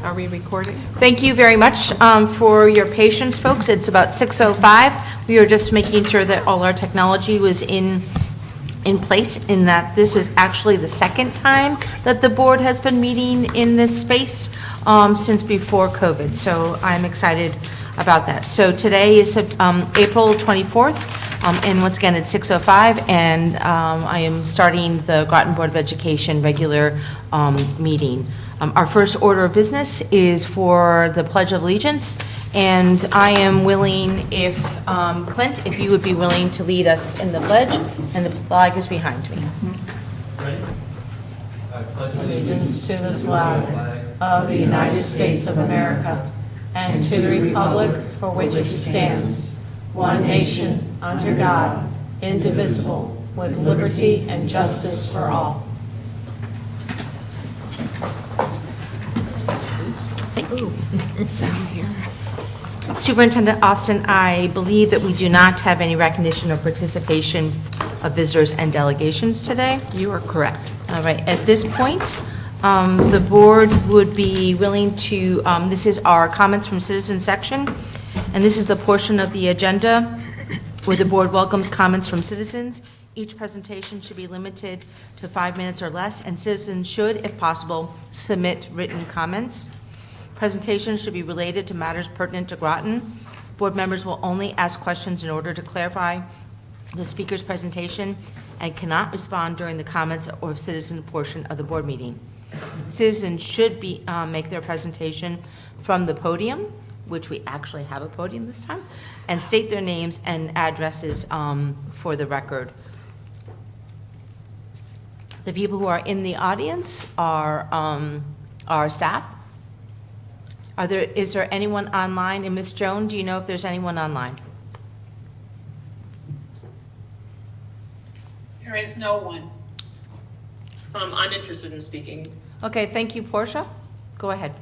Are we recording? Thank you very much for your patience, folks. It's about 6:05. We are just making sure that all our technology was in place, in that this is actually the second time that the board has been meeting in this space since before COVID. So I'm excited about that. So today is April 24th, and once again, it's 6:05, and I am starting the Groton Board of Education regular meeting. Our first order of business is for the Pledge of Allegiance, and I am willing, if Clint, if you would be willing to lead us in the pledge, and the flag is behind me. Ready? I pledge Allegiance to the flag of the United States of America and to the republic for which it stands, one nation, under God, indivisible, with liberty and justice for all. Sound here. Superintendent Austin, I believe that we do not have any recognition or participation of visitors and delegations today. You are correct. All right, at this point, the board would be willing to, this is our comments from citizens section, and this is the portion of the agenda where the board welcomes comments from citizens. Each presentation should be limited to 5 minutes or less, and citizens should, if possible, submit written comments. Presentations should be related to matters pertinent to Groton. Board members will only ask questions in order to clarify the speaker's presentation and cannot respond during the comments or citizen portion of the board meeting. Citizens should make their presentation from the podium, which we actually have a podium this time, and state their names and addresses for the record. The people who are in the audience are our staff. Is there anyone online? And Ms. Joan, do you know if there's anyone online? There is no one. I'm interested in speaking. Okay, thank you, Portia. Go ahead.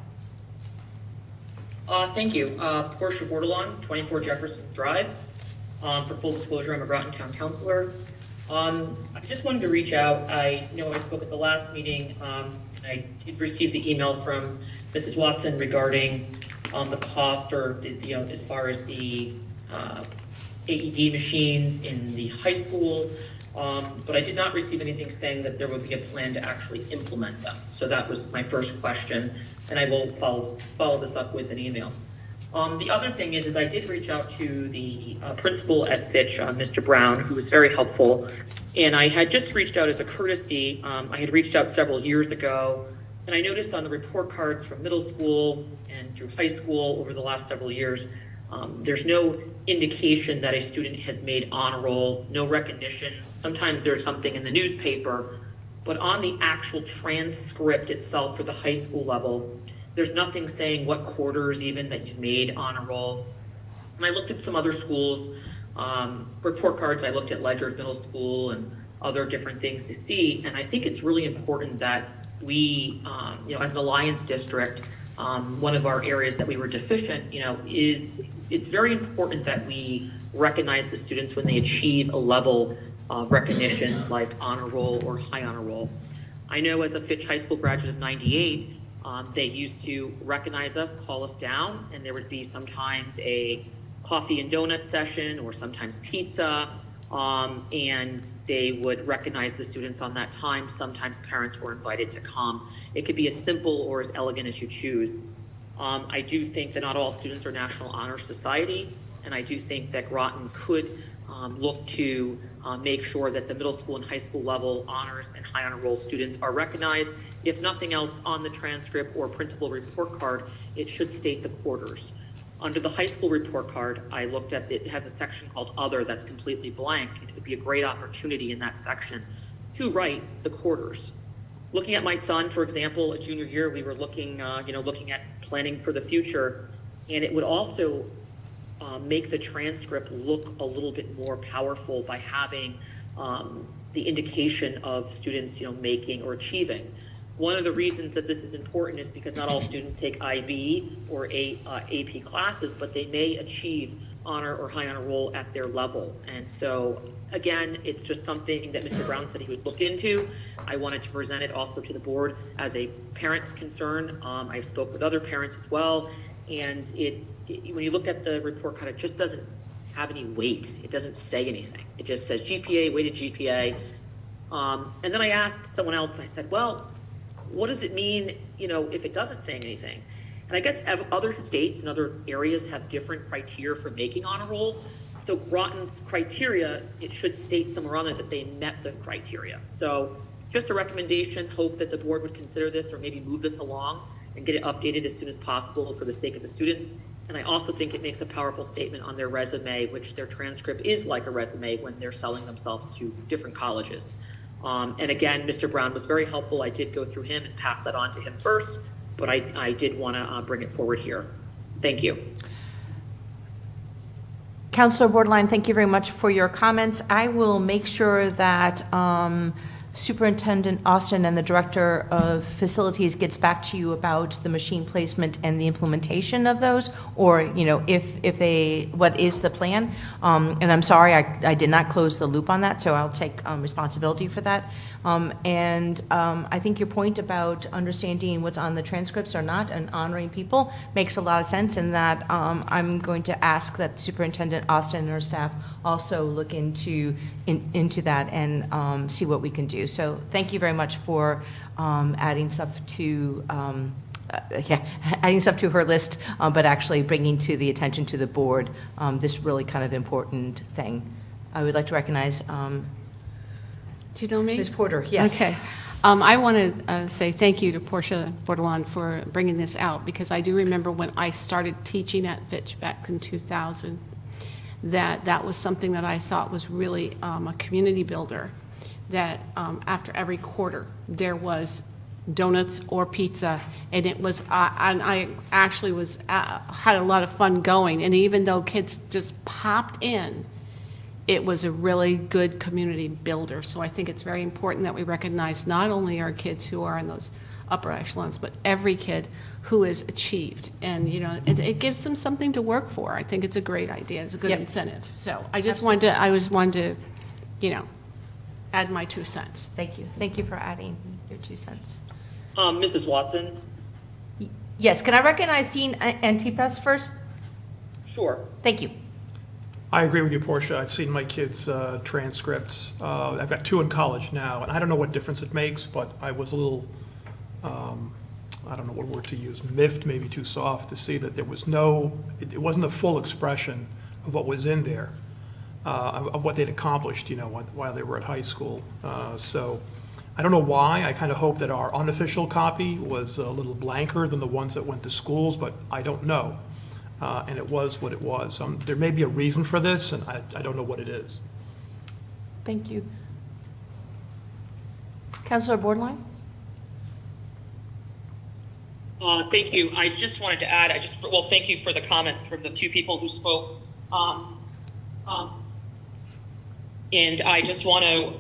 Thank you. Portia Bordelon, 24 Jefferson Drive. For full disclosure, I'm a Groton Town Councilor. I just wanted to reach out. I know I spoke at the last meeting, and I did receive the email from Mrs. Watson regarding the cost, or as far as the AED machines in the high school, but I did not receive anything saying that there would be a plan to actually implement them. So that was my first question, and I will follow this up with an email. The other thing is I did reach out to the principal at Fitch, Mr. Brown, who was very helpful, and I had just reached out as a courtesy. I had reached out several years ago, and I noticed on the report cards from middle school and through high school over the last several years, there's no indication that a student has made honor roll, no recognition. Sometimes there's something in the newspaper, but on the actual transcript itself for the high school level, there's nothing saying what quarters even that you've made honor roll. And I looked at some other schools' report cards. I looked at Ledger's Middle School and other different things to see, and I think it's really important that we, as an Alliance district, one of our areas that we were deficient, is it's very important that we recognize the students when they achieve a level of recognition like honor roll or high honor roll. I know as a Fitch High School graduate of 98, they used to recognize us, call us down, and there would be sometimes a coffee and donut session or sometimes pizza. And they would recognize the students on that time. Sometimes parents were invited to come. It could be as simple or as elegant as you choose. I do think that not all students are National Honor Society, and I do think that Groton could look to make sure that the middle school and high school level honors and high honor roll students are recognized. If nothing else, on the transcript or principal report card, it should state the quarters. Under the high school report card, I looked at it has a section called Other that's completely blank, and it would be a great opportunity in that section to write the quarters. Looking at my son, for example, a junior year, we were looking at planning for the future, and it would also make the transcript look a little bit more powerful by having the indication of students, making or achieving. One of the reasons that this is important is because not all students take IB or AP classes, but they may achieve honor or high honor roll at their level. And so, again, it's just something that Mr. Brown said he would look into. I wanted to present it also to the board as a parent's concern. I spoke with other parents as well, and when you look at the report card, it just doesn't have any weight. It doesn't say anything. It just says GPA, weighted GPA. And then I asked someone else, I said, well, what does it mean, if it doesn't say anything? And I guess other states and other areas have different criteria for making honor roll. So Groton's criteria, it should state somewhere on it that they met the criteria. So just a recommendation, hope that the board would consider this or maybe move this along and get it updated as soon as possible for the sake of the students. And I also think it makes a powerful statement on their resume, which their transcript is like a resume when they're selling themselves to different colleges. And again, Mr. Brown was very helpful. I did go through him and pass that on to him first, but I did want to bring it forward here. Thank you. Councilor Borderline, thank you very much for your comments. I will make sure that Superintendent Austin and the Director of Facilities gets back to you about the machine placement and the implementation of those, or, what is the plan. And I'm sorry, I did not close the loop on that, so I'll take responsibility for that. I think your point about understanding what's on the transcripts or not and honoring people makes a lot of sense, in that I'm going to ask that Superintendent Austin and her staff also look into that and see what we can do. So thank you very much for adding stuff to her list, but actually bringing to the attention to the board this really kind of important thing. I would like to recognize Do you know me? Ms. Porter. Yes. Okay. I want to say thank you to Portia Bordelon for bringing this out, because I do remember when I started teaching at Fitch back in 2000, that was something that I thought was really a community builder, that after every quarter there was donuts or pizza, and it was and I actually had a lot of fun going, and even though kids just popped in, it was a really good community builder. So I think it's very important that we recognize not only our kids who are in those upper echelons, but every kid who is achieved. And, it gives them something to work for. I think it's a great idea. It's a good incentive. So I just wanted to, add my 2 cents. Thank you. Thank you for adding your 2 cents. Mrs. Watson? Yes, can I recognize Dean Antipes first? Sure. Thank you. I agree with you, Portia. I've seen my kids' transcripts. I've got 2 in college now, and I don't know what difference it makes, but I was a little, I don't know what word to use, miffed, maybe too soft, to see that there was it wasn't a full expression of what was in there, of what they'd accomplished, while they were at high school. So I don't know why. I kind of hope that our unofficial copy was a little blanker than the ones that went to schools, but I don't know. And it was what it was. There may be a reason for this, and I don't know what it is. Thank you. Councilor Borderline? Thank you. I just wanted to add, thank you for the comments from the 2 people who spoke. And I just want to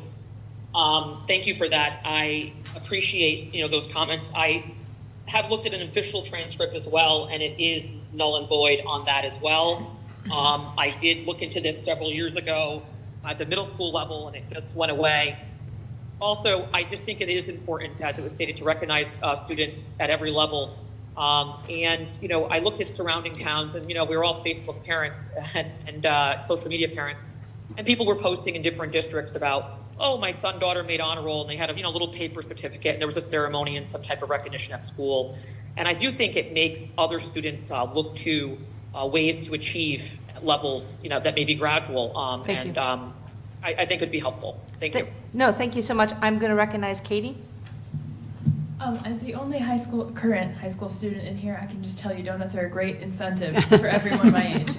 thank you for that. I appreciate, those comments. I have looked at an official transcript as well, and it is null and void on that as well. I did look into this several years ago at the middle school level, and it just went away. Also, I just think it is important, as it was stated, to recognize students at every level. And, I looked at surrounding towns, and, we were all Facebook parents and social media parents, and people were posting in different districts about, oh, my son, daughter made honor roll, and they had a little paper certificate, and there was a ceremony and some type of recognition at school. And I do think it makes other students look to ways to achieve levels, that may be gradual. Thank you. I think it'd be helpful. Thank you. No, thank you so much. I'm going to recognize Katie. As the only current high school student in here, I can just tell you donuts are a great incentive for everyone my age.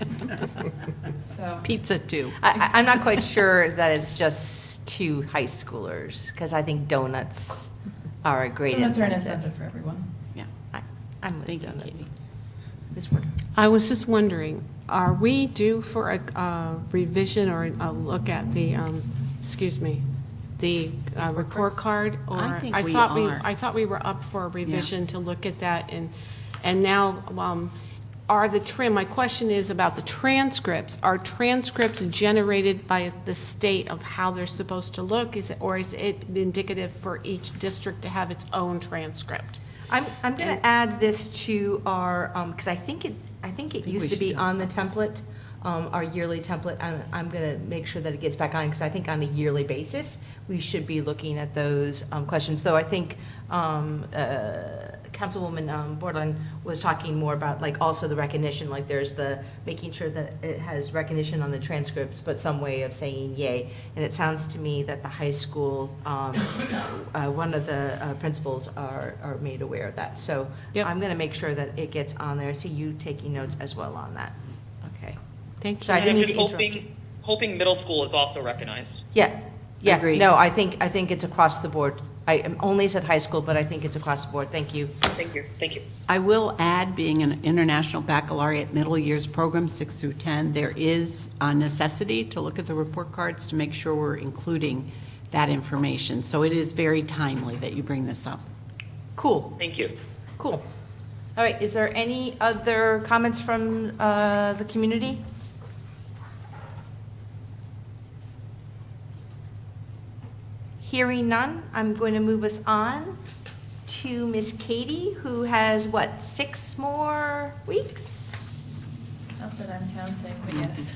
So Pizza too. I'm not quite sure that it's just to high schoolers, because I think donuts are a great donuts incentive. are an incentive for everyone. Yeah. I'm with Thank you, donuts. Katie. Ms. Porter. I was just wondering, are we due for a revision or a look at the, the report card? Or I think we thought are. I thought we were up for a revision to look at that, and now, are my question is about the transcripts. Are transcripts generated by the state of how they're supposed to look? Or is it indicative for each district to have its own transcript? I'm going to add this to our, because I think it used to be on the template, our yearly template. I'm going to make sure that it gets back on, because I think on a yearly basis, we should be looking at those questions. Though I think Councilwoman Bordelon was talking more about like also the recognition, like there's the making sure that it has recognition on the transcripts, but some way of saying yay. And it sounds to me that the high school, one of the principals are made aware of that. So Yep. I'm going to make sure that it gets on there. I see you taking notes as well on that. Okay. Thank you. So I And didn't I'm mean just to interrupt you. hoping middle school is also recognized. Yeah, yeah. Agreed. No, I think it's across the board. I only said high school, but I think it's across the board. Thank you. Thank you. I will add, being an International Baccalaureate middle years program, 6 through 10, there is a necessity to look at the report cards to make sure we're including that information. So it is very timely that you bring this up. Cool, Thank you. cool. All right, is there any other comments from the community? Hearing none, I'm going to move us on to Miss Katie, who has, what, 6 more weeks? Not that I'm counting, but yes.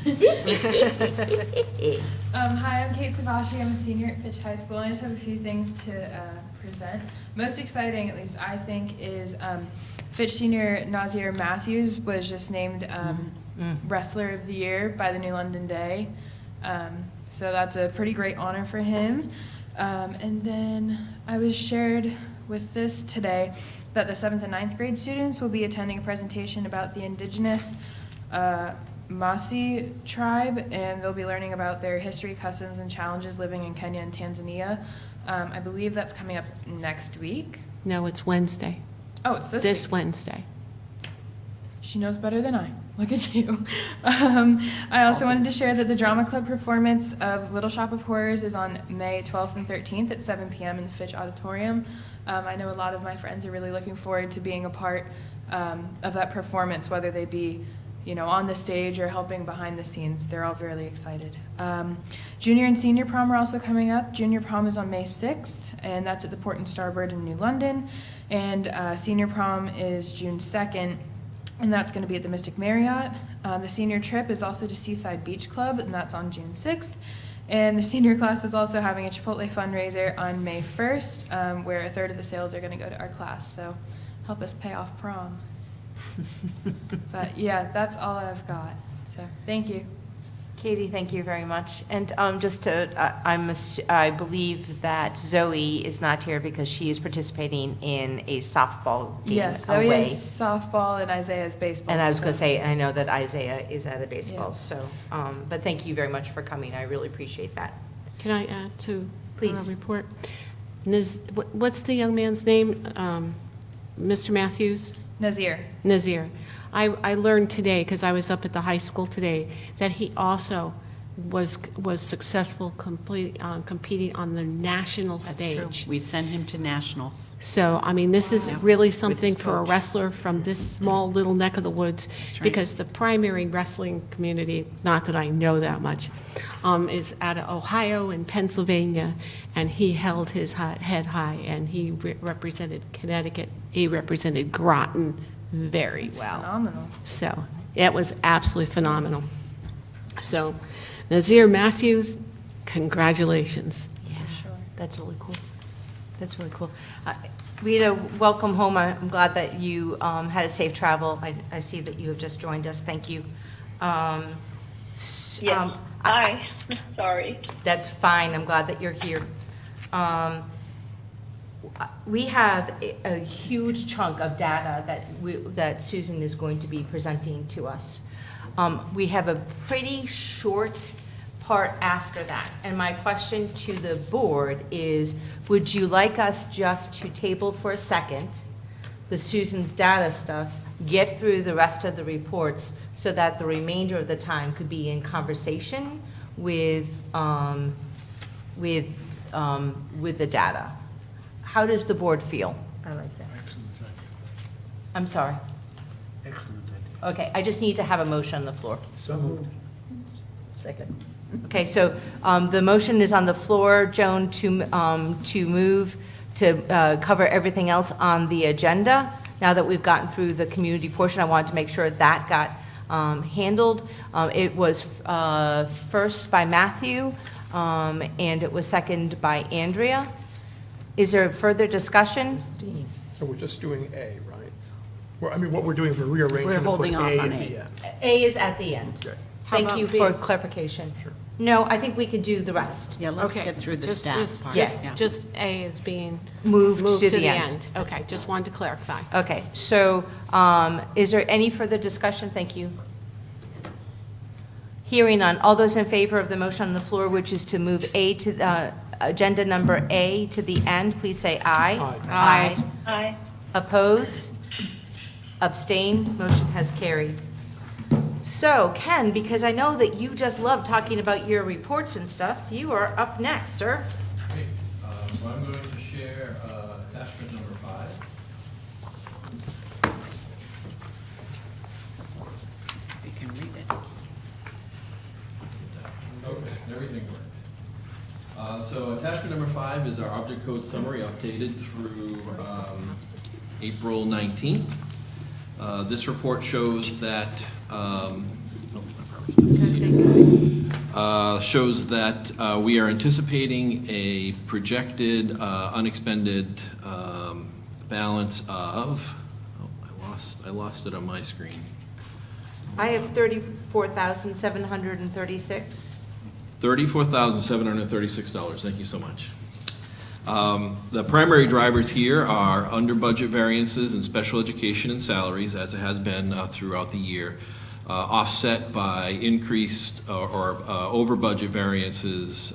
Hi, I'm Kate Savashi. I'm a senior at Fitch High School. I just have a few things to present. Most exciting, at least I think, is Fitch senior Nazir Matthews was just named Wrestler of the Year by the New London Day. So that's a pretty great honor for him. And then I was shared with this today that the 7th and 9th grade students will be attending a presentation about the indigenous Masi tribe, and they'll be learning about their history, customs, and challenges living in Kenya and Tanzania. I believe that's coming up next week. No, it's Wednesday. Oh, it's this This week. Wednesday. She knows better than I. Look at you. I also wanted to share that the Drama Club performance of Little Shop of Horrors is on May 12th and 13th at 7 p.m. in the Fitch Auditorium. I know a lot of my friends are really looking forward to being a part of that performance, whether they be, on the stage or helping behind the scenes. They're all really excited. Junior and senior prom are also coming up. Junior prom is on May 6th, and that's at the Port and Starboard in New London. And senior prom is June 2nd, and that's going to be at the Mystic Marriott. The senior trip is also to Seaside Beach Club, and that's on June 6th. And the senior class is also having a Chipotle fundraiser on May 1st, where a third of the sales are going to go to our class. So help us pay off prom. But yeah, that's all I've got. So thank you. Katie, thank you very much. And just to, I believe that Zoe is not here because she is participating in a softball game Yeah, Zoe away. is softball and Isaiah's baseball. And I was so- going to say, I know that Isaiah is at a baseball, Yeah. so, but thank you very much for coming. I really appreciate that. Can I add to Please. our report? What's the young man's name? Mr. Matthews? Nazir. Nazir. I learned today, because I was up at the high school today, that he also was successful competing on the national That's stage. true. We sent him to nationals. So, I mean, this is really something his for a coach. wrestler from this small little neck of the woods, right. because the primary wrestling community, not that I know that much, is out of Ohio and Pennsylvania, and he held his head high, and he represented Connecticut. He represented Groton very well. Phenomenal. So it was absolutely phenomenal. So Nazir Matthews, congratulations. Yeah, Sure. that's really cool. That's really cool. Rita, welcome home. I'm glad that you had a safe travel. I see that you have just joined us. Thank you. Yes. Hi. Sorry. That's fine. I'm glad that you're here. We have a huge chunk of data that Susan is going to be presenting to us. We have a pretty short part after that. And my question to the board is, would you like us just to table for a second the Susan's data stuff, get through the rest of the reports so that the remainder of the time could be in conversation with with the data. How does the board feel? I like that. Excellent idea. I'm sorry. Excellent idea. Okay, I just need to have a motion on the floor. So moved. Second. Okay, so the motion is on the floor, Joan, to move to cover everything else on the agenda. Now that we've gotten through the community portion, I wanted to make sure that got handled. It was first by Matthew, and it was second by Andrea. Is there further discussion? So we're just doing A, right? I mean, what we're doing is we're rearranging We're to put holding off A on at A. the end. A is at the end. Okay. Thank How you about for B? clarification. Sure. No, I think we could do the rest. Yeah, let's Okay, get through the just- staff just- part. just- Yeah. Just A is being Moved moved to the end. Okay, just wanted to clarify. Okay, so is there any further discussion? Thank you. Hearing none. All those in favor of the motion on the floor, which is to move A to, agenda number A to the end, please say aye. Aye. Aye. Oppose? Abstain? Motion has carried. So, Ken, because I know that you just love talking about your reports and stuff, you are up next, sir. Great. So I'm going to share attachment number 5. If you can read it. Okay, everything worked. So attachment number 5 is our object code summary updated through April 19th. This report shows that we are anticipating a projected unexpended balance of, I lost it on my screen. I have 34,736. $34,736, thank you so much. The primary drivers here are under budget variances in special education and salaries, as it has been throughout the year, offset by increased or over budget variances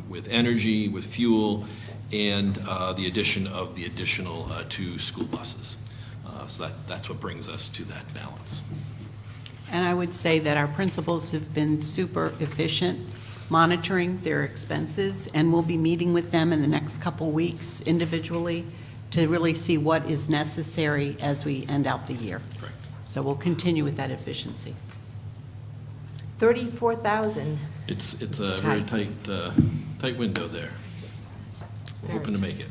with energy, with fuel, and the addition of the additional 2 school buses. So that's what brings us to that balance. And I would say that our principals have been super efficient monitoring their expenses, and we'll be meeting with them in the next couple weeks individually to really see what is necessary as we end out the year. Correct. So we'll continue with that efficiency. 34,000. It's It's a very tight window there. We're hoping to make it.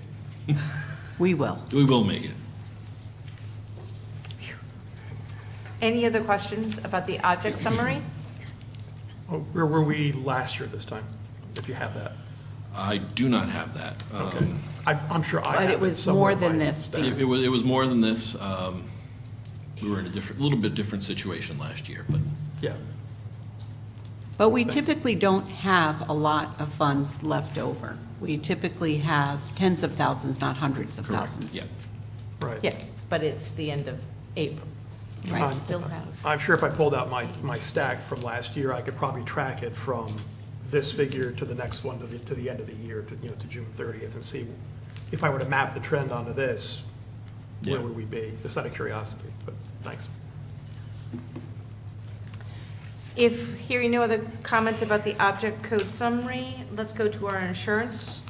We will. We will make it. Any other questions about the object summary? Oh, where were we last year this time, if you have that? I do not have that. Okay. I'm sure I have But it was more somewhere in than my this, stack. Steve. It was more than this. We were in a little bit different situation last year, but Yeah. But we typically don't have a lot of funds left over. We typically have tens of thousands, not hundreds of correct, thousands. yeah. Right. Yeah, but it's the end of April. Right. Still have. I'm sure if I pulled out my stack from last year, I could probably track it from this figure to the next one, to the end of the year, to June 30th, and see if I were to map the trend onto this, where Yeah. would we be? Just out of curiosity, but thanks. If hearing no other comments about the object code summary, let's go to our insurance.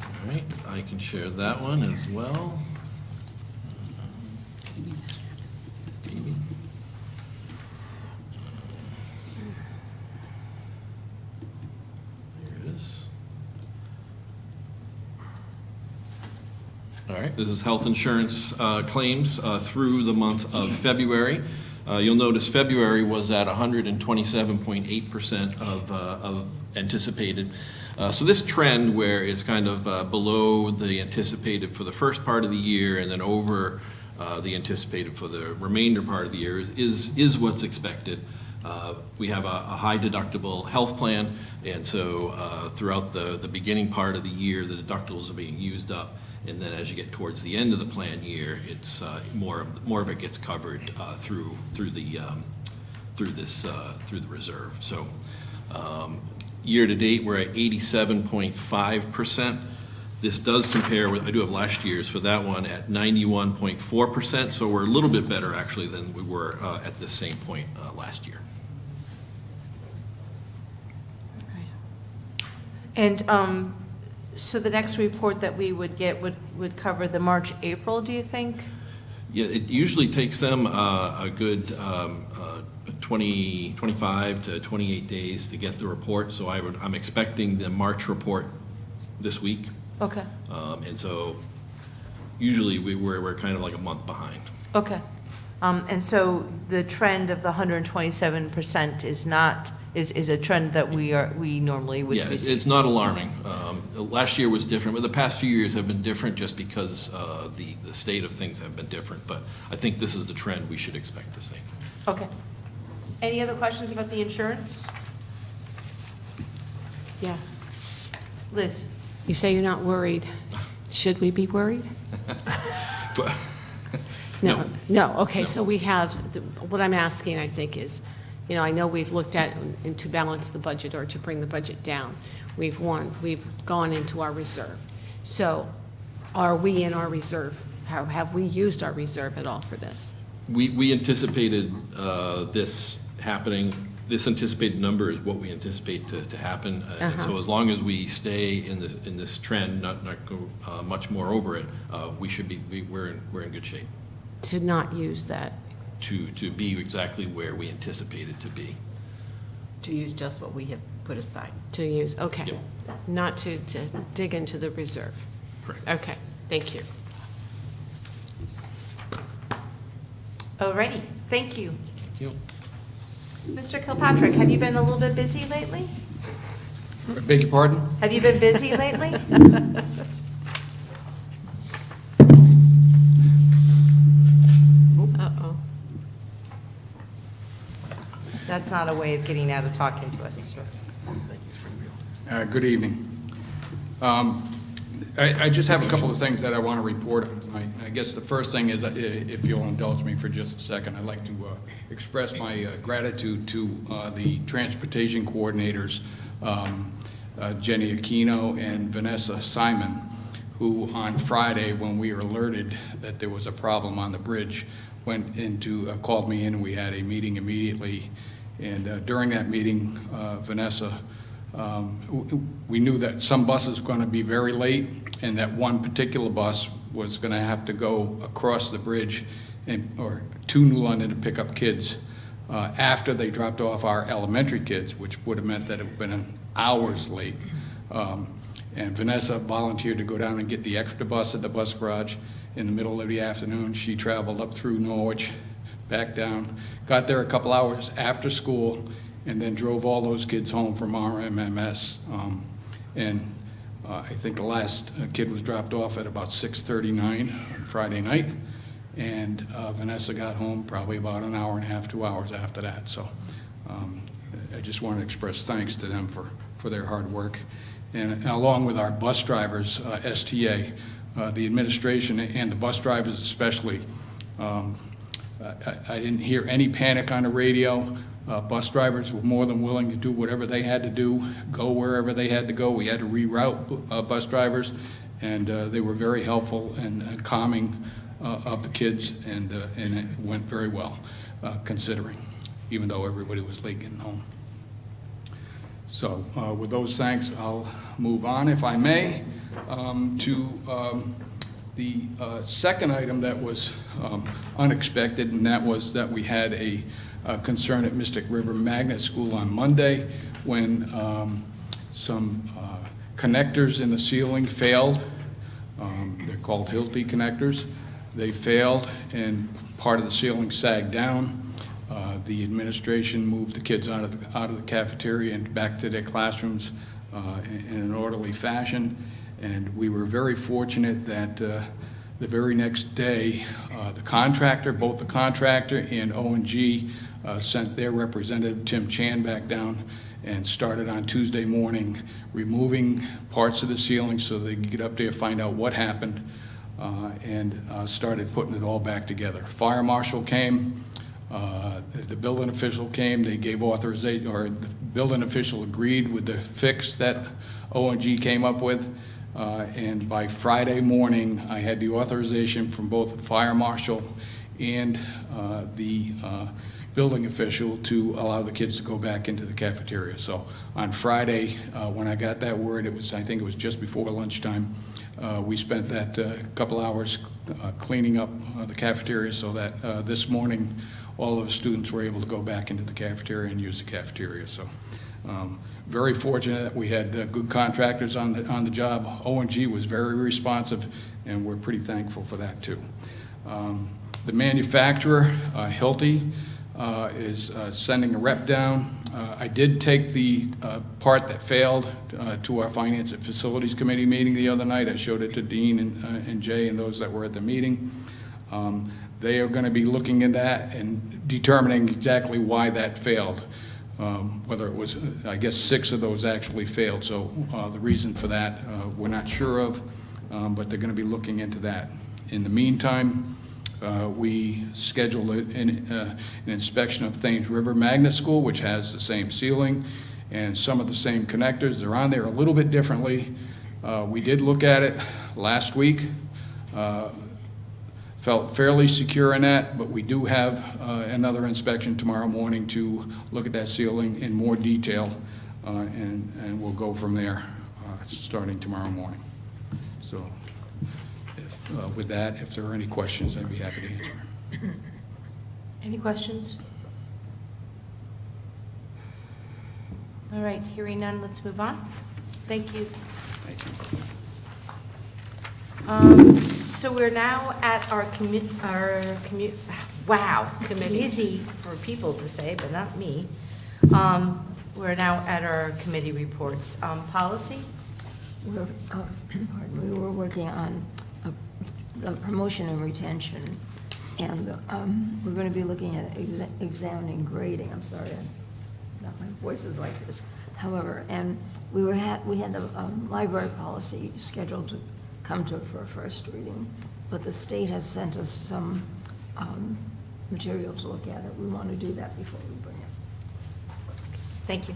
All right, I can share that one as well. Here it is. All right, this is health insurance claims through the month of February. You'll notice February was at 127.8% of anticipated. So this trend where it's kind of below the anticipated for the first part of the year and then over the anticipated for the remainder part of the year is what's expected. We have a high deductible health plan, and so throughout the beginning part of the year, the deductibles are being used up. And then as you get towards the end of the plan year, it's more of it gets covered through the reserve. So year to date, we're at 87.5%. This does compare with, I do have last year's for that one at 91.4%. So we're a little bit better actually than we were at the same point last year. And So the next report that we would get would cover the March, April, do you think? Yeah, it usually takes them a good 25 to 28 days to get the report, so I'm expecting the March report this week. Okay, And so usually we're kind of like a month behind. okay. And so the trend of the 127% is a trend that we normally would Yeah, be seeing. it's not alarming. Last year was different, but the past few years have been different just because the state of things have been different. But I think this is the trend we should expect to see. Okay. Any other questions about the insurance? Yeah. Liz? You say you're not worried. Should we be worried? But- No, okay, so we have, what I'm asking, I think, is, I know we've looked at, and to balance the budget or to bring the budget down, we've gone into our reserve. So are we in our reserve? Have we used our reserve at all for this? We anticipated this happening. This anticipated number is what we anticipate to happen. And so as long as we stay in this trend, not go much more over it, we're in good shape To not use that? to be exactly where we anticipate it to be. To use just what we have put aside. To use, okay. Yep. Not to dig into the reserve? Correct. Okay, thank you. Alrighty, thank you. Thank you. Mr. Kilpatrick, have you been a little bit busy lately? Beg your pardon? Have you been busy lately? Uh-oh. That's not a way of getting out of talking to us. Good evening. I just have a couple of things that I want to report on tonight. I guess the first thing is, if you'll indulge me for just a second, I'd like to express my gratitude to the transportation coordinators, Jenny Aquino and Vanessa Simon, who on Friday, when we were alerted that there was a problem on the bridge, called me in, and we had a meeting immediately. And during that meeting, Vanessa, we knew that some buses were going to be very late, and that one particular bus was going to have to go across the bridge or to New London to pick up kids after they dropped off our elementary kids, which would have meant that it would have been hours late. And Vanessa volunteered to go down and get the extra bus at the bus garage in the middle of the afternoon. She traveled up through Norwich, back down, got there a couple hours after school, and then drove all those kids home from RMMS. I think the last kid was dropped off at about 6:39 on Friday night, and Vanessa got home probably about an hour and a half, 2 hours after that. So I just want to express thanks to them for their hard work. And along with our bus drivers, STA, the administration and the bus drivers especially, I didn't hear any panic on the radio. Bus drivers were more than willing to do whatever they had to do, go wherever they had to go. We had to reroute bus drivers, and they were very helpful and calming of the kids, and it went very well, considering, even though everybody was late getting home. So with those thanks, I'll move on, if I may, to the second item that was unexpected, and that was that we had a concern at Mystic River Magnet School on Monday when some connectors in the ceiling failed. They're called Hilti connectors. They failed, and part of the ceiling sagged down. The administration moved the kids out of the cafeteria and back to their classrooms in an orderly fashion. And we were very fortunate that the very next day, the contractor, both the contractor and O&G, sent their representative, Tim Chan, back down and started on Tuesday morning removing parts of the ceiling so they could get up there, find out what happened, and started putting it all back together. Fire marshal came, the building official came, they gave authorization, or the building official agreed with the fix that O&G came up with. And by Friday morning, I had the authorization from both the fire marshal and the building official to allow the kids to go back into the cafeteria. So on Friday, when I got that word, I think it was just before lunchtime, we spent that couple hours cleaning up the cafeteria so that this morning all of the students were able to go back into the cafeteria and use the cafeteria. So very fortunate that we had good contractors on the job. O&G was very responsive, and we're pretty thankful for that too. The manufacturer, Hilti, is sending a rep down. I did take the part that failed to our Finance and Facilities Committee meeting the other night. I showed it to Dean and Jay and those that were at the meeting. They are going to be looking at that and determining exactly why that failed. Whether it was, I guess 6 of those actually failed. So the reason for that we're not sure of, but they're going to be looking into that. In the meantime, we scheduled an inspection of Thames River Magnet School, which has the same ceiling and some of the same connectors. They're on there a little bit differently. We did look at it last week. Felt fairly secure in that, but we do have another inspection tomorrow morning to look at that ceiling in more detail, and we'll go from there starting tomorrow morning. So with that, if there are any questions, I'd be happy to answer. Any questions? All right, hearing none, let's move on. Thank you. Thank you. So we're now at our committee. Easy for people to say, but not me. We're now at our committee reports. Policy? We were working on the promotion and retention, and we're going to be looking at examining grading. I'm sorry, my voice is like this. However, and we had the library policy scheduled to come to for a first reading, but the state has sent us some material to look at it. We want to do that before we bring it. Thank you.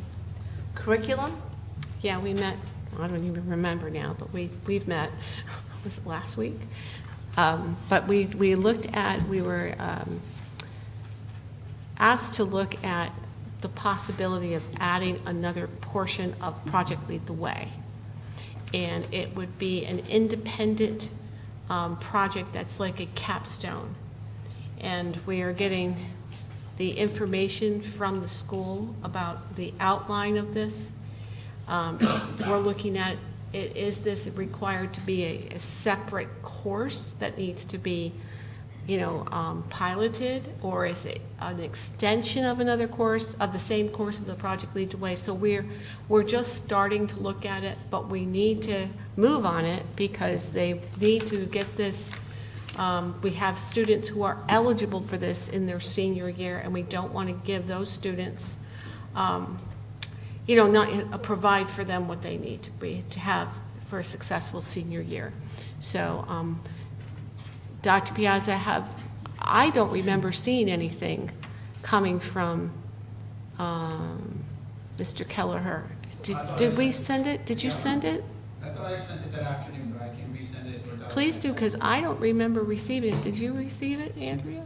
Curriculum? Yeah, we met, I don't even remember now, but we've met, was it last week? But we were asked to look at the possibility of adding another portion of Project Lead the Way. And it would be an independent project that's like a capstone. And we are getting the information from the school about the outline of this. We're looking at it, is this required to be a separate course that needs to be, piloted, or is it an extension of another course, of the same course of the Project Lead the Way? So we're just starting to look at it, but we need to move on it because they need to get this. We have students who are eligible for this in their senior year, and we don't want to give those students, not provide for them what they need to have for a successful senior year. So, Dr. Piazza, I don't remember seeing anything coming from Mr. Kelleher. Did we send it? Did you send it? I thought I sent it that afternoon, but I can resend it. Please do, because I don't remember receiving it. Did you receive it, Andrea?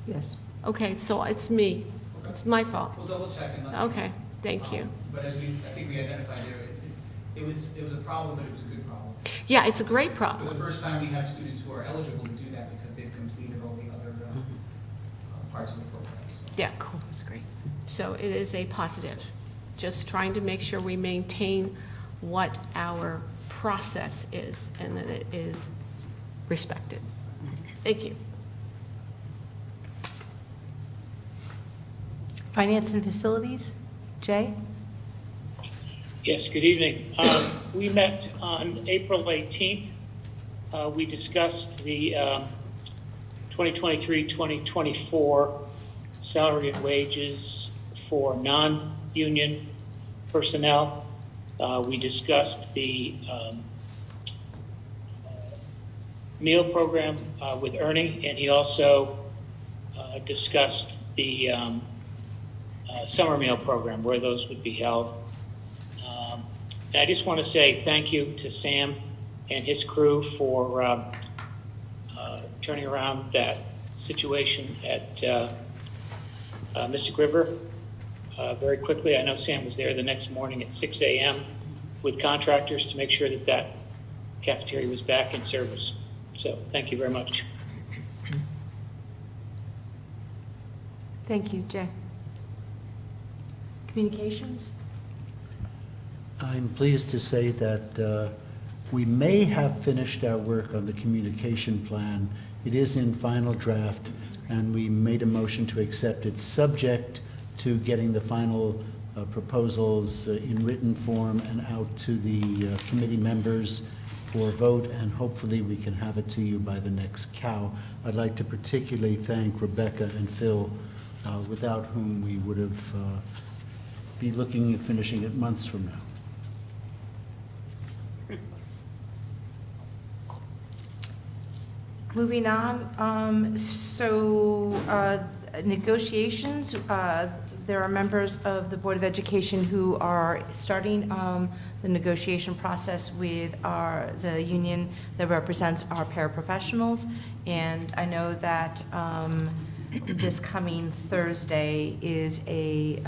Yes. Okay, so it's me. Okay. It's my fault. We'll double check and let you Okay, thank you. But as I think we identified there, it was a problem, but it was a good problem. Yeah, it's a great For problem. the first time, we have students who are eligible to do that because they've completed all the other parts of the program. So. Yeah, cool, that's great. So it is a positive. Just trying to make sure we maintain what our process is and that it is respected. Thank you. Finance and Facilities? Jay? Yes, good evening. We met on April 18th. We discussed the 2023-2024 salary and wages for non-union personnel. We discussed the meal program with Ernie, and he also discussed the summer meal program, where those would be held. And I just want to say thank you to Sam and his crew for turning around that situation at Mr. River, very quickly, I know Sam was there the next morning at 6 a.m. with contractors to make sure that that cafeteria was back in service. So thank you very much. Thank you, Jay. Communications? I'm pleased to say that we may have finished our work on the communication plan. It is in final draft, and we made a motion to accept it, subject to getting the final proposals in written form and out to the committee members for vote, and hopefully we can have it to you by the next COW. I'd like to particularly thank Rebecca and Phil, without whom we would have be looking at finishing it months from now. Moving on, negotiations, there are members of the Board of Education who are starting the negotiation process with the union that represents our paraprofessionals, and I know that this coming Thursday is a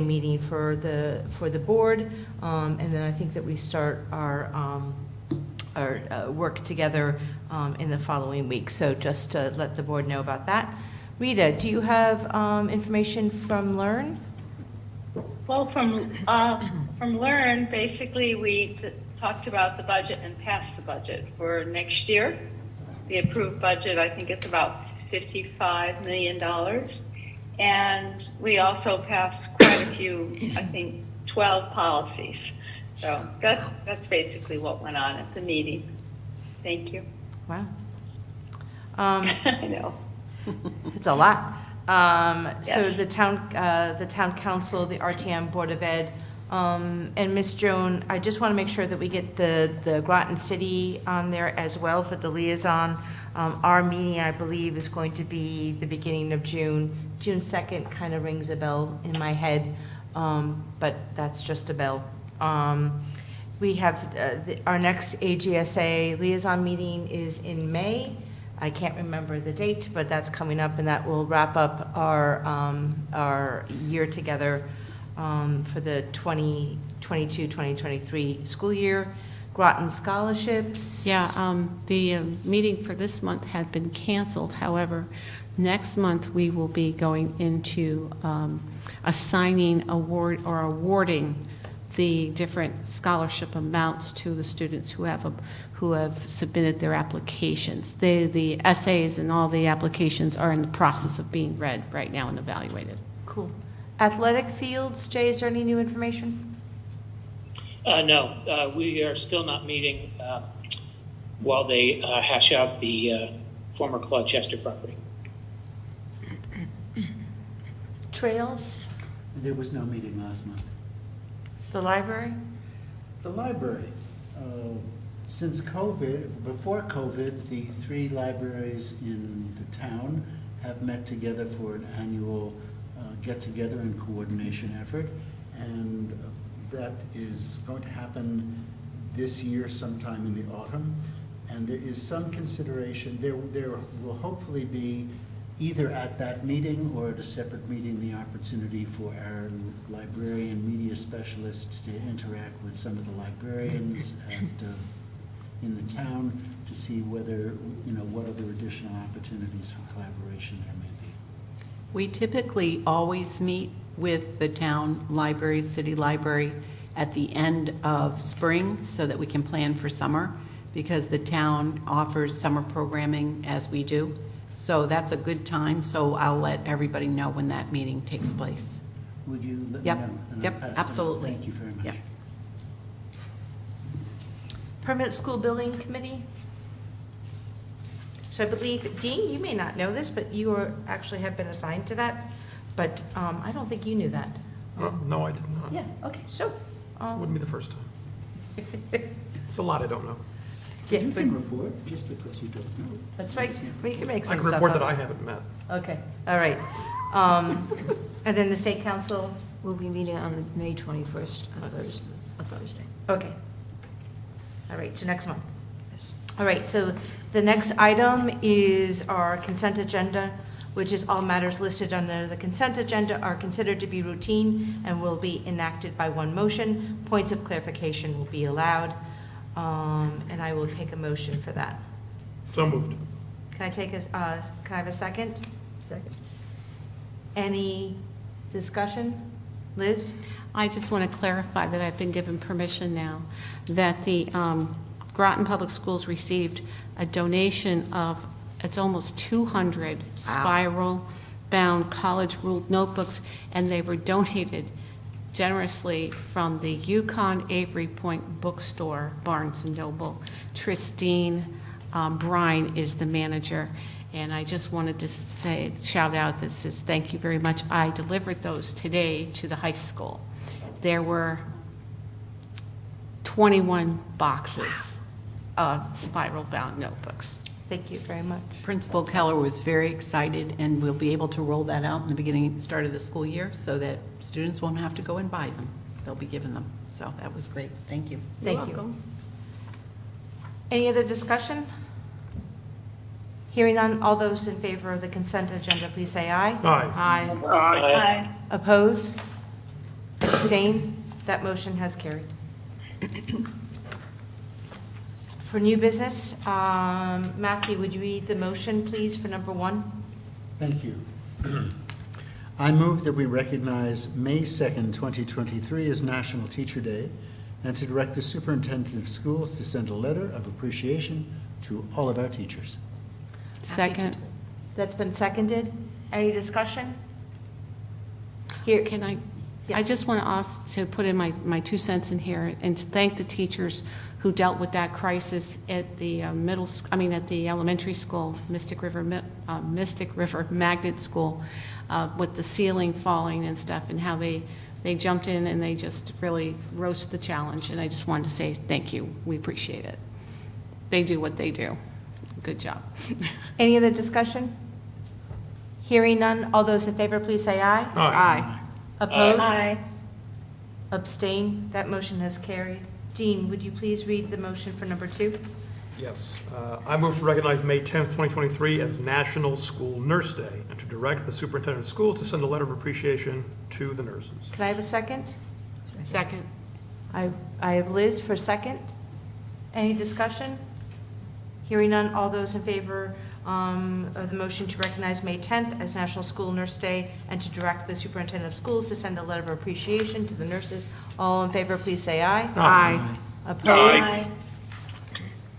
meeting for the board, and then I think that we start our work together in the following week. So just to let the board know about that. Rita, do you have information from Learn? Well, from Learn, basically we talked about the budget and passed the budget for next year. The approved budget, I think it's about $55 million. And we also passed quite a few, I think 12 policies. So that's basically what went on at the meeting. Thank you. Wow. I know. It's a lot. So Yes. the town council, the RTM Board of Ed, and Ms. Joan, I just want to make sure that we get the Groton City on there as well for the liaison. Our meeting, I believe, is going to be the beginning of June. June 2nd kind of rings a bell in my head, but that's just a bell. We have our next AGSA liaison meeting is in May. I can't remember the date, but that's coming up, and that will wrap up our year together for the 2022-2023 school year. Groton scholarships. Yeah, the meeting for this month had been canceled. However, next month we will be going into assigning awarding the different scholarship amounts to the students who have submitted their applications. The essays and all the applications are in the process of being read right now and evaluated. Cool. Athletic fields, Jay, is there any new information? No, we are still not meeting while they hash out the former Claude Chester property. Trails, There was no meeting last month. the library? The library, since COVID, before COVID, the 3 libraries in the town have met together for an annual get-together and coordination effort, and that is going to happen this year sometime in the autumn. And there is some consideration, there will hopefully be either at that meeting or at a separate meeting, the opportunity for our librarian media specialists to interact with some of the librarians in the town to see whether, what other additional opportunities for collaboration there may be. We typically always meet with the town library, city library, at the end of spring so that we can plan for summer, because the town offers summer programming as we do. So that's a good time, so I'll let everybody know when that meeting takes place. Would you let me Yep, know? And I'll yep, pass it on. absolutely. Thank you very much. Yep. Permanent School Building Committee. So I believe, Dean, you may not know this, but you actually have been assigned to that, but I don't think you knew that. No, I did not. Yeah, okay, so. Wouldn't be the first time. It's a lot I don't know. Yeah, You can report just because you don't know. that's right. Well, you can make I some can stuff report up. that I haven't met. Okay, all right. And then the State Council, We'll be meeting on May 21st, a Thursday. okay. All right, so next month. All right, so the next item is our consent agenda, which is all matters listed under the consent agenda are considered to be routine and will be enacted by one motion. Points of clarification will be allowed, and I will take a motion for that. So moved. Can I have a second? Second. Any discussion? Liz? I just want to clarify that I've been given permission now that the Groton Public Schools received a donation of, it's almost 200 spiral-bound college-ruled notebooks, and they were donated generously from the Yukon Avery Point Bookstore, Barnes & Noble. Tristine Brine is the manager, and I just wanted to say, shout out, this is, thank you very much. I delivered those today to the high school. There were 21 boxes of spiral-bound notebooks. Thank you very much. Principal Keller was very excited, and we'll be able to roll that out in the start of the school year so that students won't have to go and buy them. They'll be given them. So that was great. Thank you. Thank you. Any other discussion? Hearing none, all those in favor of the consent agenda, please say aye. Aye. Aye. Oppose? Abstain? That motion has carried. For new business, Matthew, would you read the motion, please, for number 1? Thank you. I move that we recognize May 2nd, 2023 as National Teacher Day, and to direct the Superintendent of Schools to send a letter of appreciation to all of our teachers. Second. That's been seconded. Any discussion? Here, Can I? I Yes. just want to ask to put in my 2 cents in here and to thank the teachers who dealt with that crisis at the at the elementary school, Mystic River Magnet School, with the ceiling falling and stuff, and how they jumped in and they just really rose to the challenge. And I just wanted to say thank you. We appreciate it. They do what they do. Good job. any other discussion? Hearing none, all those in favor, please say aye. Aye. Oppose? Aye. Abstain? That motion has carried. Dean, would you please read the motion for number 2? Yes. I move to recognize May 10th, 2023 as National School Nurse Day and to direct the Superintendent of Schools to send a letter of appreciation to the nurses. Can I have a second? Second. I have Liz for second. Any discussion? Hearing none, all those in favor of the motion to recognize May 10th as National School Nurse Day and to direct the Superintendent of Schools to send a letter of appreciation to the nurses. All in favor, please say aye. Aye. Oppose?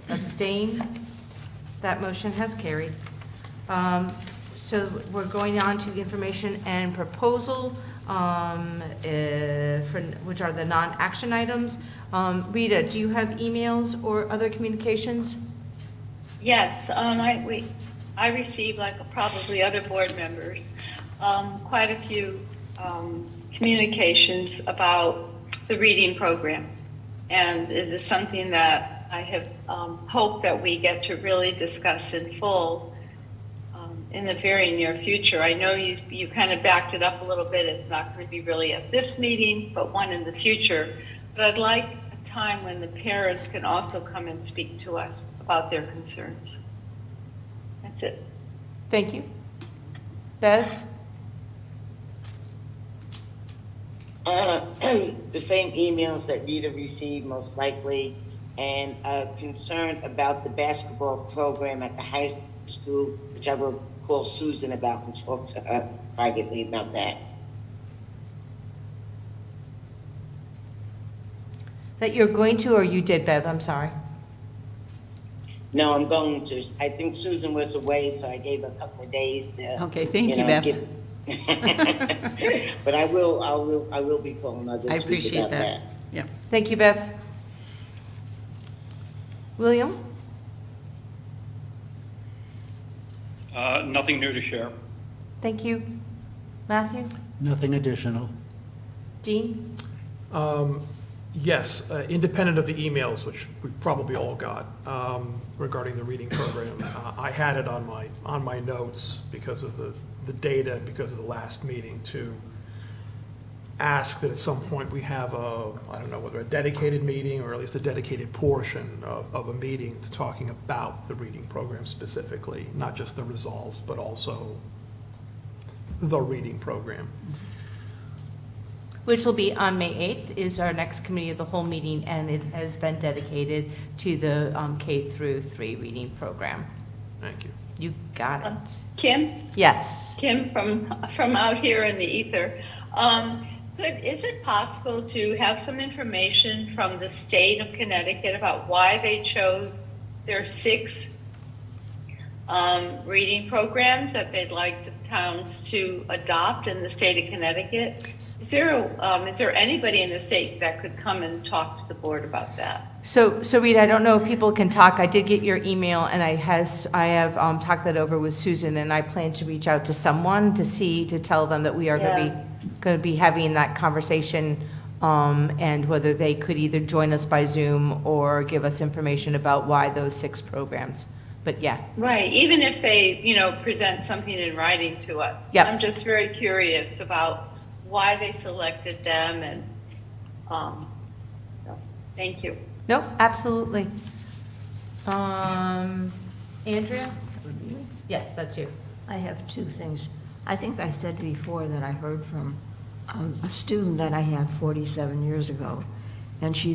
Abstain? That motion has carried. So we're going on to information and proposal, which are the non-action items. Rita, do you have emails or other communications? Yes, I received, like probably other board members, quite a few communications about the reading program. And it is something that I have hoped that we get to really discuss in full in the very near future. I know you kind of backed it up a little bit. It's not going to be really at this meeting, but one in the future. But I'd like a time when the parents can also come and speak to us about their concerns. That's it. Thank you. Bev? The same emails that Rita received, most likely, and concerned about the basketball program at the high school, which I will call Susan about and talk to her privately about that. That you're going to, or you did, Bev? I'm sorry. No, I'm going to. I think Susan was away, so I gave her a couple of days to, Okay, thank you, Bev. But I will be calling. I'll just I speak appreciate about that. Yeah. Thank you, Bev. William? Nothing new to share. Thank you. Matthew? Nothing additional. Dean? Yes, independent of the emails, which we probably all got, regarding the reading program. I had it on my notes because of the data, because of the last meeting, to ask that at some point we have I don't know whether a dedicated meeting or at least a dedicated portion of a meeting to talking about the reading program specifically, not just the results, but also the reading program. Which will be on May 8th, is our next committee of the whole meeting, and it has been dedicated to the K through 3 reading program. Thank you. You got it. Kim? Yes. Kim from out here in the ether. Is it possible to have some information from the state of Connecticut about why they chose their 6 reading programs that they'd like the towns to adopt in the state of Connecticut? Is there anybody in the state that could come and talk to the board about that? So Rita, I don't know if people can talk. I did get your email, and I have talked that over with Susan, and I plan to reach out to someone to tell them that we are going to be having that conversation, and whether they could either join us by Zoom or give us information about why those 6 programs. But yeah. Right, even if they, present something in writing to us. Yep. I'm just very curious about why they selected them, and so, thank you. No, absolutely. Andrea? Yes, that's you. I have 2 things. I think I said before that I heard from a student that I had 47 years ago, and she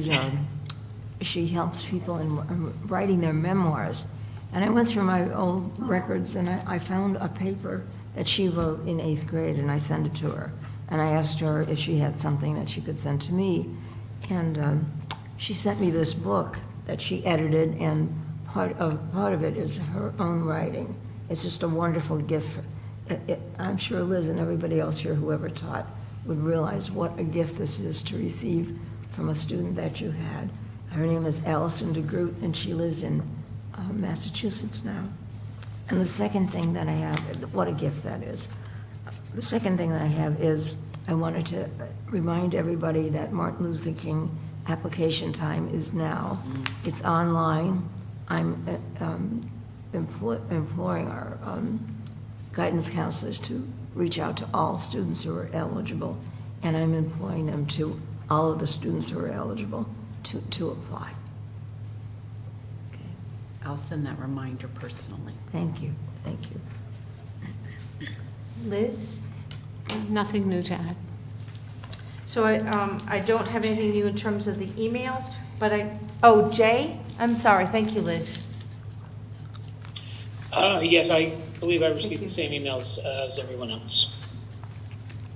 helps people in writing their memoirs. And I went through my old records, and I found a paper that she wrote in 8th grade, and I sent it to her. And I asked her if she had something that she could send to me. And she sent me this book that she edited, and part of it is her own writing. It's just a wonderful gift. I'm sure Liz and everybody else here, whoever taught, would realize what a gift this is to receive from a student that you had. Her name is Allison de Groot, and she lives in Massachusetts now. And the second thing that I have, what a gift that is. The second thing that I have is I wanted to remind everybody that Martin Luther King application time is now. It's online. I'm imploring our guidance counselors to reach out to all students who are eligible, and I'm employing them to all of the students who are eligible to apply. I'll send that reminder personally. Thank you. Liz? Nothing new to add. So I don't have anything new in terms of the emails, but Jay? I'm sorry. Thank you, Liz. Yes, I believe I received the same emails as everyone else.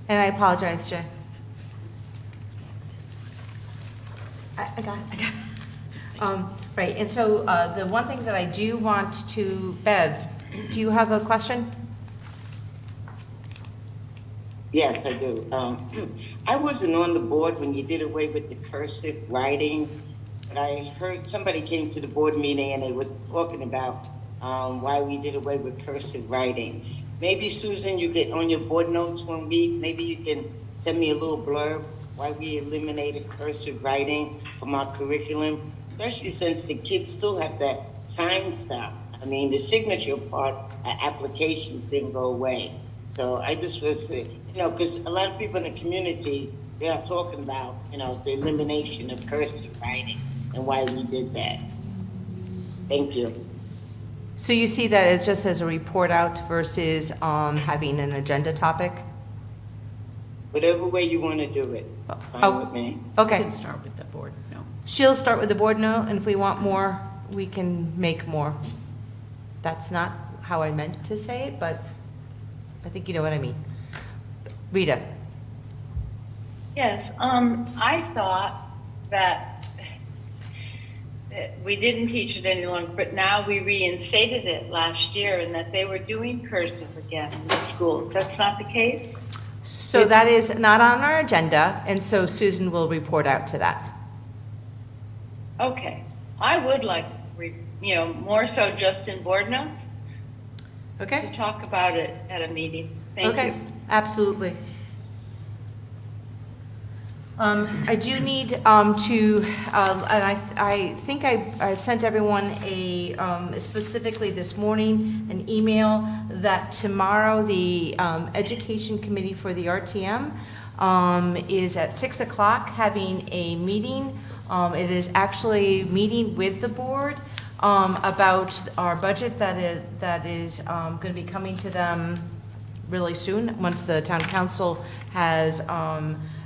And I apologize, Jay. I got it. Right, and so the one thing that I do want to, Bev, do you have a question? Yes, I do. I wasn't on the board when you did away with the cursive writing, but I heard somebody came to the board meeting and they were talking about why we did away with cursive writing. Maybe, Susan, you get on your board notes one week, maybe you can send me a little blurb why we eliminated cursive writing from our curriculum, especially since the kids still have that sign stuff. I mean, the signature part, applications didn't go away. So I just was, because a lot of people in the community, they are talking about, the elimination of cursive writing and why we did that. Thank you. So you see that as just as a report out versus having an agenda topic? Whatever way you want to do it, fine with me. Okay. You can start with the board note. She'll start with the board note, and if we want more, we can make more. That's not how I meant to say it, but I think you know what I mean. Rita. Yes, I thought that we didn't teach it any longer, but now we reinstated it last year, and that they were doing cursive again in the schools. That's not the case? So that is not on our agenda, and so Susan will report out to that. Okay. I would like, more so just in board notes. Okay. To talk about it at a meeting. Thank you. Okay, absolutely. I do need to, and I think I've sent everyone specifically this morning, an email that tomorrow the Education Committee for the RTM is at 6 o'clock having a meeting. It is actually meeting with the board about our budget that is going to be coming to them really soon, once the town council has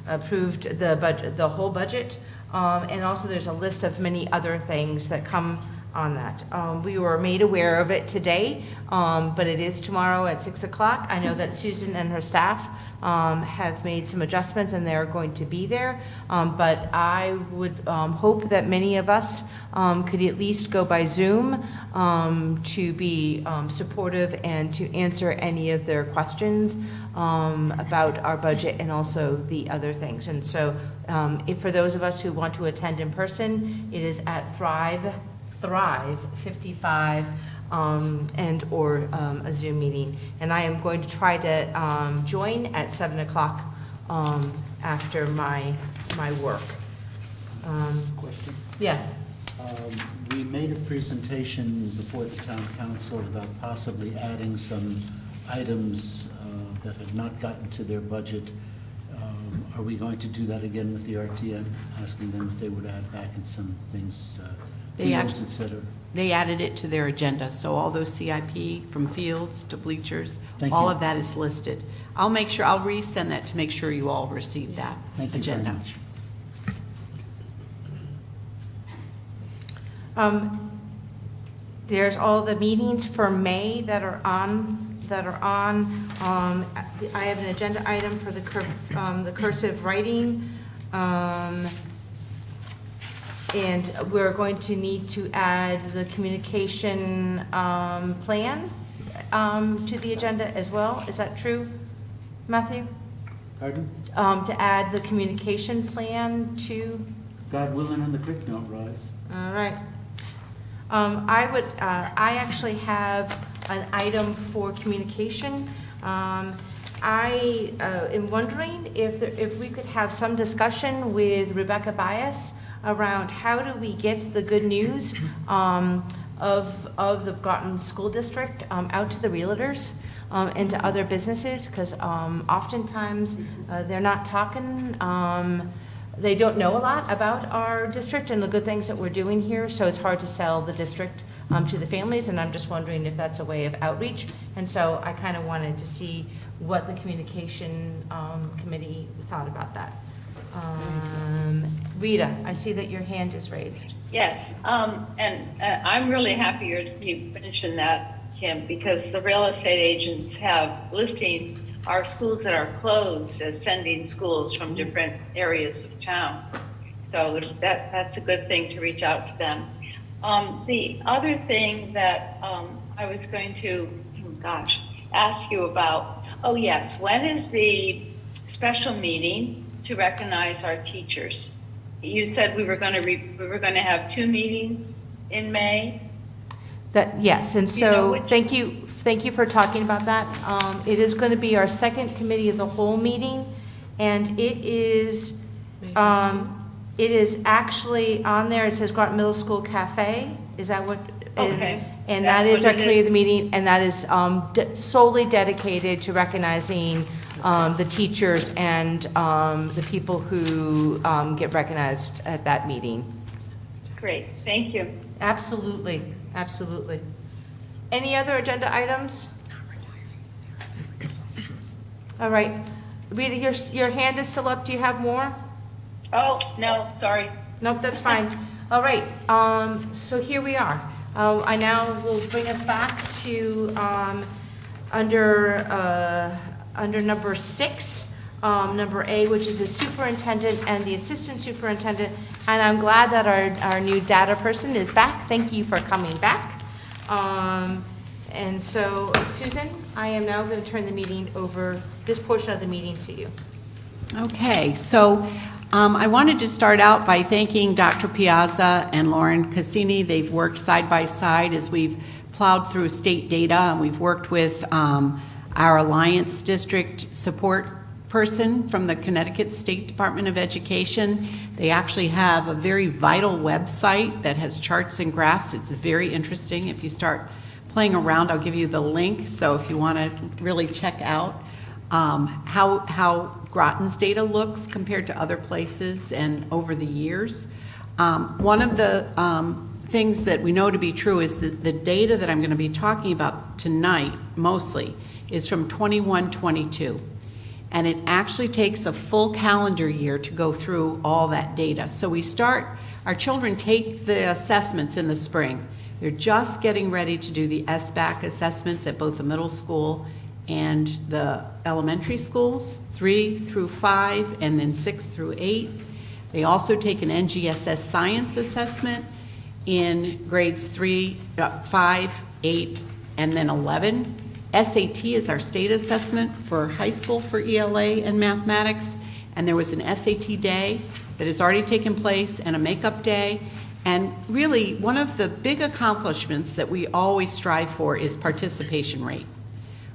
approved the budget, the whole budget. And also there's a list of many other things that come on that. We were made aware of it today, but it is tomorrow at 6 o'clock. I know that Susan and her staff have made some adjustments and they're going to be there. But I would hope that many of us could at least go by Zoom to be supportive and to answer any of their questions about our budget and also the other things. And so if for those of us who want to attend in person, it is at Thrive 55 and or a Zoom meeting. And I am going to try to join at 7 o'clock after my work. Question? Yeah. We made a presentation before the town council about possibly adding some items that had not gotten to their budget. Are we going to do that again with the RTM, asking them if they would add back in some things, fields, et cetera? They added it to their agenda, so all those CIP from fields to bleachers, Thank all you. of that is listed. I'll make sure, I'll resend that to make sure you all receive that Thank you agenda. very much. There's all the meetings for May that are on. I have an agenda item for the cursive writing. And we're going to need to add the communication plan to the agenda as well. Is that true, Matthew? Pardon? To add the communication plan to? God willing and the creek don't rise. All right. I actually have an item for communication. I am wondering if we could have some discussion with Rebecca Bias around how do we get the good news of the Groton School District out to the realtors and to other businesses, because oftentimes they're not talking, they don't know a lot about our district and the good things that we're doing here, so it's hard to sell the district to the families, and I'm just wondering if that's a way of outreach. And so I kind of wanted to see what the communication committee thought about that. Rita, I see that your hand is raised. Yes, and I'm really happy you mentioned that, Kim, because the real estate agents have listing our schools that are closed as sending schools from different areas of town. So that's a good thing to reach out to them. The other thing that I was going to, ask you about, yes, when is the special meeting to recognize our teachers? You said we were going to have 2 meetings in May. Yes, and so thank you for talking about that. It is going to be our second committee of the whole meeting, and it is actually on there. It says Groton Middle School Cafe. Is that what? Okay. And that is our committee of the meeting, and that is solely dedicated to recognizing the teachers and the people who get recognized at that meeting. Great, thank you. Absolutely, absolutely. Any other agenda items? All right. Rita, your hand is still up. Do you have more? Oh, no, sorry. Nope, that's fine. All right, so here we are. I now will bring us back to under number 6, number A, which is the superintendent and the assistant superintendent. And I'm glad that our new data person is back. Thank you for coming back. And so, Susan, I am now going to turn the meeting over, this portion of the meeting, to you. Okay, so I wanted to start out by thanking Dr. Piazza and Lauren Cassini. They've worked side by side as we've plowed through state data, and we've worked with our Alliance District support person from the Connecticut State Department of Education. They actually have a very vital website that has charts and graphs. It's very interesting. If you start playing around, I'll give you the link, so if you want to really check out how Groton's data looks compared to other places and over the years. One of the things that we know to be true is that the data that I'm going to be talking about tonight mostly is from 21-22. And it actually takes a full calendar year to go through all that data. So our children take the assessments in the spring. They're just getting ready to do the SBAC assessments at both the middle school and the elementary schools, 3 through 5, and then 6 through 8. They also take an NGSS science assessment in grades 3, 5, 8, and then 11. SAT is our state assessment for high school for ELA and mathematics, and there was an SAT day that has already taken place and a makeup day. And really, one of the big accomplishments that we always strive for is participation rate.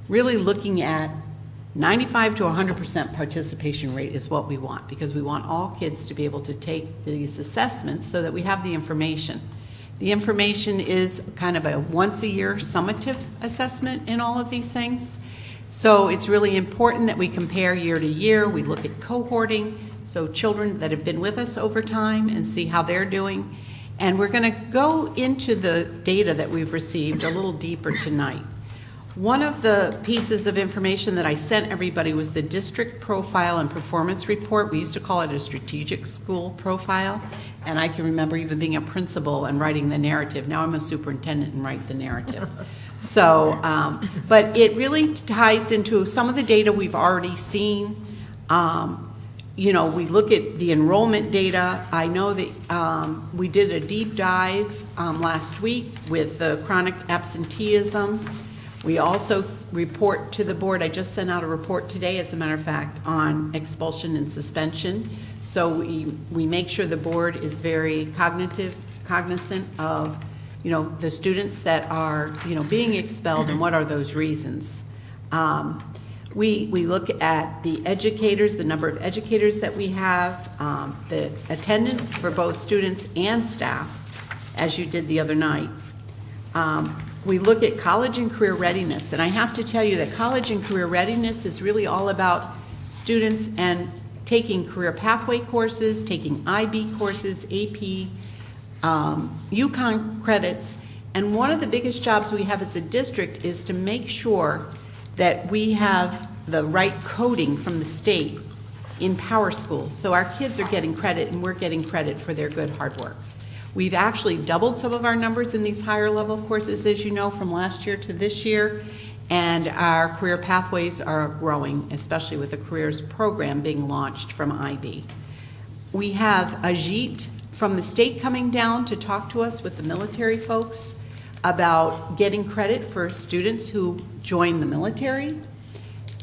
Really looking at 95 to 100% participation rate is what we want, because we want all kids to be able to take these assessments so that we have the information. The information is kind of a once-a-year summative assessment in all of these things. So it's really important that we compare year to year. We look at cohorting, so children that have been with us over time, and see how they're doing. And we're going to go into the data that we've received a little deeper tonight. One of the pieces of information that I sent everybody was the district profile and performance report. We used to call it a strategic school profile, and I can remember even being a principal and writing the narrative. Now I'm a superintendent and write the narrative. So, but it really ties into some of the data we've already seen. You know, we look at the enrollment data. I know that we did a deep dive last week with the chronic absenteeism. We also report to the board. I just sent out a report today, as a matter of fact, on expulsion and suspension. So we make sure the board is very cognizant of, you know, the students that are, you know, being expelled and what are those reasons. We look at the educators, the number of educators that we have, the attendance for both students and staff, as you did the other night. We look at college and career readiness, and I have to tell you that college and career readiness is really all about students and taking career pathway courses, taking IB courses, AP, UConn credits, and one of the biggest jobs we have as a district is to make sure that we have the right coding from the state in Power School. So our kids are getting credit, and we're getting credit for their good hard work. We've actually doubled some of our numbers in these higher level courses, as you know, from last year to this year, and our career pathways are growing, especially with the careers program being launched from IB. We have Ajit from the state coming down to talk to us with the military folks about getting credit for students who join the military.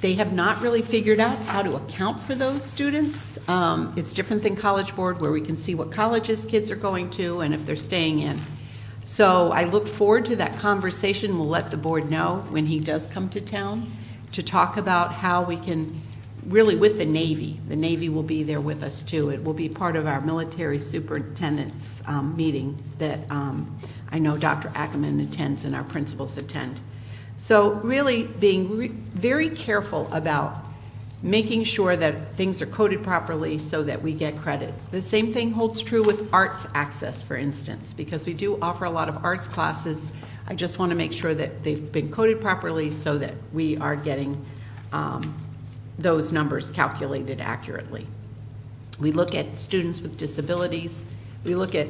They have not really figured out how to account for those students. It's different than College Board, where we can see what colleges kids are going to and if they're staying in. So I look forward to that conversation. We'll let the board know when he does come to town to talk about how we can really, with the Navy will be there with us too. It will be part of our military superintendent's meeting that I know Dr. Ackerman attends and our principals attend. So really being very careful about making sure that things are coded properly so that we get credit. The same thing holds true with arts access, for instance, because we do offer a lot of arts classes. I just want to make sure that they've been coded properly so that we are getting those numbers calculated accurately. We look at students with disabilities. We look at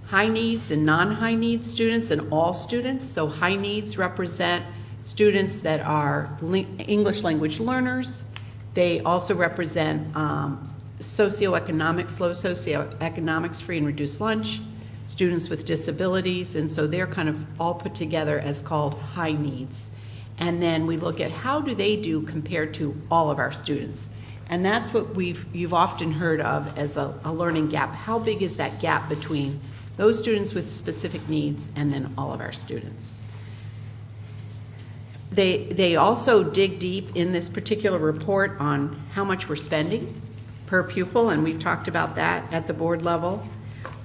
high needs and non-high needs students and all students. So high needs represent students that are English language learners. They also represent socioeconomics, low socioeconomics, free and reduced lunch, students with disabilities, and so they're kind of all put together as called high needs. And then we look at how do they do compared to all of our students. And that's what you've often heard of as a learning gap. How big is that gap between those students with specific needs and then all of our students? They also dig deep in this particular report on how much we're spending per pupil, and we've talked about that at the board level.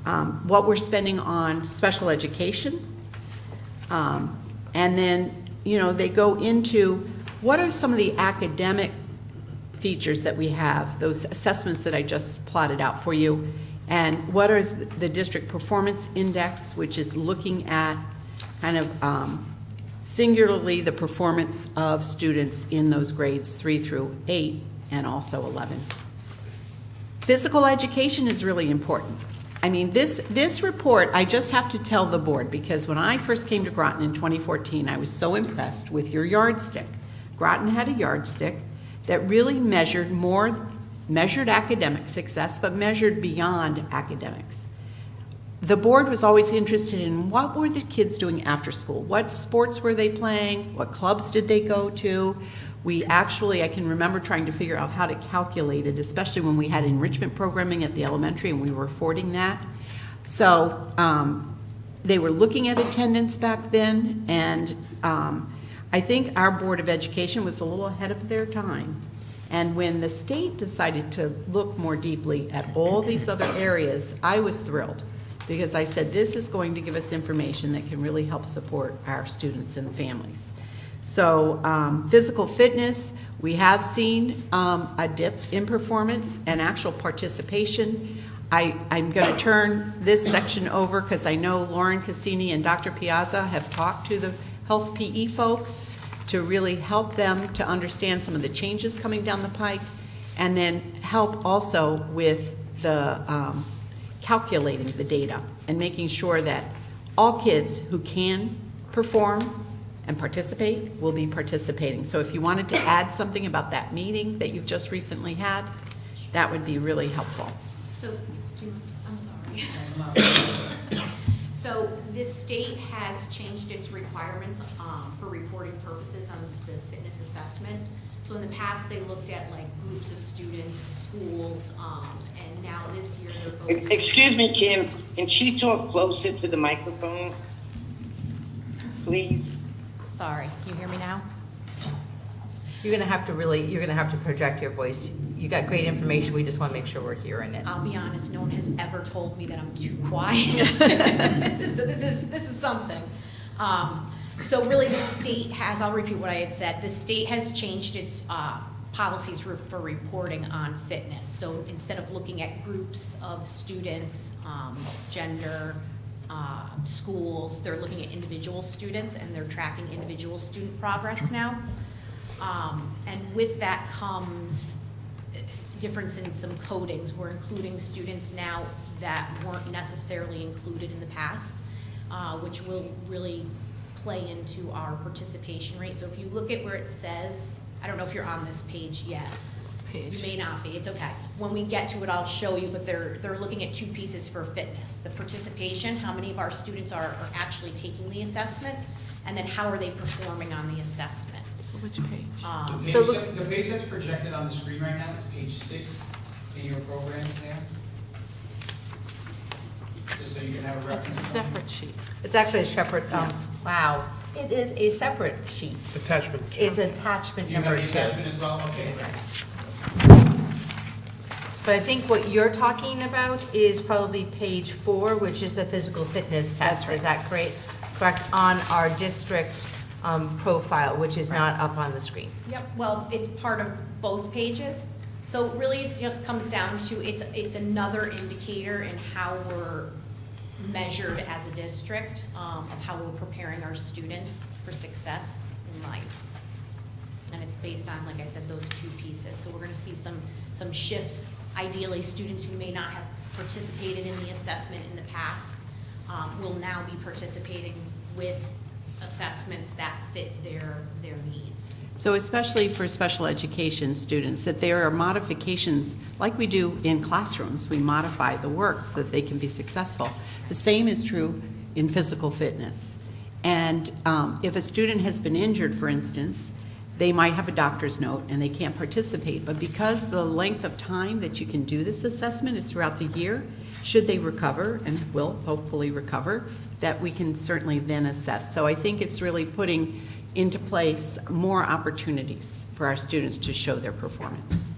What we're spending on special education. And then, you know, they go into what are some of the academic features that we have, those assessments that I just plotted out for you, and what is the district performance index, which is looking at kind of singularly the performance of students in those grades 3 through 8 and also 11. Physical education is really important. I mean, this report, I just have to tell the board, because when I first came to Groton in 2014, I was so impressed with your yardstick. Groton had a yardstick that really measured academic success, but measured beyond academics. The board was always interested in what were the kids doing after school? What sports were they playing? What clubs did they go to? I can remember trying to figure out how to calculate it, especially when we had enrichment programming at the elementary and we were affording that. So they were looking at attendance back then, and I think our Board of Education was a little ahead of their time. And when the state decided to look more deeply at all these other areas, I was thrilled, because I said, this is going to give us information that can really help support our students and families. So physical fitness, we have seen a dip in performance and actual participation. I'm going to turn this section over because I know Lauren Cassini and Dr. Piazza have talked to the health PE folks to really help them to understand some of the changes coming down the pike, and then help also with the calculating the data and making sure that all kids who can perform and participate will be participating. So if you wanted to add something about that meeting that you've just recently had, that would be really helpful. So, I'm sorry. So this state has changed its requirements for reporting purposes on the fitness assessment. So in the past, they looked at like groups of students, schools, and now this year they're focusing. Excuse me, Kim, can she talk closer to the microphone, please? Sorry, can you hear me now? You're gonna have to project your voice. You got great information, we just wanna make sure we're hearing it. I'll be honest, no one has ever told me that I'm too quiet. So this is something. So really the state has, I'll repeat what I had said, the state has changed its policies for reporting on fitness. So instead of looking at groups of students, gender, schools, they're looking at individual students, and they're tracking individual student progress now. And with that comes difference in some codings. We're including students now that weren't necessarily included in the past, which will really play into our participation rate. So if you look at where it says, I don't know if you're on this page yet. You may not be, it's okay. When we get to it, I'll show you, but they're looking at two pieces for fitness. The participation, how many of our students are actually taking the assessment, and then how are they performing on the assessment. So which page? The page that's projected on the screen right now is page 6 in your program there. Just so you can have a reference. That's a separate sheet. It's actually a separate, wow. It is a separate sheet. Attachment 2. It's attachment You number have 2. the attachment as well? Okay. Yes. But I think what you're talking about is probably page 4, which is the physical fitness test. Is that correct? Correct, on our district profile, which is not up on the screen. Yep, well, it's part of both pages. So really it just comes down to, it's another indicator in how we're measured as a district, of how we're preparing our students for success in life. And it's based on, like I said, those two pieces. So we're gonna see some shifts. Ideally, students who may not have participated in the assessment in the past will now be participating with assessments that fit their needs. So especially for special education students, that there are modifications, like we do in classrooms, we modify the work so that they can be successful. The same is true in physical fitness. And if a student has been injured, for instance, they might have a doctor's note and they can't participate, but because the length of time that you can do this assessment is throughout the year, should they recover, and will hopefully recover, that we can certainly then assess. So I think it's really putting into place more opportunities for our students to show their performance.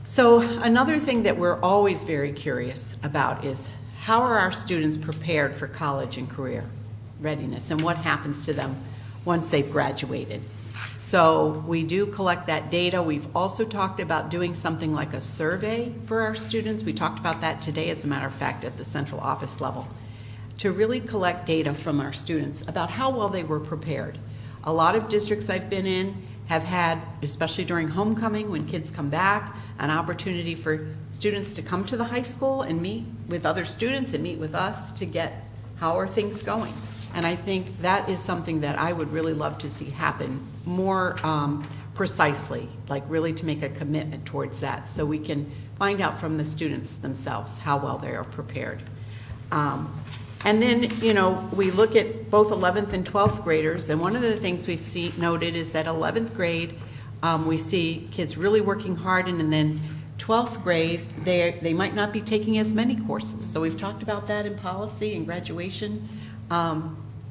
So another thing that we're always very curious about is how are our students prepared for college and career readiness, and what happens to them once they've graduated. So we do collect that data. We've also talked about doing something like a survey for our students. We talked about that today, as a matter of fact, at the central office level. to really collect data from our students about how well they were prepared. A lot of districts I've been in have had, especially during homecoming, when kids come back, an opportunity for students to come to the high school and meet with other students and meet with us to get how are things going. And I think that is something that I would really love to see happen more precisely, like really to make a commitment towards that so we can find out from the students themselves how well they are prepared. And then, you know, we look at both 11th and 12th graders, and one of the things we've noted is that 11th grade, we see kids really working hard, and then 12th grade, they might not be taking as many courses. So we've talked about that in policy and graduation,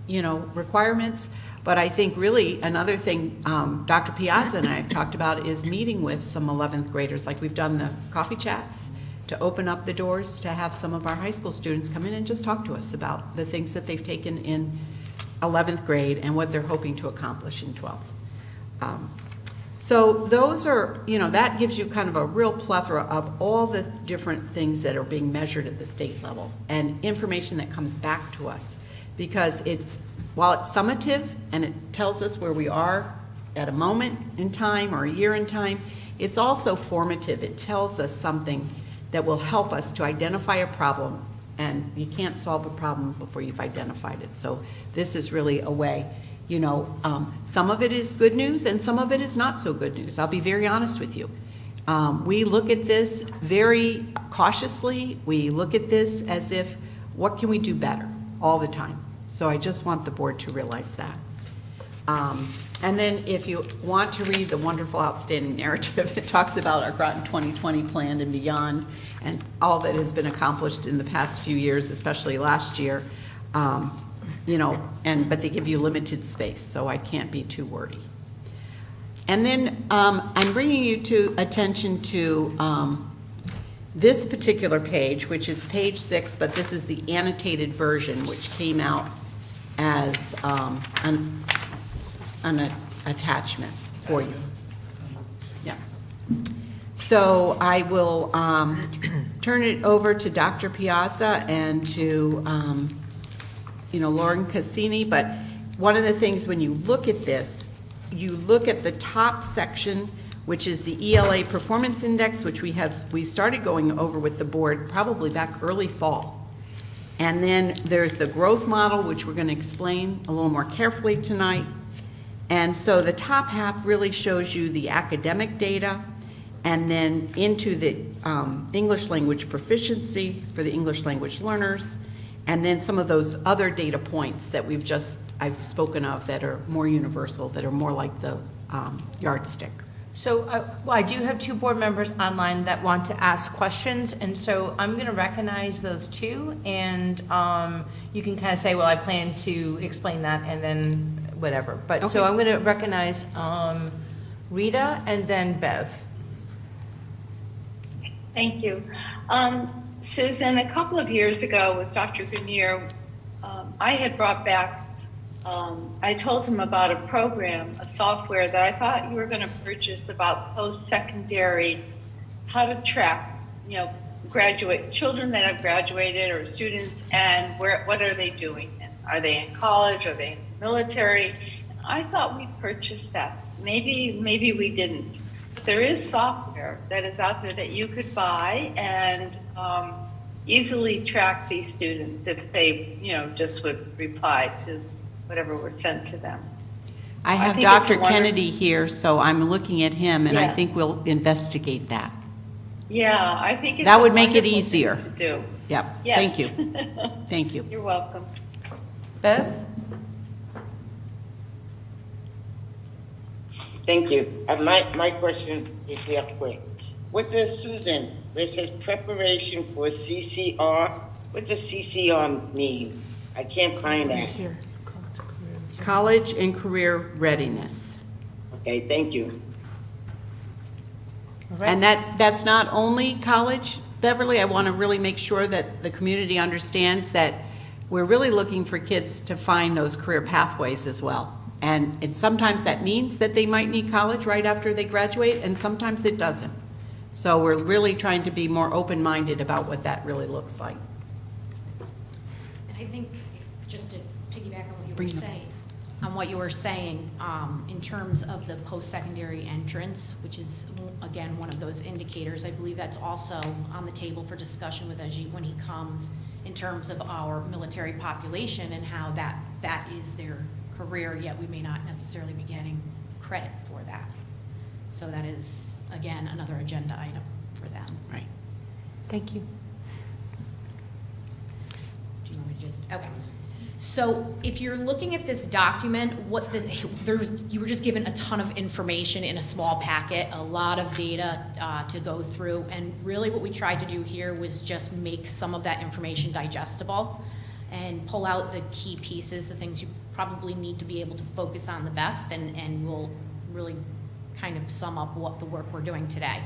you know, requirements. But I think really another thing Dr. Piazza and I have talked about is meeting with some 11th graders, like we've done the coffee chats, to open up the doors to have some of our high school students come in and just talk to us about the things that they've taken in 11th grade and what they're hoping to accomplish in 12th. So those are, you know, that gives you kind of a real plethora of all the different things that are being measured at the state level and information that comes back to us, because while it's summative and it tells us where we are at a moment in time or a year in time, it's also formative. It tells us something that will help us to identify a problem, and you can't solve a problem before you've identified it. So this is really a way, you know, some of it is good news and some of it is not so good news. I'll be very honest with you. We look at this very cautiously. We look at this as if, what can we do better all the time? So I just want the board to realize that. And then if you want to read the wonderful, outstanding narrative, it talks about our Groton 2020 plan and beyond and all that has been accomplished in the past few years, especially last year. You know, but they give you limited space, so I can't be too wordy. And then I'm bringing you to attention to this particular page, which is page 6, but this is the annotated version, which came out as an attachment for you. Yeah. So I will turn it over to Dr. Piazza and to you know, Lauren Cassini, but one of the things when you look at this, you look at the top section, which is the ELA Performance Index, which we started going over with the board probably back early fall. And then there's the growth model, which we're going to explain a little more carefully tonight. And so the top half really shows you the academic data, and then into the English language proficiency for the English language learners, and then some of those other data points that I've spoken of that are more universal, that are more like the yardstick. So I do have 2 board members online that want to ask questions, and so I'm going to recognize those 2, and you can kind of say, well, I plan to explain that, and then whatever. But okay. So I'm going to recognize Rita and then Bev. Thank you. Susan, a couple of years ago with Dr. Grenier, I had brought back, I told him about a program, a software that I thought you were going to purchase about post-secondary, how to track, you know, children that have graduated or students, and what are they doing? Are they in college? Are they in the military? And I thought we purchased that. Maybe we didn't. There is software that is out there that you could buy and easily track these students if they, you know, just would reply to whatever was sent to them. I have Dr. Kennedy here, so I'm looking at him, and I think we'll investigate that. Yeah, I think it's that would make it easier to do. Yep. Yes. Thank you. Thank you. You're welcome. Bev? Thank you. My question is real quick. What does Susan, where it says preparation for CCR, what does CCR mean? I can't find that. College and career readiness. Okay, thank you. Right. And that's not only college, Beverly. I want to really make sure that the community understands that we're really looking for kids to find those career pathways as well. And sometimes that means that they might need college right after they graduate, and sometimes it doesn't. So we're really trying to be more open-minded about what that really looks like. And I think, just to piggyback on what you Bring were it up. saying, in terms of the post-secondary entrance, which is, again, one of those indicators, I believe that's also on the table for discussion with Ajit when he comes, in terms of our military population and how that is their career, yet we may not necessarily be getting credit for that. So that is, again, another agenda item for them. Right. Thank you. Do you want me to just, okay. So if you're looking at this document, you were just given a ton of information in a small packet, a lot of data to go through, and really what we tried to do here was just make some of that information digestible and pull out the key pieces, the things you probably need to be able to focus on the best, and we'll really kind of sum up what the work we're doing today.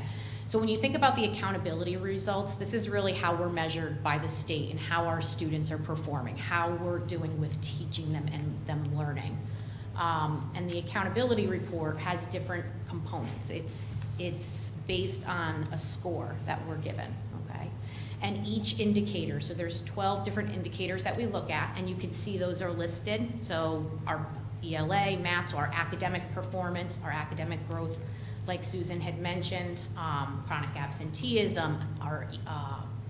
So when you think about the accountability results, this is really how we're measured by the state and how our students are performing, how we're doing with teaching them and them learning. And the accountability report has different components. It's based on a score that we're given, okay? And each indicator, so there's 12 different indicators that we look at, and you can see those are listed. So our ELA, math, so our academic performance, our academic growth, like Susan had mentioned, chronic absenteeism, our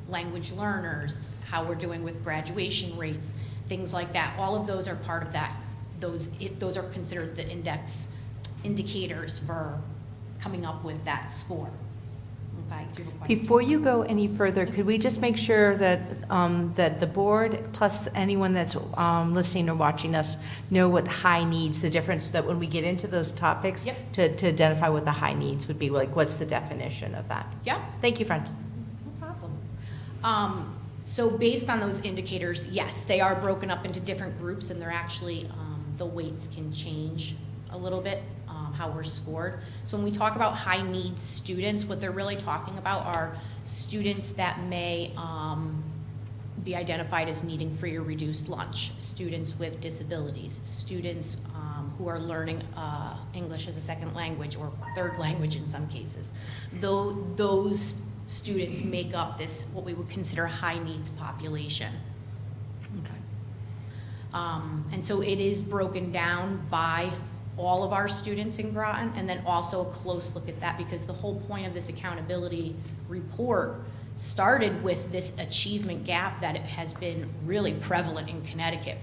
language learners, how we're doing with graduation rates, things like that. All of those are part of that. Those are considered the indicators for coming up with that score. Okay. Do you have a question? Before you go any further, could we just make sure that, that the board, plus anyone that's listening or watching us, know what high needs, the difference, so that when we get into those topics, Yep. to identify what the high needs would be, like what's the definition of that? Yeah. Thank you, friend. No problem. So based on those indicators, yes, they are broken up into different groups, and they're actually, the weights can change a little bit, how we're scored. So when we talk about high needs students, what they're really talking about are students that may be identified as needing free or reduced lunch, students with disabilities, students who are learning English as a second language or third language in some cases. Those students make up this, what we would consider high needs population. And so it is broken down by all of our students in Groton, and then also a close look at that, because the whole point of this accountability report started with this achievement gap that it has been really prevalent in Connecticut.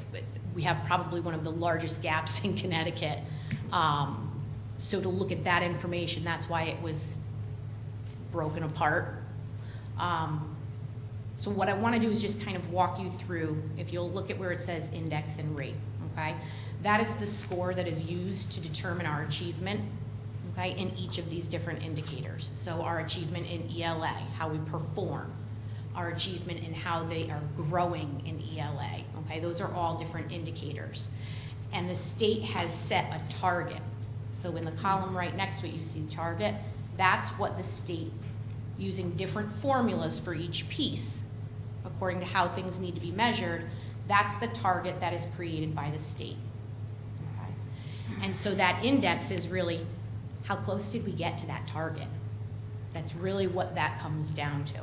We have probably one of the largest gaps in Connecticut. So to look at that information, that's why it was broken apart. So what I want to do is just kind of walk you through, if you'll look at where it says index and rate, okay? That is the score that is used to determine our achievement, okay, in each of these different indicators. So our achievement in ELA, how we perform, our achievement in how they are growing in ELA, okay? Those are all different indicators. And the state has set a target. So in the column right next to it, you see target. That's what the state, using different formulas for each piece, according to how things need to be measured, that's the target that is created by the state. Okay? And so that index is really, how close did we get to that target? That's really what that comes down to.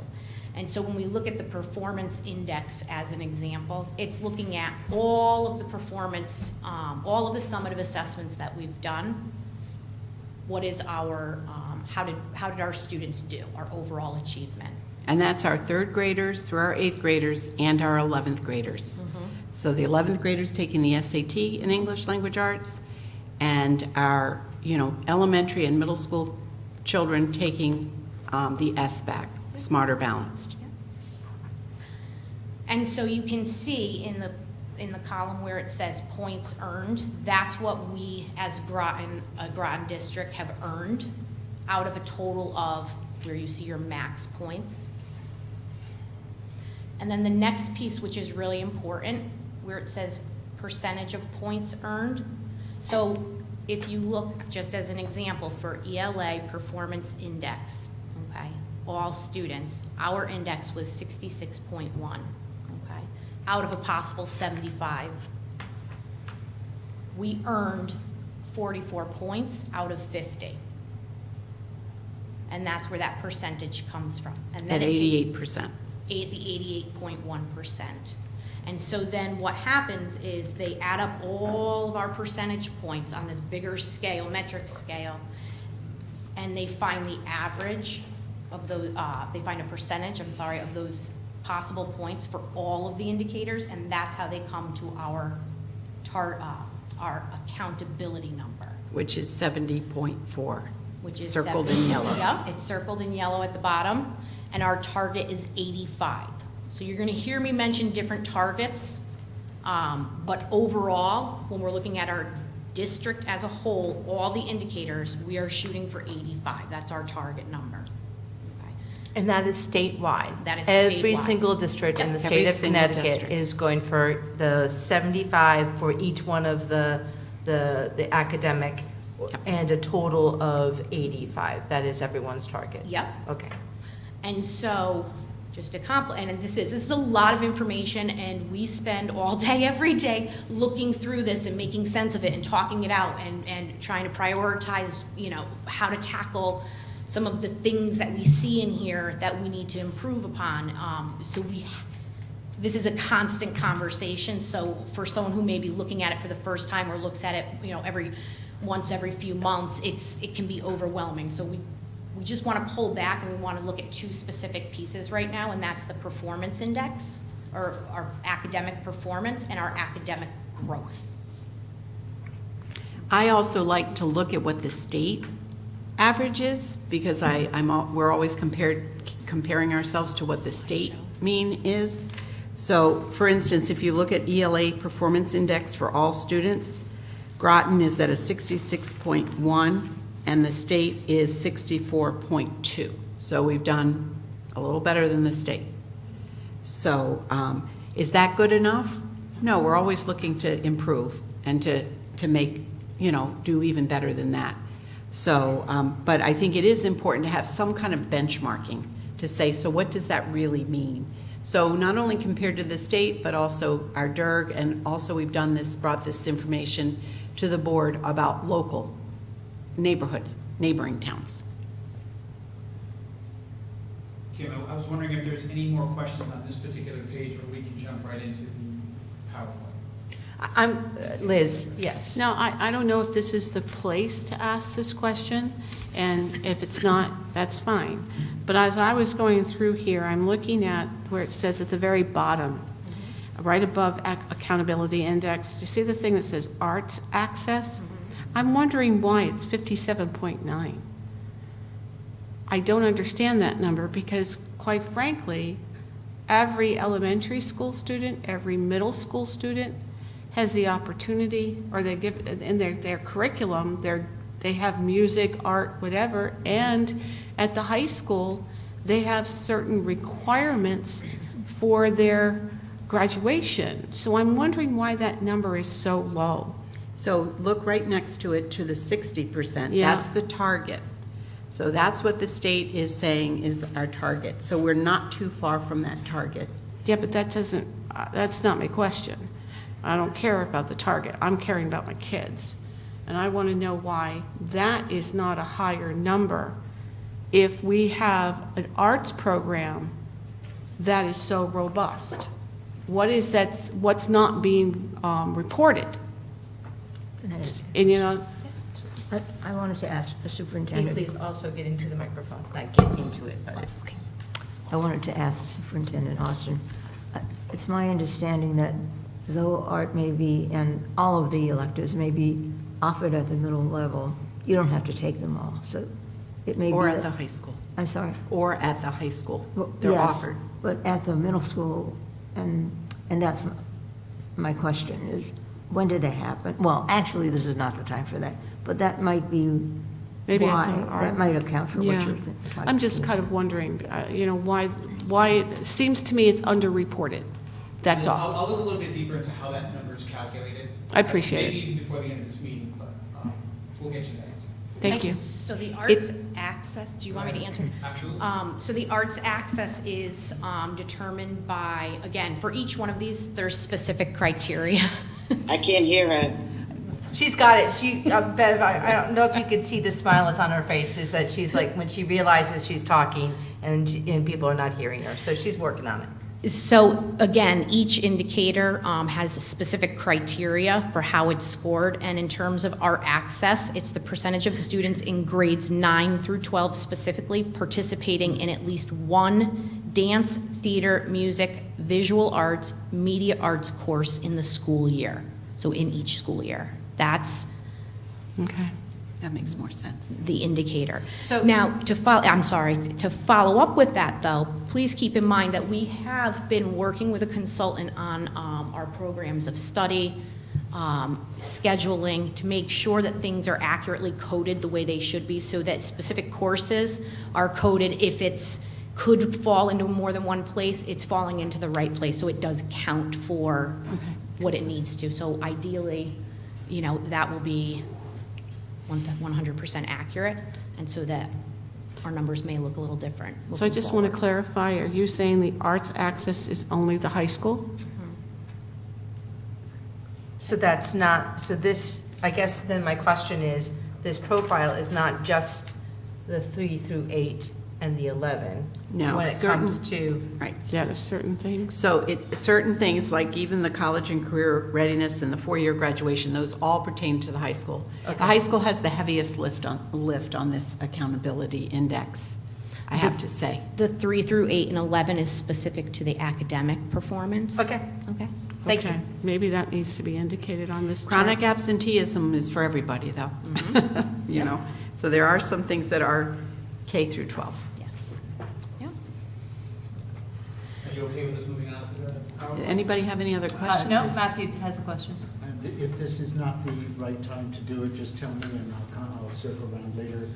And so when we look at the performance index as an example, it's looking at all of the performance, all of the summative assessments that we've done. What is our, how did our students do, our overall achievement? And that's our third graders through our eighth graders and our 11th graders. Mm-hmm. So the 11th graders taking the SAT in English Language Arts, and our, elementary and middle school children taking the SBAC, Smarter Balanced. And so you can see in the column where it says points earned, that's what we as Groton district have earned out of a total of where you see your max points. And then the next piece, which is really important, where it says percentage of points earned. So if you look, just as an example, for ELA Performance Index, okay, all students, our index was 66.1, okay, out of a possible 75. We earned 44 points out of 50. And that's where that percentage comes from. And then At 88%. The 88.1%. And so then what happens is they add up all of our percentage points on this bigger scale, metric scale, and they find the average of those, they find a percentage, I'm sorry, of those possible points for all of the indicators, and that's how they come to our accountability number. Which is 70.4. Which is circled in yellow. Yep, it's circled in yellow at the bottom, and our target is 85. So you're gonna hear me mention different targets, but overall, when we're looking at our district as a whole, all the indicators, we are shooting for 85. That's our target number. And that is statewide. That is Every statewide. single district in the Yep. state Every of single Connecticut district. is going for the 75 for each one of the academic, and a total of 85. That is everyone's target. Yep. Okay. And so, just to and this is a lot of information, and we spend all day, every day, looking through this and making sense of it and talking it out and trying to prioritize, you know, how to tackle some of the things that we see in here that we need to improve upon. This is a constant conversation, so for someone who may be looking at it for the first time or looks at it, you know, every few months, it can be overwhelming. So we just want to pull back, and we want to look at two specific pieces right now, and that's the performance index, or our academic performance, and our academic growth. I also like to look at what the state average is, because we're always comparing ourselves to what the state mean is. So, for instance, if you look at ELA performance index for all students, Groton is at a 66.1, and the state is 64.2. So we've done a little better than the state. So is that good enough? No, we're always looking to improve and to make, do even better than that. So, but I think it is important to have some kind of benchmarking to say, so what does that really mean? So not only compared to the state, but also our DIRG, and also we've brought this information to the board about local neighboring towns. Kim, I was wondering if there's any more questions on this particular page, or we can jump right into the PowerPoint. Liz, yes. Now, I don't know if this is the place to ask this question, and if it's not, that's fine. But as I was going through here, I'm looking at where it says at the very bottom, right above accountability index, do you see the thing that says arts access? I'm wondering why it's 57.9. I don't understand that number because, quite frankly, every elementary school student, every middle school student has the opportunity, or they give in their curriculum, they have music, art, whatever, and at the high school, they have certain requirements for their graduation. So I'm wondering why that number is so low. So look right next to it, to the 60%. Yeah. That's the target. So that's what the state is saying is our target. So we're not too far from that target. Yeah, but that's not my question. I don't care about the target. I'm caring about my kids. And I want to know why that is not a higher number if we have an arts program that is so robust. What's not being reported? And I wanted to ask the Can you superintendent. please also get into the microphone, not get into it, but. Okay. I wanted to ask Superintendent Austin, it's my understanding that though art may be, and all of the electives may be offered at the middle level, you don't have to take them all, so it may be. Or at that- the high school. I'm sorry? Or at the high school. Well, They're yes, offered. but at the middle school, and that's my question, is when did they happen? Well, actually, this is not the time for that, but that might be Maybe it's why, an art. that might account for what Yeah. you're thinking. I'm just kind of wondering, why it seems to me it's underreported. That's all. I'll look a little bit deeper into how that number is calculated. I appreciate it. Maybe even before the end of this meeting, but we'll get you that answer. Thank you. So the arts access, do you want me to answer? Absolutely. So the arts access is determined by, again, for each one of these, there's specific criteria. I can't hear her. She's got it. Bev, I don't know if you could see the smile that's on her face, is that she's like, when she realizes she's talking and people are not hearing her, so she's working on it. So again, each indicator has a specific criteria for how it's scored, and in terms of art access, it's the percentage of students in grades 9 through 12 specifically participating in at least one dance, theater, music, visual arts, media arts course in the school year. So in each school year. That's Okay, that makes more sense. the indicator. So- Now, to follow up with that, though, please keep in mind that we have been working with a consultant on our programs of study, scheduling, to make sure that things are accurately coded the way they should be, so that specific courses are coded. If it's could fall into more than one place, it's falling into the right place, so it does count for what it needs to. So ideally, you know, that will be 100% accurate, and so that our numbers may look a little different. So I just want to clarify, are you saying the arts access is only the high school? So that's not, so this, I guess then my question is, this profile is not just the 3 through 8 and the 11? No, When it certain- comes to, Right. Yeah, there's certain things. So certain things, like even the college and career readiness and the 4-year graduation, those all pertain to the high school. Okay. The high school has the heaviest lift on this accountability index, I have to say. The 3 through 8 and 11 is specific to the academic performance. okay, Okay. thank you. Okay, maybe that needs to be indicated on this chart. Chronic absenteeism is for everybody, though. You know, so there are some things that are K through 12. Yes. Are you okay with us moving on to the PowerPoint? Anybody have any other questions? No, Matthew has a question. And if this is not the right time to do it, just tell me and I'll circle around later.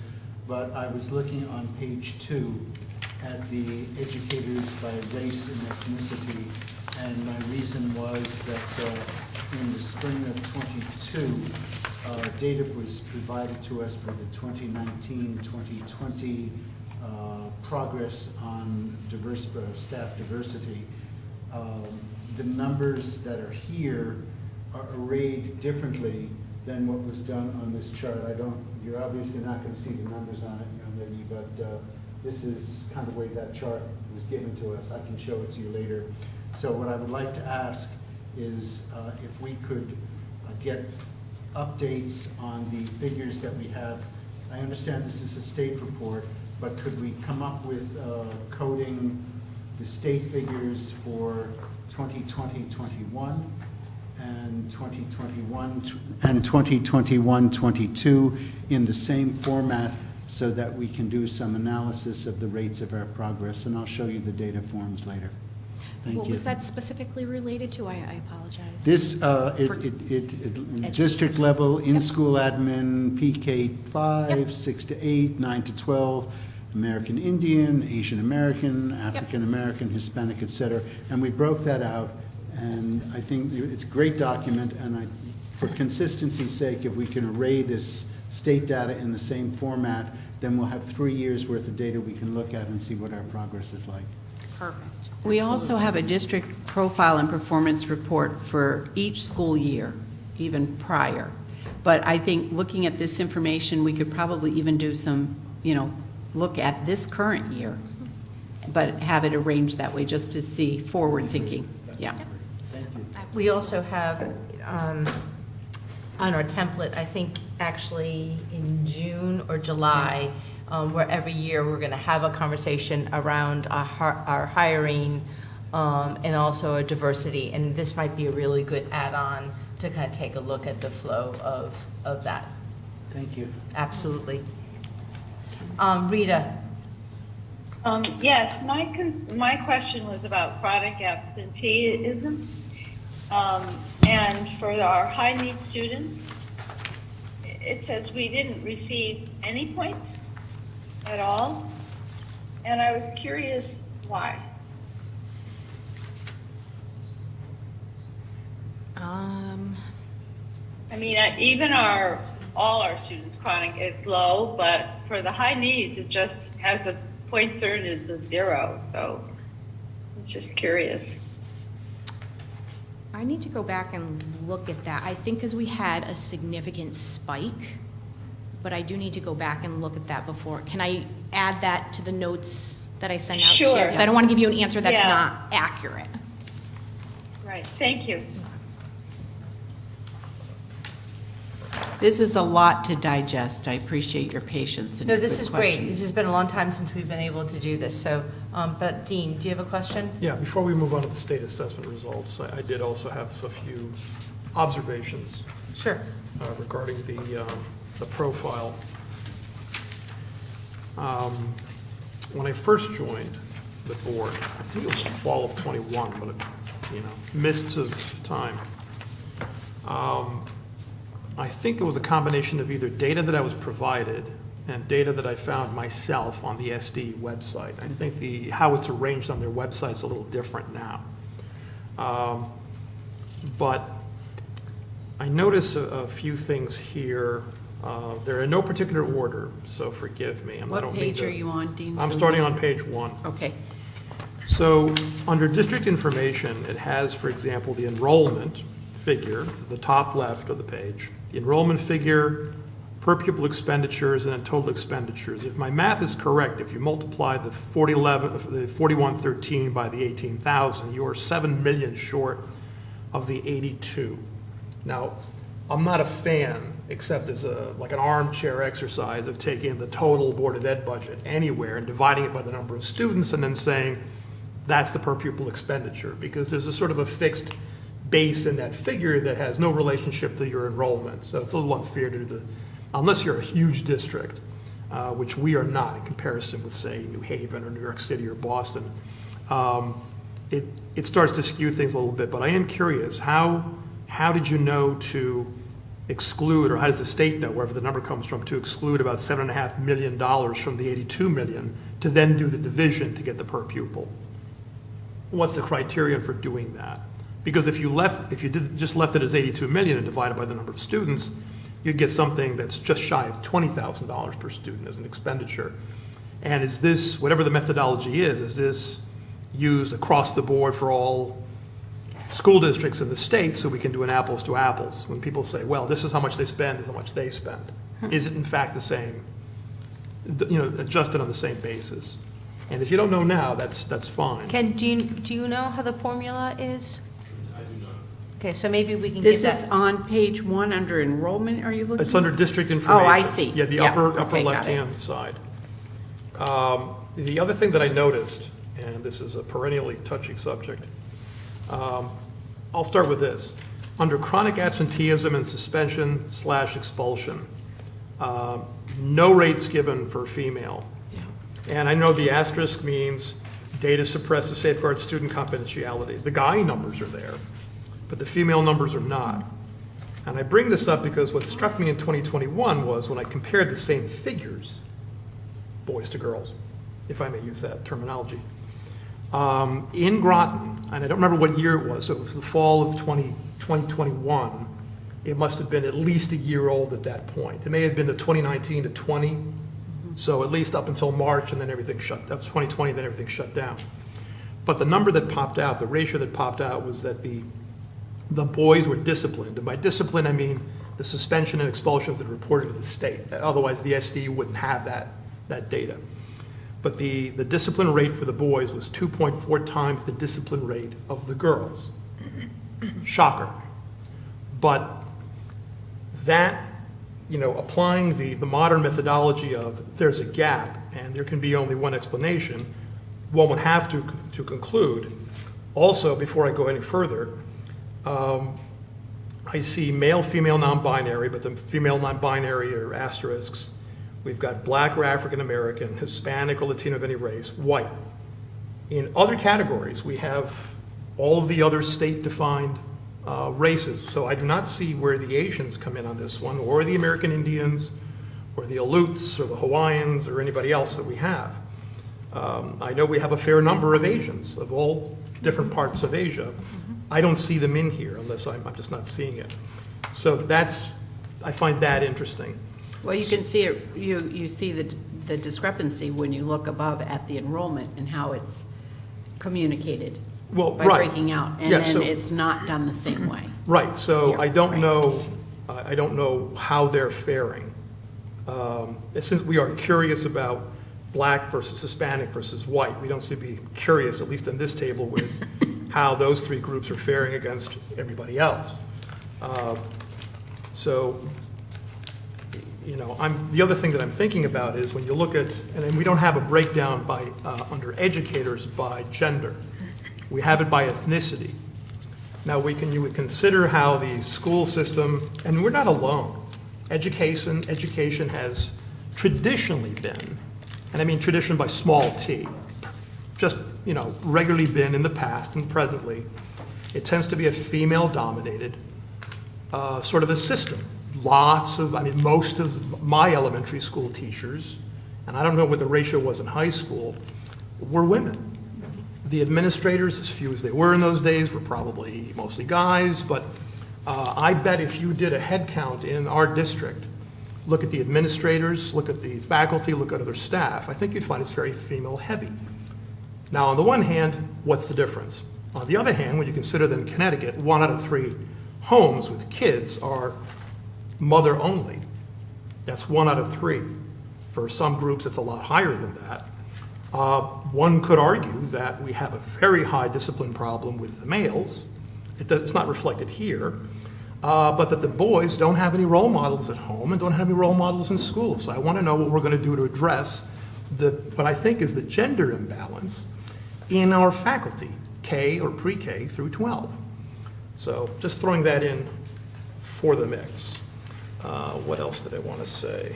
But I was looking on page 2 at the educators by race and ethnicity, and my reason was that in the spring of '22, data was provided to us for the 2019-2020 progress on staff diversity. The numbers that are here are arrayed differently than what was done on this chart. You're obviously not going to see the numbers on it, young lady, but this is kind of the way that chart was given to us. I can show it to you later. So what I would like to ask is if we could get updates on the figures that we have. I understand this is a state report, but could we come up with coding the state figures for 2020-21 and 2021-22 in the same format, so that we can do some analysis of the rates of our progress, and I'll show you the data forms later. Thank What you. was that specifically related to? I apologize. This, district level, in-school admin, PK-5, 6 to 8, 9 to 12, American Indian, Asian American, African American, Hispanic, et cetera. And we broke that out, and I think it's a great document, and for consistency's sake, if we can array this state data in the same format, then we'll have 3 years' worth of data we can look at and see what our progress is like. Perfect. We also have a district profile and performance report for each school year, even prior. But I think looking at this information, we could probably even do some, look at this current year, but have it arranged that way just to see forward thinking. Yeah. Thank you. We also have on our template, I think actually in June or July, where every year we're going to have a conversation around our hiring and also our diversity. And this might be a really good add-on to kind of take a look at the flow of that. Thank you. Absolutely. Rita. Yes, my question was about chronic absenteeism. And for our high need students, it says we didn't receive any points at all. And I was curious why. I mean, even all our students chronic is low, but for the high needs, it just has a points earned is a 0. So I was just curious. I need to go back and look at that. I think because we had a significant spike, but I do need to go back and look at that before. Can I add that to the notes that I send out to you. Sure. Because I don't want to give you an answer that's Yeah. not accurate. Right, thank you. This is a lot to digest. I appreciate your patience and No, your this good is great. questions. This has been a long time since we've been able to do this, so, but Dean, do you have a question? Yeah, before we move on to the state assessment results, I did also have a few observations Sure. regarding the profile. When I first joined the board, I think it was the fall of '21, but mists of time. I think it was a combination of either data that I was provided and data that I found myself on the SD website. I think how it's arranged on their website is a little different now. But I notice a few things here. They're in no particular order, so forgive me. What page are you on, Dean? I'm starting on page 1. Okay. So under district information, it has, for example, the enrollment figure, the top left of the page, the enrollment figure, per pupil expenditures, and then total expenditures. If my math is correct, if you multiply the 4113 by the 18,000, you are 7 million short of the 82. Now, I'm not a fan, except as like an armchair exercise of taking the total Board of Ed budget anywhere and dividing it by the number of students and then saying that's the per pupil expenditure, because there's a sort of a fixed base in that figure that has no relationship to your enrollment. So it's a little unfair to do unless you're a huge district, which we are not in comparison with, say, New Haven or New York City or Boston. It starts to skew things a little bit, but I am curious, how did you know to exclude, or how does the state know, wherever the number comes from, to exclude about $7.5 million from the 82 million to then do the division to get the per pupil? What's the criterion for doing that? Because if you just left it as 82 million and divided by the number of students, you'd get something that's just shy of $20,000 per student as an expenditure. And is this, whatever the methodology is this used across the board for all school districts in the state so we can do an apples to apples? When people say, well, this is how much they spend, this is how much they spend. Is it in fact the same, adjusted on the same basis? And if you don't know now, that's fine. Ken, do you know how the formula is? I do not. Okay, so maybe we can give This that. is on page 1 under enrollment, are you looking? It's under district information. Oh, I see. Yeah, the Yep. upper Okay, got it. left-hand side. The other thing that I noticed, and this is a perennially touchy subject, I'll start with this. Under chronic absenteeism and suspension/expulsion, no rates given for female. And I know the asterisk means data suppressed to safeguard student confidentiality. The guy numbers are there, but the female numbers are not. And I bring this up because what struck me in 2021 was when I compared the same figures, boys to girls, if I may use that terminology, in Groton, and I don't remember what year it was, so it was the fall of 2021, it must have been at least a year old at that point. It may have been the 2019 to 20, so at least up until March, and then everything that was 2020, then everything shut down. But the number that popped out, the ratio that popped out, was that the boys were disciplined. And by discipline, I mean the suspension and expulsions that are reported to the state. Otherwise, the SD wouldn't have that data. But the discipline rate for the boys was 2.4 times the discipline rate of the girls. Shocker. But that, applying the modern methodology of there's a gap and there can be only one explanation, one would have to conclude. Also, before I go any further, I see male, female, non-binary, but the female non-binary are asterisks. We've got black or African American, Hispanic or Latino of any race, white. In other categories, we have all of the other state-defined races. So I do not see where the Asians come in on this one, or the American Indians, or the Aleuts, or the Hawaiians, or anybody else that we have. I know we have a fair number of Asians of all different parts of Asia. I don't see them in here unless I'm just not seeing it. So I find that interesting. Well, you can see it, you see the discrepancy when you look above at the enrollment and how it's communicated by breaking out. And then it's not done the same way. Right, so I don't know how they're faring. Since we are curious about black versus Hispanic versus white. We don't seem to be curious, at least in this table, with how those three groups are faring against everybody else. So, you know, the other thing that I'm thinking about is when you look at, and then we don't have a breakdown by, under educators by gender. We have it by ethnicity. Now, you would consider how the school system, and we're not alone. Education has traditionally been, and I mean tradition by small t, just, you know, regularly been in the past and presently, it tends to be a female-dominated sort of a system. Most of my elementary school teachers, and I don't know what the ratio was in high school, were women. The administrators, as few as they were in those days, were probably mostly guys, but I bet if you did a head count in our district, look at the administrators, look at the faculty, look at other staff, I think you'd find it's very female-heavy. Now, on the one hand, what's the difference? On the other hand, when you consider that in Connecticut, 1 out of 3 homes with kids are mother only. That's 1 out of 3. For some groups, it's a lot higher than that. One could argue that we have a very high discipline problem with the males. It's not reflected here, but that the boys don't have any role models at home and don't have any role models in school. So I want to know what we're going to do to address what I think is the gender imbalance in our faculty, K or pre-K through 12. So just throwing that in for the mix. What else did I want to say?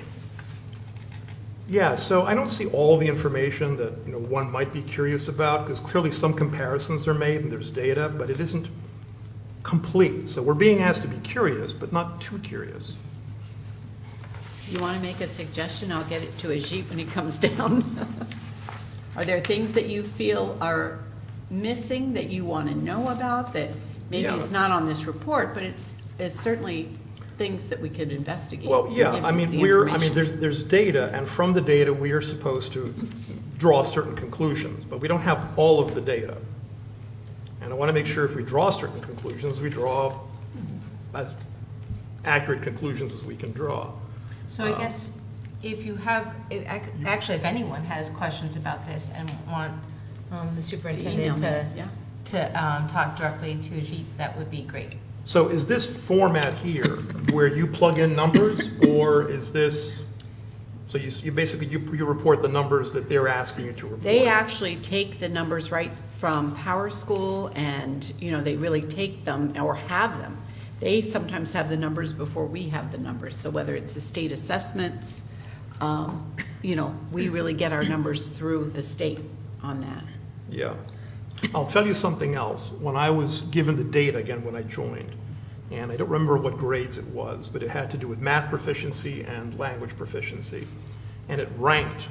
Yeah, so I don't see all the information that, you know, one might be curious about, because clearly some comparisons are made and there's data, but it isn't complete. So we're being asked to be curious, but not too curious. You want to make a suggestion? I'll get it to Ajit when he comes down. Are there things that you feel are missing that you want to know about that maybe it's not on this report, but it's certainly things that we could investigate? Well, yeah, I mean, there's data, and from the data, we are supposed to draw certain conclusions, but we don't have all of the data. And I want to make sure if we draw certain conclusions, we draw as accurate conclusions as we can draw. So I guess if you have, actually, if anyone has questions about this and want the superintendent to talk directly to Ajit, that would be great. So is this format here where you plug in numbers, or is this, so you basically, you report the numbers that they're asking you to report? They actually take the numbers right from Power School, and, you know, they really take them or have them. They sometimes have the numbers before we have the numbers. So whether it's the state assessments, you know, we really get our numbers through the state on that. Yeah. I'll tell you something else. When I was given the data, again, when I joined, and I don't remember what grades it was, but it had to do with math proficiency and language proficiency, and it ranked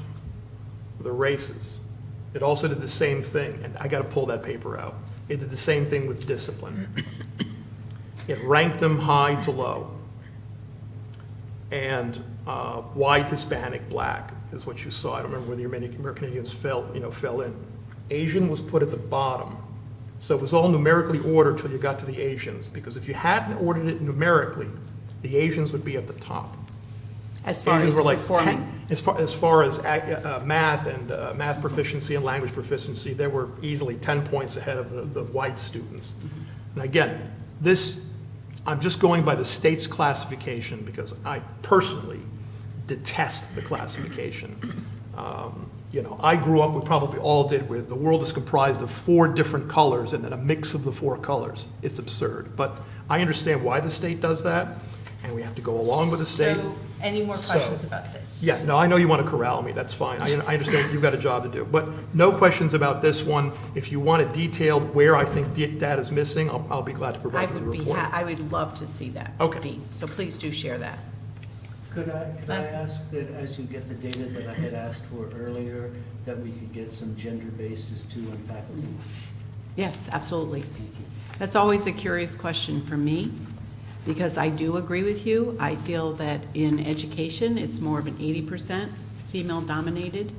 the races. It also did the same thing, and I got to pull that paper out. It did the same thing with discipline. It ranked them high to low. And white, Hispanic, black is what you saw. I don't remember where the American Indians fell in. Asian was put at the bottom. So it was all numerically ordered till you got to the Asians, because if you hadn't ordered it numerically, the Asians would be at the top. As far Asians as were like performing. as far as math and math proficiency and language proficiency, they were easily 10 points ahead of the white students. And again, I'm just going by the state's classification because I personally detest the classification. You know, I grew up, we probably all did, with the world is comprised of 4 different colors and then a mix of the 4 colors. It's absurd. But I understand why the state does that, and we have to go along with the state. So, any more questions about this? Yeah, no, I know you want to corral me, that's fine. I understand you've got a job to do. But no questions about this one. If you want it detailed where I think data is missing, I'll be glad to provide you the report. I would love to see that, Dean. So please do share that. Could I ask that as you get the data that I had asked for earlier, that we could get some gender bases too on faculty? Yes, absolutely. Thank you. That's always a curious question for me, because I do agree with you. I feel that in education, it's more of an 80% female-dominated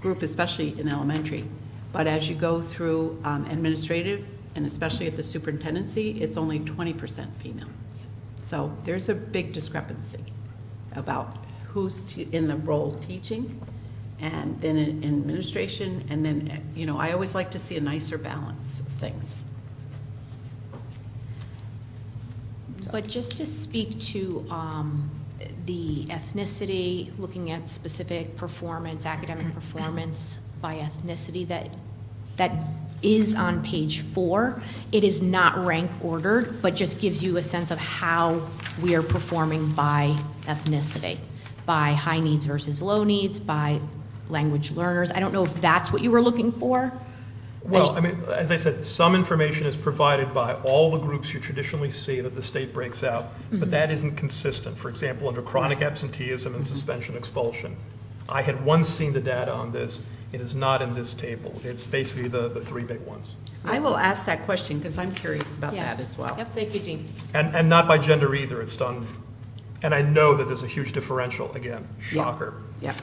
group, especially in elementary. But as you go through administrative, and especially at the superintendency, it's only 20% female. So there's a big discrepancy about who's in the role teaching and then in administration, and then, I always like to see a nicer balance of things. But just to speak to the ethnicity, looking at specific performance, academic performance by ethnicity, that is on page 4. It is not rank ordered, but just gives you a sense of how we are performing by ethnicity, by high needs versus low needs, by language learners. I don't know if that's what you were looking for. Well, I mean, as I said, some information is provided by all the groups you traditionally see that the state breaks out, but that isn't consistent. For example, under chronic absenteeism and suspension expulsion, I had once seen the data on this. It is not in this table. It's basically the 3 big ones. I will ask that question because I'm curious about Yeah. that as well. Yep, thank you, Jean. And not by gender either. It's done, and I know that there's a huge differential. Again, shocker. Yeah.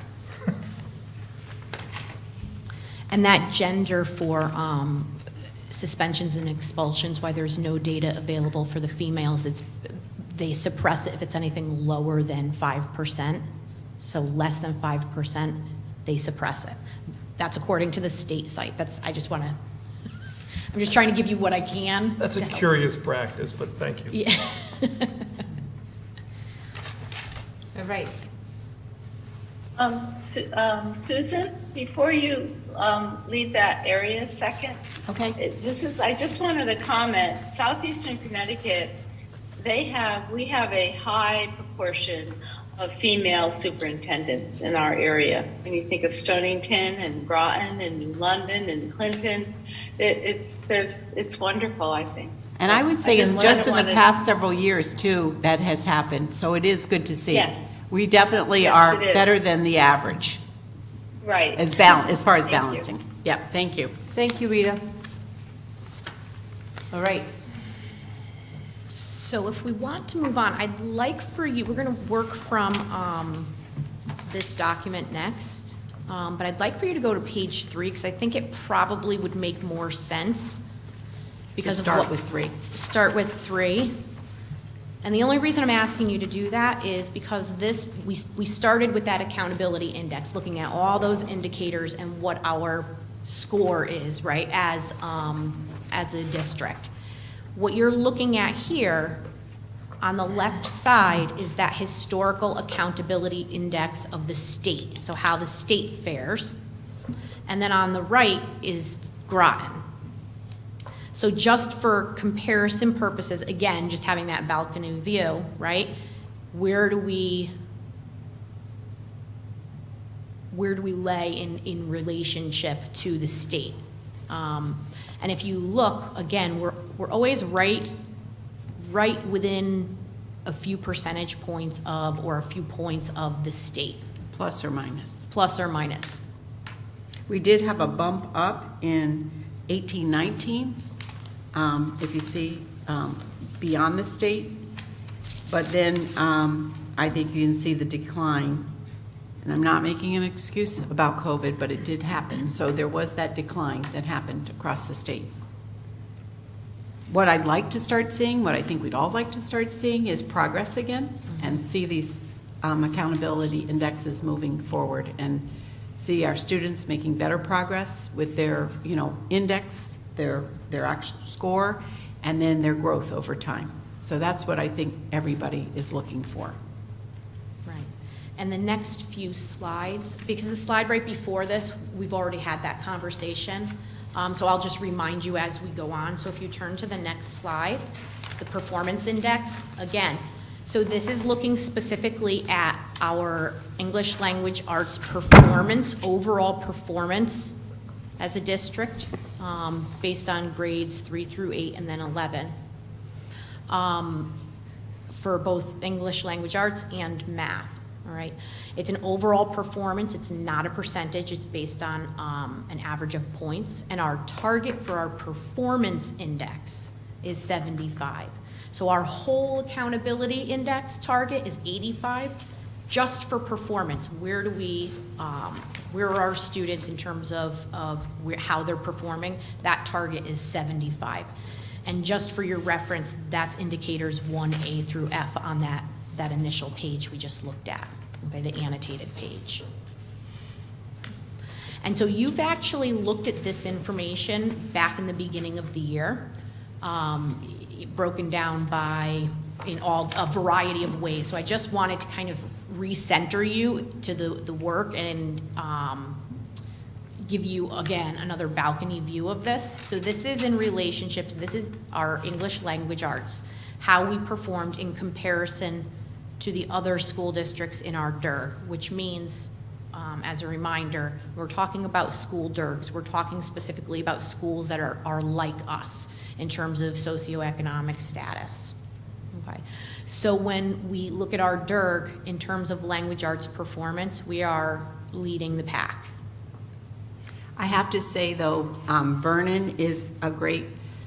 And that gender for suspensions and expulsions, why there's no data available for the females, they suppress it if it's anything lower than 5%. So less than 5%, they suppress it. That's according to the state site. I'm just trying to give you what I can. That's a to help. curious practice, but thank you. Yeah. All right. Susan, before you leave that area second. Okay. I just wanted to comment, Southeastern Connecticut, we have a high proportion of female superintendents in our area. When you think of Stonington and Groton and New London and Clinton, it's wonderful, I think. And I would say just just in the wanted- past several years too, that has happened, so it is good to see. Yeah. We definitely Yes, are it is. better than the average Right. as far as Thank you. balancing. Yep, thank you. Thank you, Rita. All right. So if we want to move on, I'd like for you, we're going to work from this document next, but I'd like for you to go to page 3, because I think it probably would make more sense. Because of start what- with 3. Start with 3. And the only reason I'm asking you to do that is because we started with that accountability index, looking at all those indicators and what our score is, right, as a district. What you're looking at here on the left side is that historical accountability index of the state, so how the state fares. And then on the right is Groton. So just for comparison purposes, again, just having that balcony view, right? Where do we lay in relationship to the state? And if you look, again, we're always right within a few percentage points of, or a few points of the state. Plus or minus. Plus or minus. We did have a bump up in 1819, if you see, beyond the state. But then I think you can see the decline. And I'm not making an excuse about COVID, but it did happen. So there was that decline that happened across the state. What I'd like to start seeing, what I think we'd all like to start seeing, is progress again, and see these accountability indexes moving forward, and see our students making better progress with their, index, their actual score, and then their growth over time. So that's what I think everybody is looking for. Right. And the next few slides, because the slide right before this, we've already had that conversation. So I'll just remind you as we go on. So if you turn to the next slide, the performance index, again, so this is looking specifically at our English language arts performance, overall performance as a district, based on grades 3 through 8 and then 11. For both English language arts and math, all right? It's an overall performance, it's not a percentage, it's based on an average of points, and our target for our performance index is 75. So our whole accountability index target is 85, just for performance. Where are our students in terms of how they're performing? That target is 75. And just for your reference, that's indicators 1A through F on that initial page we just looked at, okay, the annotated page. And so you've actually looked at this information back in the beginning of the year, broken down by in a variety of ways. So I just wanted to kind of recenter you to the work and give you, again, another balcony view of this. So this is in relationships, this is our English language arts, how we performed in comparison to the other school districts in our DIRG, which means, as a reminder, we're talking about school DIRGs. We're talking specifically about schools that are like us in terms of socioeconomic status. Okay. So when we look at our DIRG in terms of language arts performance, we are leading the pack. I have to say, though, Vernon is a great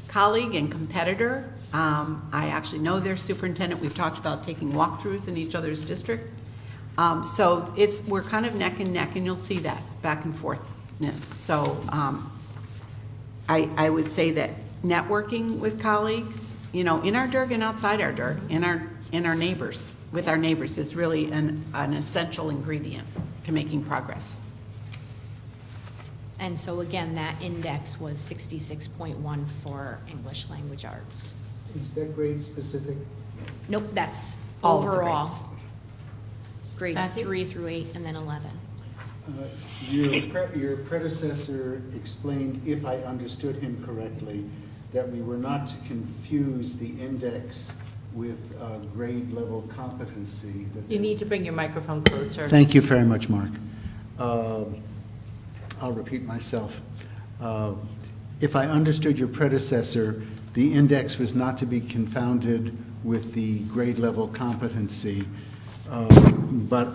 colleague and competitor. I actually know their superintendent. We've talked about taking walkthroughs in each other's district. So we're kind of neck and neck, and you'll see that back and forthness. So I would say that networking with colleagues, you know, in our DIRG and outside our DIRG, in our neighbors, with our neighbors, is really an essential ingredient to making progress. And so again, that index was 66.1 for English language arts. Is that grade specific? Nope, that's All of the overall. grades. Grade Matthew? 3 through 8 and then 11. Your predecessor explained, if I understood him correctly, that we were not to confuse the index with grade level competency. You need to bring your microphone closer. Thank you very much, Mark. I'll repeat myself. If I understood your predecessor, the index was not to be confounded with the grade level competency, but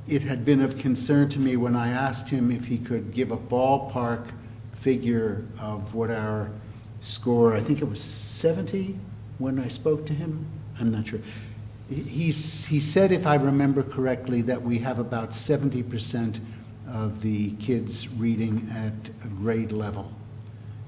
it had been of concern to me when I asked him if he could give a ballpark figure of what our score, I think it was 70 when I spoke to him, I'm not sure. He said, if I remember correctly, that we have about 70% of the kids reading at a grade level.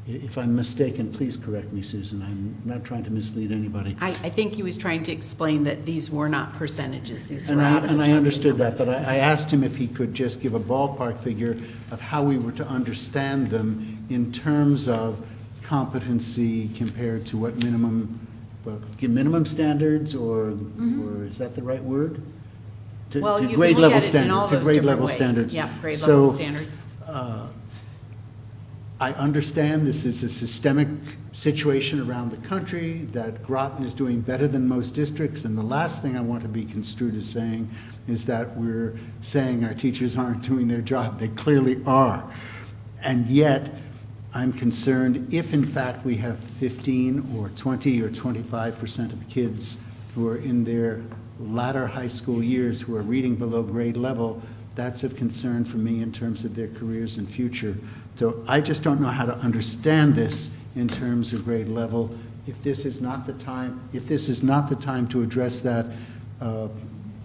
If I'm mistaken, please correct me, Susan. I'm not trying to mislead anybody. I think he was trying to explain that these were not percentages. These were And I understood that, but I asked him if he could just give a ballpark figure of how we were to understand them in terms of competency compared to what minimum standards, or is that the right word? To Well, you can grade look level at it in all standard, to those grade different level ways. standards. Yeah, grade So, level standards. I understand this is a systemic situation around the country, that Groton is doing better than most districts, and the last thing I want to be construed as saying is that we're saying our teachers aren't doing their job. They clearly are. And yet, I'm concerned if in fact we have 15 or 20 or 25% of kids who are in their latter high school years who are reading below grade level, that's of concern for me in terms of their careers and future. So I just don't know how to understand this in terms of grade level. If this is not the time to address that,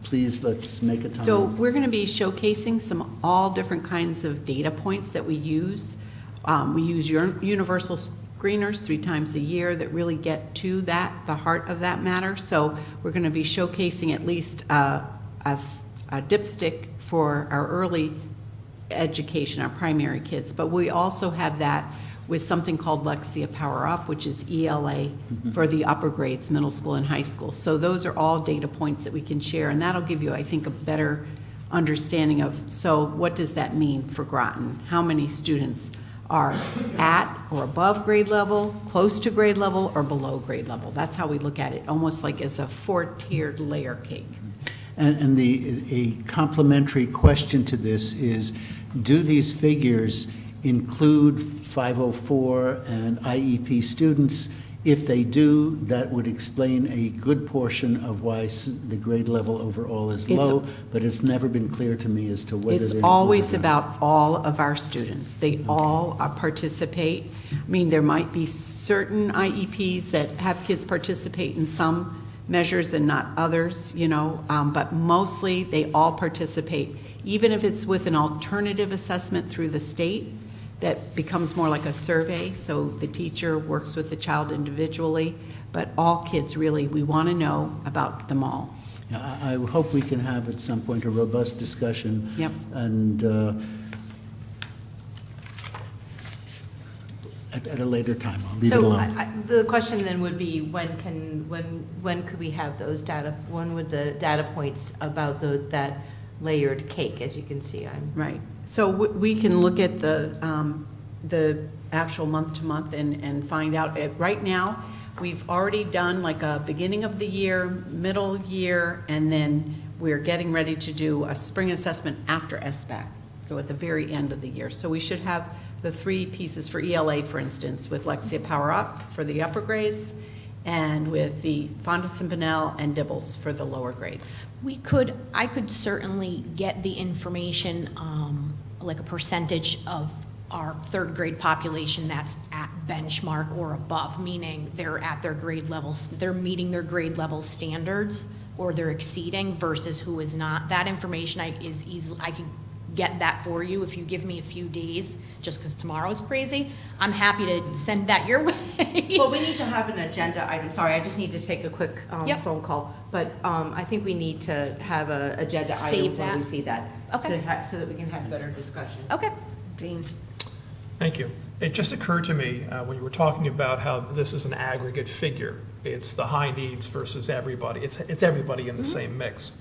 please let's make a time. So we're going to be showcasing all different kinds of data points that we use. We use universal screeners 3 times a year that really get to the heart of that matter. So we're going to be showcasing at least a dipstick for our early education, our primary kids. But we also have that with something called Lexia Power Up, which is ELA for the upper grades, middle school and high school. So those are all data points that we can share, and that'll give you, I think, a better understanding of, so what does that mean for Groton? How many students are at or above grade level, close to grade level, or below grade level? That's how we look at it, almost like as a 4-tiered layer cake. And a complementary question to this is, do these figures include 504 and IEP students? If they do, that would explain a good portion of why the grade level overall is low, but it's never been clear to me as to whether It's they're always included or not. about all of our students. They all participate. I mean, there might be certain IEPs that have kids participate in some measures and not others, but mostly they all participate. Even if it's with an alternative assessment through the state, that becomes more like a survey, so the teacher works with the child individually, but all kids really, we want to know about them all. I hope we can have at some point a robust discussion. Yep. And at a later time. I'll leave it alone. The question then would be, when could we have those data, when would the data points about that layered cake, as you can see, Right. So we can look at the actual month to month and find out. Right now, we've already done like a beginning of the year, middle year, and then we're getting ready to do a spring assessment after SBAC, so at the very end of the year. So we should have the 3 pieces for ELA, for instance, with Lexia Power Up for the upper grades, and with the Fonda Simpanel and Dibbles for the lower grades. I could certainly get the information, like a percentage of our 3rd grade population that's at benchmark or above, meaning they're at their grade levels, they're meeting their grade level standards, or they're exceeding, versus who is not. That information I can get that for you if you give me a few days, just because tomorrow's crazy. I'm happy to send that your way. Well, we need to have an agenda item. Sorry, I just need to take a quick phone call. But I think we need to have an agenda item when we see that. Okay. So that we can have better discussion. Okay. Dean. Thank you. It just occurred to me when you were talking about how this is an aggregate figure. It's the high needs versus everybody. It's everybody in the same mix.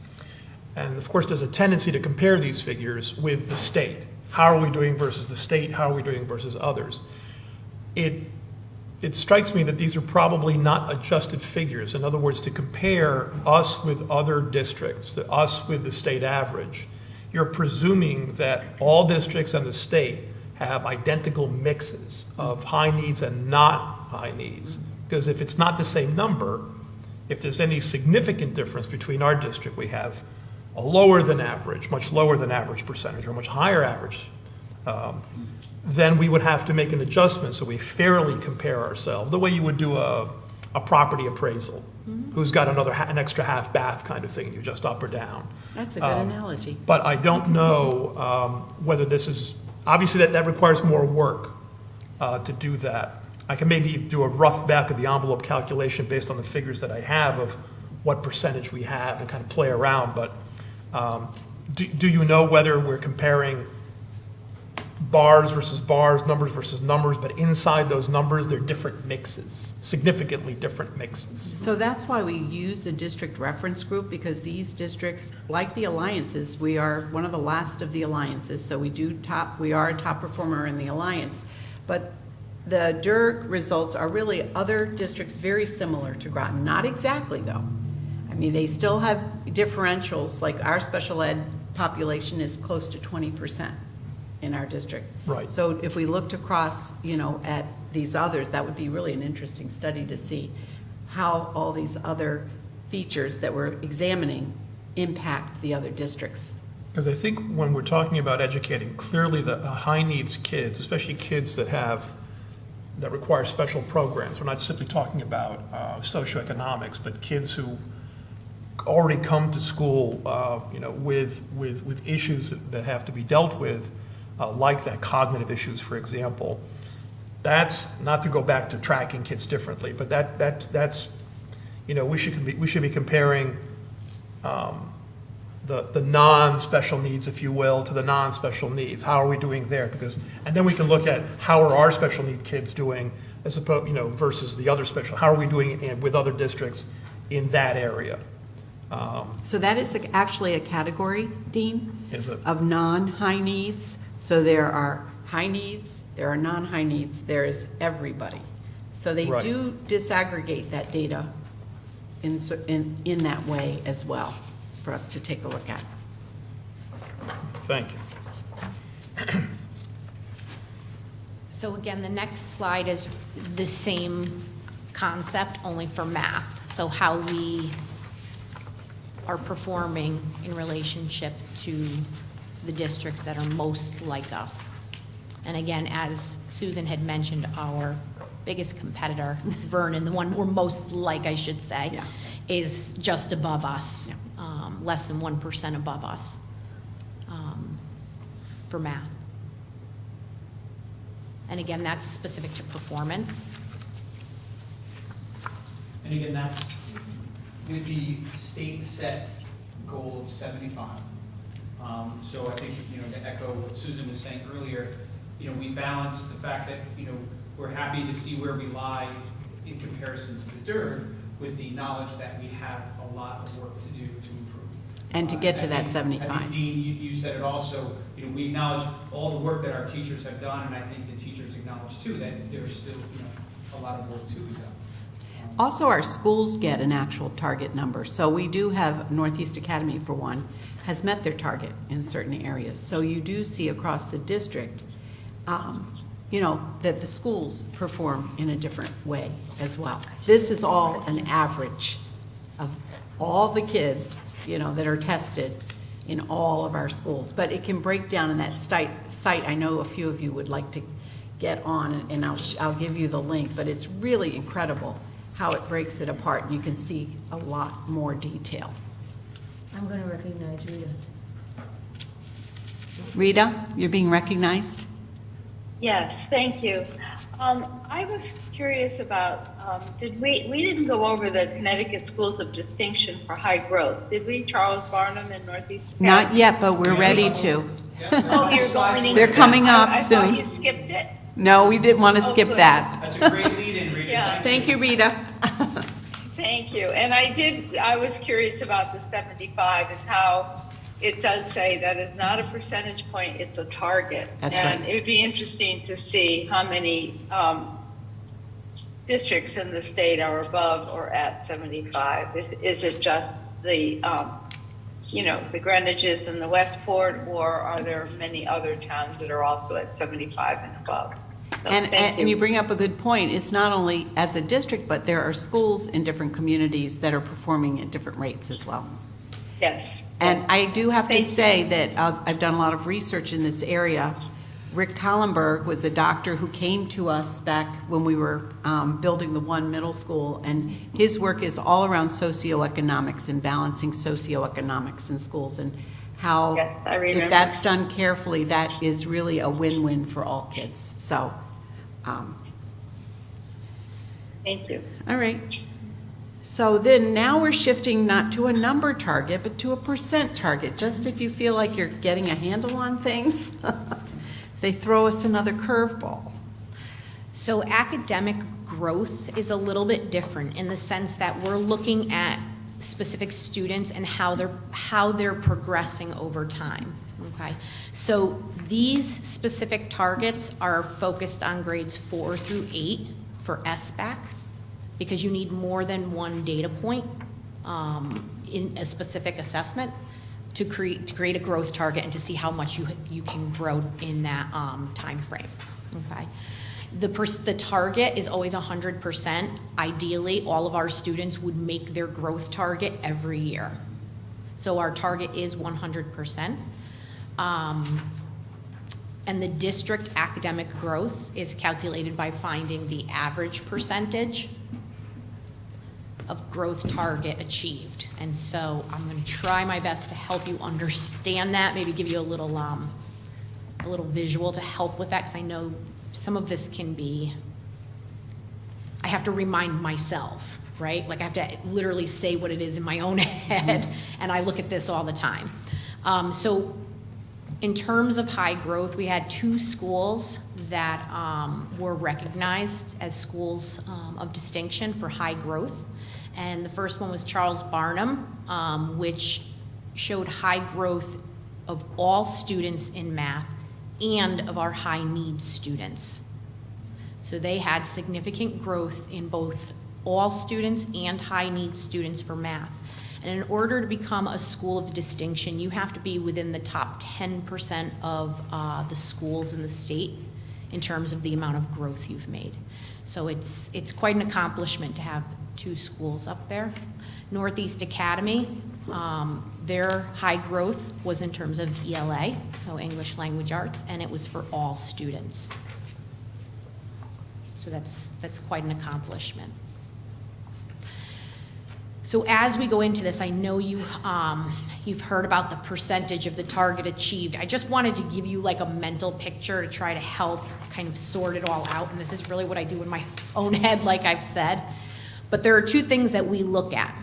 And of course, there's a tendency to compare these figures with the state. How are we doing versus the state? How are we doing versus others? It strikes me that these are probably not adjusted figures. In other words, to compare us with other districts, us with the state average, you're presuming that all districts and the state have identical mixes of high needs and not high needs. Because if it's not the same number, if there's any significant difference between our district, we have a lower than average, much lower than average percentage, or much higher average, then we would have to make an adjustment so we fairly compare ourselves, the way you would do a property appraisal. Who's got an extra half bath kind of thing, you just up or down. That's a good analogy. But I don't know whether this is, obviously that requires more work to do that. I can maybe do a rough back of the envelope calculation based on the figures that I have of what percentage we have and kind of play around, but do you know whether we're comparing bars versus bars, numbers versus numbers, but inside those numbers, they're different mixes, significantly different mixes? So that's why we use a district reference group, because these districts, like the alliances, we are one of the last of the alliances, so we are a top performer in the alliance. But the DIRG results are really other districts very similar to Groton, not exactly though. I mean, they still have differentials, like our special ed population is close to 20% in our district. Right. So if we looked across, at these others, that would be really an interesting study to see how all these other features that we're examining impact the other districts. Because I think when we're talking about educating, clearly the high needs kids, especially kids that require special programs, we're not simply talking about socioeconomics, but kids who already come to school, with issues that have to be dealt with, like that cognitive issues, for example. That's not to go back to tracking kids differently, but that's we should be comparing the non-special needs, if you will, to the non-special needs. How are we doing there? And then we can look at how are our special need kids doing, as opposed, versus the other special. How are we doing with other districts in that area? So that is actually a category, Dean, Is it? of non-high needs. So there are high needs, there are non-high needs, there is everybody. So they Right. do disaggregate that data in that way as well for us to take a look at. Thank you. So again, the next slide is the same concept, only for math. So how we are performing in relationship to the districts that are most like us. And again, as Susan had mentioned, our biggest competitor, Vernon, the one we're most like, I should say, Yeah. is just above us, less than 1% above us for math. And again, that's specific to performance. And again, that's with the state set goal of 75. So I think, to echo what Susan was saying earlier, we balance the fact that, we're happy to see where we lie in comparison to the DIRG, with the knowledge that we have a lot of work to do to improve. And to get to I that think- 75. I think, Dean, you said it also, we acknowledge all the work that our teachers have done, and I think the teachers acknowledge too that there's still, a lot of work to be done. Also, our schools get an actual target number. So we do have Northeast Academy, for one, has met their target in certain areas. So you do see across the district, that the schools perform in a different way as well. This is all an average of all the kids, that are tested in all of our schools. But it can break down in that site. I know a few of you would like to get on, and I'll give you the link, but it's really incredible how it breaks it apart, and you can see a lot more detail. I'm going to recognize Rita. Rita, you're being recognized. Yes, thank you. I was curious about, we didn't go over the Connecticut Schools of Distinction for High Growth, did we? Charles Barnum and Northeast Academy? Not yet, but we're ready to. Oh, you're going into They're coming up I soon. thought you skipped it. No, we didn't want to skip good. that. That's a great lead-in, Rita. Yeah. Thank you, Rita. Thank you. And I was curious about the 75 and how it does say that it's not a percentage point, it's a target. That's and right. It would be interesting to see how many districts in the state are above or at 75. Is it just the, the Greenwiches and the Westport, or are there many other towns that are also at 75 and above? So And you bring up a good point. It's not only as a district, but there are schools in different communities that are performing at different rates as well. Yes. And I do have to say that I've done a lot of research in this area. Rick Collenberg was a doctor who came to us back when we were building the one middle school, and his work is all around socioeconomics and balancing socioeconomics in schools, and how, Yes, I remember. if that's done carefully, that is really a win-win for all kids. So, Thank you. all right. So then now we're shifting not to a number target, but to a percent target, just if you feel like you're getting a handle on things. They throw us another curveball. So academic growth is a little bit different in the sense that we're looking at specific students and how they're progressing over time. Okay, so these specific targets are focused on grades 4 through 8 for SBAC, because you need more than one data point in a specific assessment to create a growth target and to see how much you can grow in that time frame. Okay, the target is always 100%. Ideally, all of our students would make their growth target every year. So our target is 100%. And the district academic growth is calculated by finding the average percentage of growth target achieved. And so I'm going to try my best to help you understand that, maybe give you a little visual to help with that, because I know some of this can be, I have to remind myself, right? Like I have to literally say what it is in my own head, and I look at this all the time. So in terms of high growth, we had 2 schools that were recognized as schools of distinction for high growth. And the first one was Charles Barnum, which showed high growth of all students in math and of our high needs students. So they had significant growth in both all students and high needs students for math. And in order to become a school of distinction, you have to be within the top 10% of the schools in the state in terms of the amount of growth you've made. So it's quite an accomplishment to have 2 schools up there. Northeast Academy, their high growth was in terms of ELA, so English Language Arts, and it was for all students. So that's quite an accomplishment. So as we go into this, I know you've heard about the percentage of the target achieved. I just wanted to give you like a mental picture to try to help kind of sort it all out, and this is really what I do in my own head, like I've said. But there are 2 things that we look at,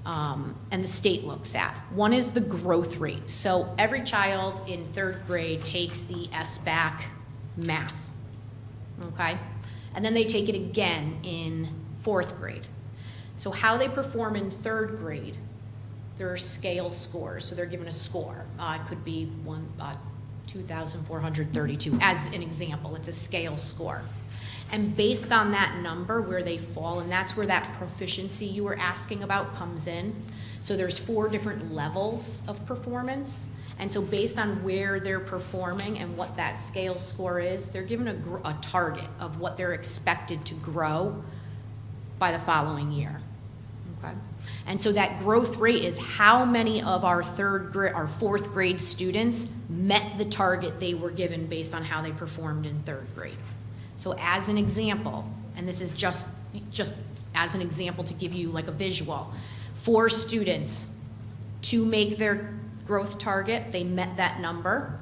and the state looks at. One is the growth rate. So every child in 3rd grade takes the SBAC math, okay? And then they take it again in 4th grade. So how they perform in 3rd grade, there are scale scores, so they're given a score. It could be 2,432, as an example. It's a scale score. And based on that number, where they fall, and that's where that proficiency you were asking about comes in. So there's 4 different levels of performance. And so based on where they're performing and what that scale score is, they're given a target of what they're expected to grow by the following year. Okay? And so that growth rate is how many of our 4th grade students met the target they were given based on how they performed in 3rd grade. So as an example, and this is just as an example to give you like a visual, 4 students, 2 make their growth target, they met that number,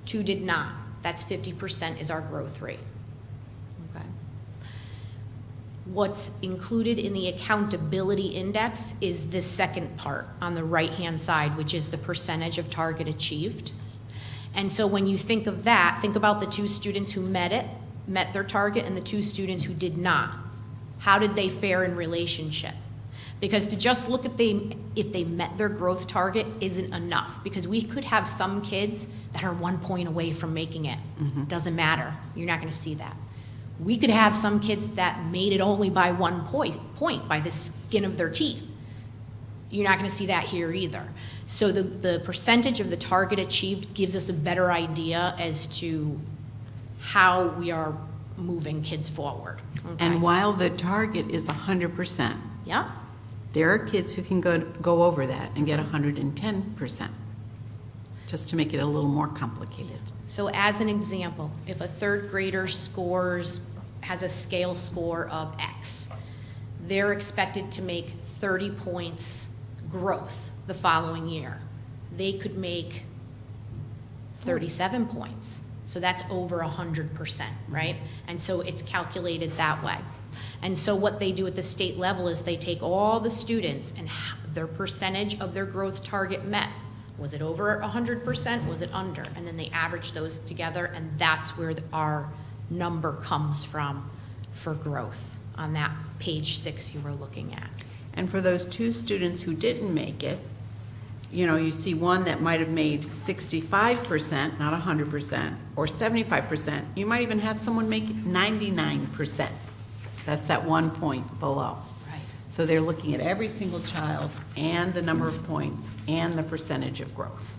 2 did not. That's 50% is our growth rate. Okay. What's included in the accountability index is this second part on the right-hand side, which is the percentage of target achieved. And so when you think of that, think about the 2 students who met their target, and the 2 students who did not. How did they fare in relationship? Because to just look if they met their growth target isn't enough, because we could have some kids that are 1 point away from making it. Doesn't matter. You're not going to see that. We could have some kids that made it only by 1 point by the skin of their teeth. You're not going to see that here either. So the percentage of the target achieved gives us a better idea as to how we are moving kids forward. Okay? And while the target is 100%, yeah, there are kids who can go over that and get 110%, just to make it a little more complicated. So as an example, if a 3rd grader has a scale score of X, they're expected to make 30 points growth the following year. They could make 37 points. So that's over 100%, right? And so it's calculated that way. And so what they do at the state level is they take all the students and their percentage of their growth target met. Was it over 100%? Was it under? And then they average those together, and that's where our number comes from for growth on that page 6 you were looking at. And for those 2 students who didn't make it, you see one that might have made 65%, not 100%, or 75%. You might even have someone make 99%. That's that 1 point below. Right. So they're looking at every single child and the number of points and the percentage of growth.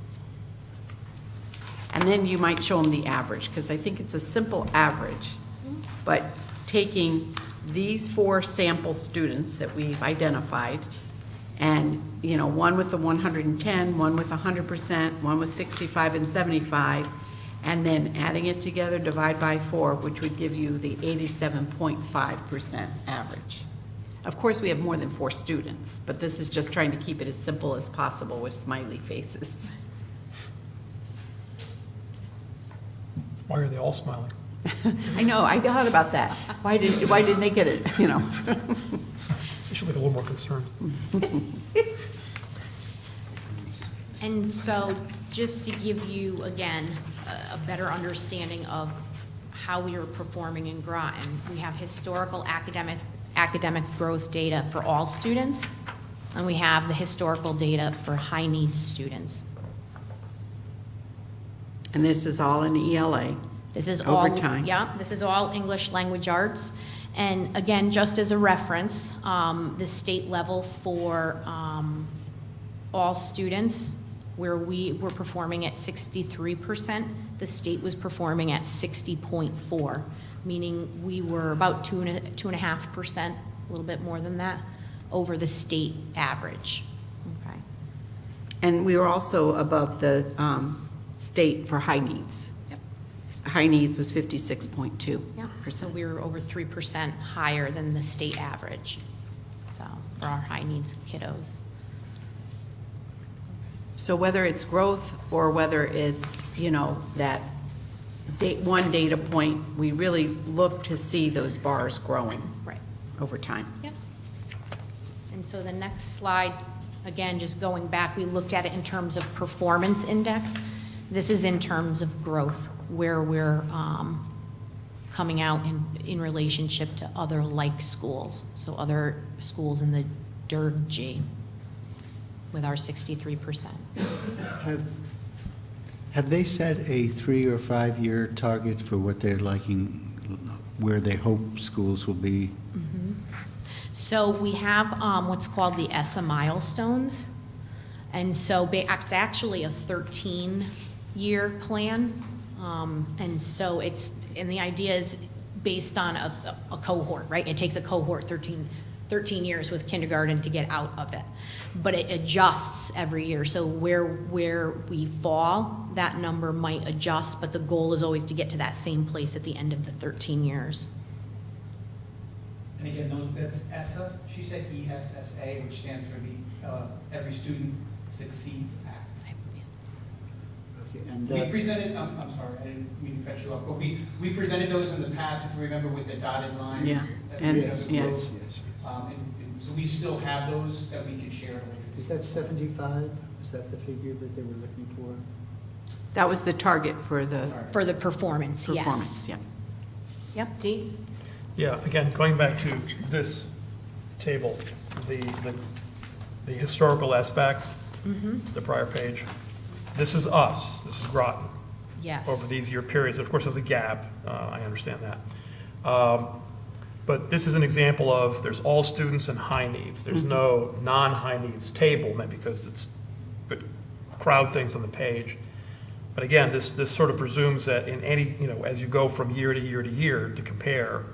And then you might show them the average, because I think it's a simple average, but taking these 4 sample students that we've identified, and one with the 110, one with 100%, one with 65 and 75, and then adding it together, divide by 4, which would give you the 87.5% average. Of course, we have more than 4 students, but this is just trying to keep it as simple as possible with smiley faces. Why are they all smiling? I know, I thought about that. Why didn't they get it, They should look a little more concerned. And so just to give you, again, a better understanding of how we are performing in Groton, we have historical academic growth data for all students, and we have the historical data for high needs students. And this is all in ELA. This is over all, time. Yeah, this is all English language arts. And again, just as a reference, the state level for all students, where we were performing at 63%, the state was performing at 60.4, meaning we were about 2.5%, a little bit more than that, over the state average. Okay. And we were also above the state for high needs. Yep. High needs was 56.2%. Yeah, so we were over 3% higher than the state average, so, for our high needs kiddos. So whether it's growth or whether it's, that one data point, we really look to see those bars growing right over time. Yep. And so the next slide, again, just going back, we looked at it in terms of performance index. This is in terms of growth, where we're coming out in relationship to other like schools, so other schools in the DIRG with our 63%. Have they set a 3 or 5 year target for what they're liking, where they hope schools will be? So we have what's called the ESSA milestones. And so it's actually a 13-year plan. And so and the idea is based on a cohort, right? It takes a cohort 13 years with kindergarten to get out of it. But it adjusts every year. So where we fall, that number might adjust, but the goal is always to get to that same place at the end of the 13 years. And again, that's ESSA. She said ESSA, which stands for the Every Student Succeeds Act. Okay, and We presented, I'm sorry, I didn't mean to cut you off, but we presented those in the past, if you remember, with the dotted lines. Yeah, at and the end of the yes. growth. And so we still have those that we can share later. Is that 75? Is that the figure that they were looking for? That was the target for the For the performance, yes. performance, yeah. Yep, Dee? Yeah, again, going back to this table, the historical aspects, the prior page, this is us, this is Groton. Yes. Over these year periods. Of course, there's a gap, I understand that. But this is an example of, there's all students and high needs. There's no non-high needs table, maybe because it's good crowd things on the page. But again, this sort of presumes that in any, as you go from year to year to year to compare,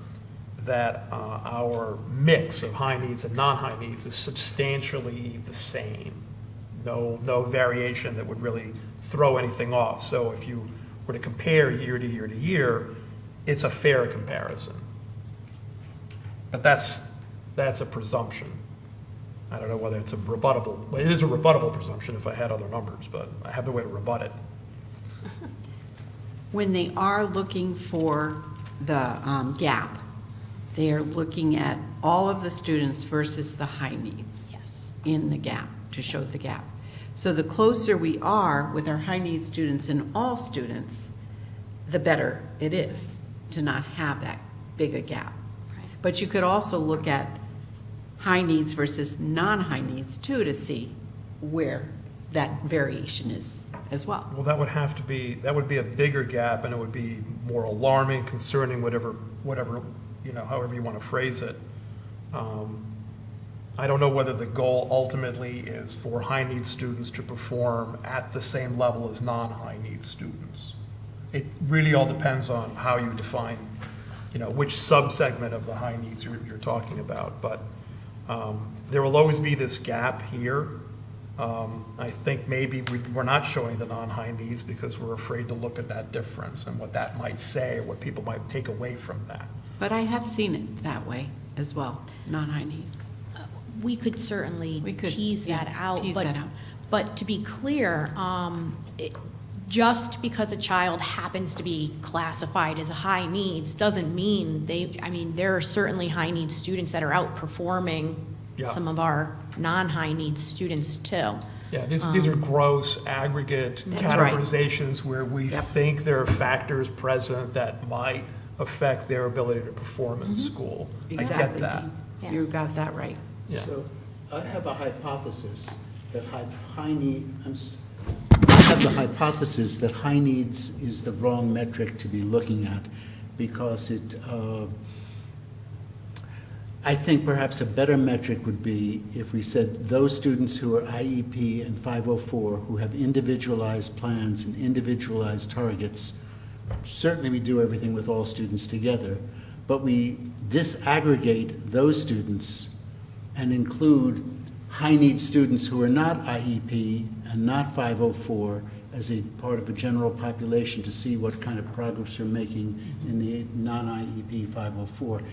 that our mix of high needs and non-high needs is substantially the same. No variation that would really throw anything off. So if you were to compare year to year to year, it's a fair comparison. But that's a presumption. I don't know whether it's a rebuttable, well, it is a rebuttable presumption if I had other numbers, but I have no way to rebut it. When they are looking for the gap, they are looking at all of the students versus the high needs in the gap, to show the gap. So the closer we are with our high need students and all students, the better it is to not have that big a gap. But you could also look at high needs versus non-high needs too, to see where that variation is as well. Well, that would be a bigger gap, and it would be more alarming, concerning, whatever, however you want to phrase it. I don't know whether the goal ultimately is for high need students to perform at the same level as non-high need students. It really all depends on how you define, which subsegment of the high needs you're talking about. But there will always be this gap here. I think maybe we're not showing the non-high needs because we're afraid to look at that difference and what that might say, or what people might take away from that. But I have seen it that way as well, non-high needs. We could certainly tease that out. Tease that out. But to be clear, just because a child happens to be classified as high needs doesn't mean there are certainly high needs students that are outperforming some of our non-high needs students too. Yeah, these are gross aggregate categorizations where we think there are factors present that might affect their ability to perform in school. Exactly. I get that. Yeah. You got that right. Yeah. So I have a hypothesis that high needs is the wrong metric to be looking at, because I think perhaps a better metric would be if we said those students who are IEP and 504 who have individualized plans and individualized targets. Certainly we do everything with all students together, but we disaggregate those students and include high-need students who are not IEP and not 504 as a part of a general population, to see what kind of progress we're making in the non-IEP 504.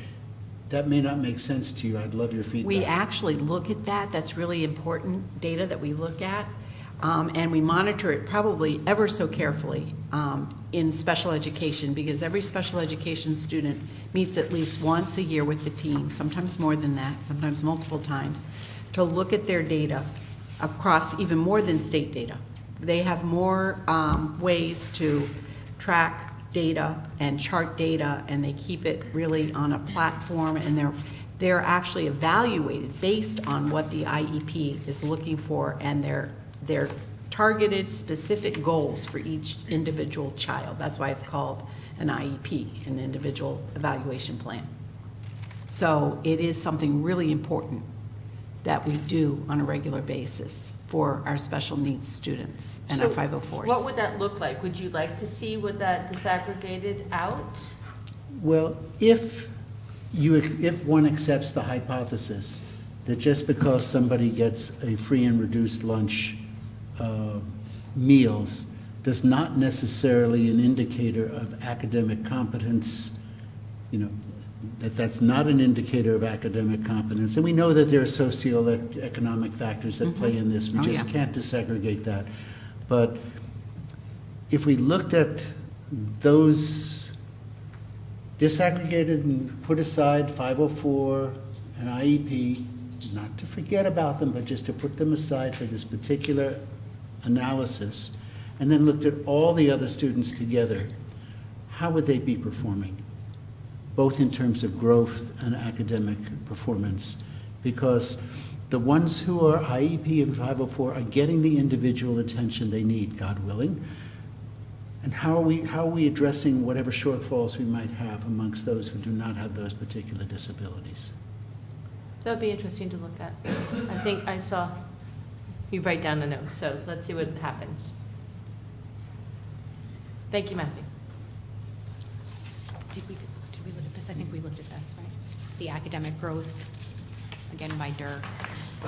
That may not make sense to you. I'd love your feedback. We actually look at that. That's really important data that we look at. And we monitor it probably ever so carefully in special education, because every special education student meets at least once a year with the team, sometimes more than that, sometimes multiple times, to look at their data across even more than state data. They have more ways to track data and chart data, and they keep it really on a platform, and they're actually evaluated based on what the IEP is looking for, and they're targeted specific goals for each individual child. That's why it's called an IEP, an individual evaluation plan. So it is something really important that we do on a regular basis for our special needs students and our 504s. What would that look like? Would you like to see what that disaggregated out? Well, if one accepts the hypothesis that just because somebody gets a free and reduced lunch meals does not necessarily an indicator of academic competence, that's not an indicator of academic competence. And we know that there are socioeconomic factors that play in this. We just can't disaggregate that. But if we looked at those disaggregated and put aside 504 and IEP, not to forget about them, but just to put them aside for this particular analysis, and then looked at all the other students together, how would they be performing, both in terms of growth and academic performance? Because the ones who are IEP and 504 are getting the individual attention they need, God willing. And how are we addressing whatever shortfalls we might have amongst those who do not have those particular disabilities? That would be interesting to look at. I think I saw you write down a note, so let's see what happens. Thank you, Matthew. Did we look at this? I think we looked at this, right? The academic growth, again by Dirk.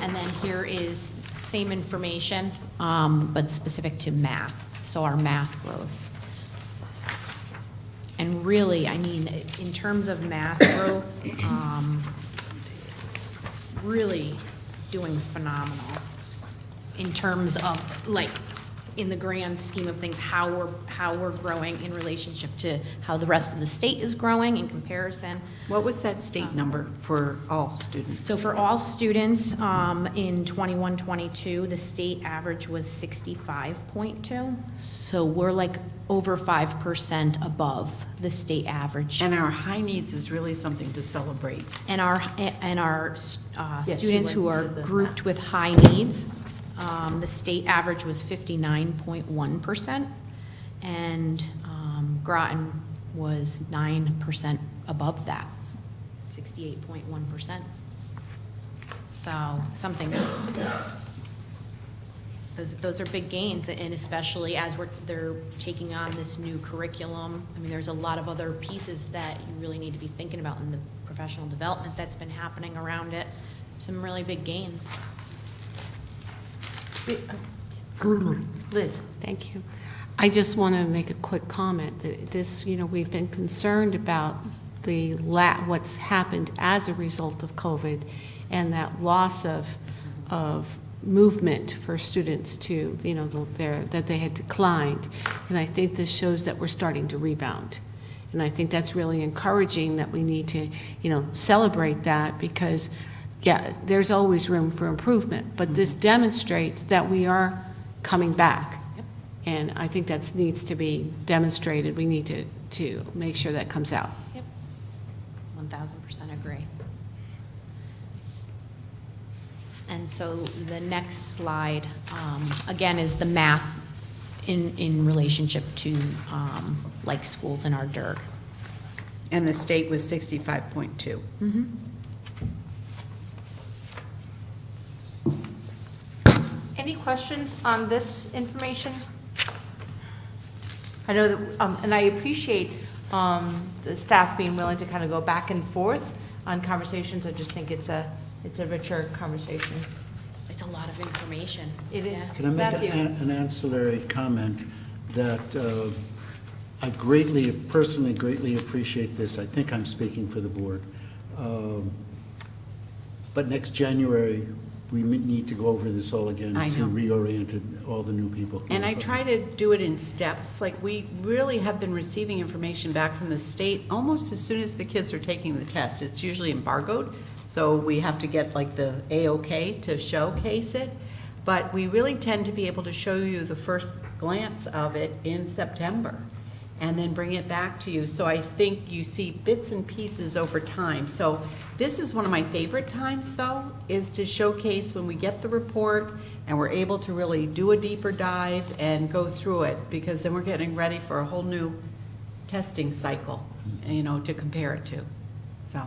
And then here is same information, but specific to math. So our math growth. And really, I mean, in terms of math growth, really doing phenomenal in terms of, like, in the grand scheme of things, how we're growing in relationship to how the rest of the state is growing in comparison. What was that state number for all students? So for all students, in 21-22, the state average was 65.2. So we're like over 5% above the state average. And our high needs is really something to celebrate. And our students who are grouped with high needs, the state average was 59.1%, and Groton was 9% above that, 68.1%. So something, those are big gains, and especially as they're taking on this new curriculum. I mean, there's a lot of other pieces that you really need to be thinking about in the professional development that's been happening around it. Some really big gains. Liz. Thank you. I just want to make a quick comment that this, we've been concerned about what's happened as a result of COVID and that loss of movement for students to, that they had declined. And I think this shows that we're starting to rebound. And I think that's really encouraging, that we need to, celebrate that, because yeah, there's always room for improvement, but this demonstrates that we are coming back. Yep. And I think that needs to be demonstrated. We need to make sure that comes out. Yep, 1000% agree. And so the next slide, again, is the math in relationship to like schools in our DIRG. And the state was 65.2. Mm-hmm. Any questions on this information? I know that, and I appreciate the staff being willing to kind of go back and forth on conversations. I just think it's a richer conversation. It's a lot of information. It is. Can I make an ancillary comment that I personally greatly appreciate this. I think I'm speaking for the board. But next January, we need to go over this all again to reorient all the new people. And I try to do it in steps. Like, we really have been receiving information back from the state almost as soon as the kids are taking the test. It's usually embargoed, so we have to get like the A-OK to showcase it. But we really tend to be able to show you the first glance of it in September. and then bring it back to you. So I think you see bits and pieces over time. So this is one of my favorite times, though, is to showcase when we get the report and we're able to really do a deeper dive and go through it, because then we're getting ready for a whole new testing cycle, you know, to compare it to. So.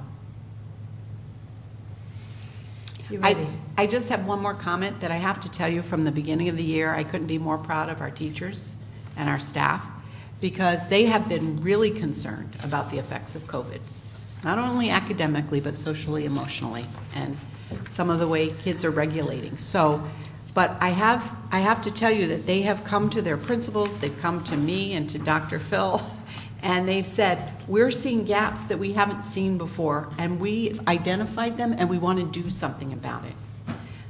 I just have one more comment that I have to tell you. From the beginning of the year, I couldn't be more proud of our teachers and our staff, because they have been really concerned about the effects of COVID, not only academically, but socially, emotionally, and some of the way kids are regulating. So, but I have to tell you that they have come to their principals, they've come to me and to Dr. Phil, and they've said, we're seeing gaps that we haven't seen before, and we've identified them, and we want to do something about it.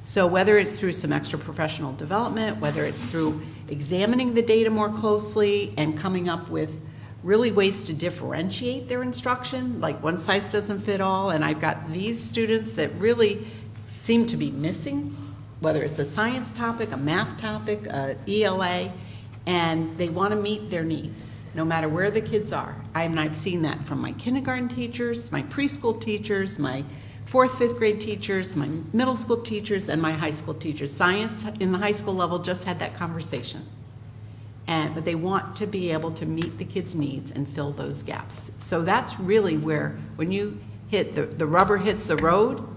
So whether it's through some extra professional development, whether it's through examining the data more closely and coming up with really ways to differentiate their instruction, like one size doesn't fit all, and I've got these students that really seem to be missing, whether it's a science topic, a math topic, a ELA, and they want to meet their needs, no matter where the kids are. I've seen that from my kindergarten teachers, my preschool teachers, my 4th, 5th grade teachers, my middle school teachers, and my high school teachers. Science in the high school level just had that conversation. But they want to be able to meet the kids' needs and fill those gaps. So that's really where, when you hit, the rubber hits the road,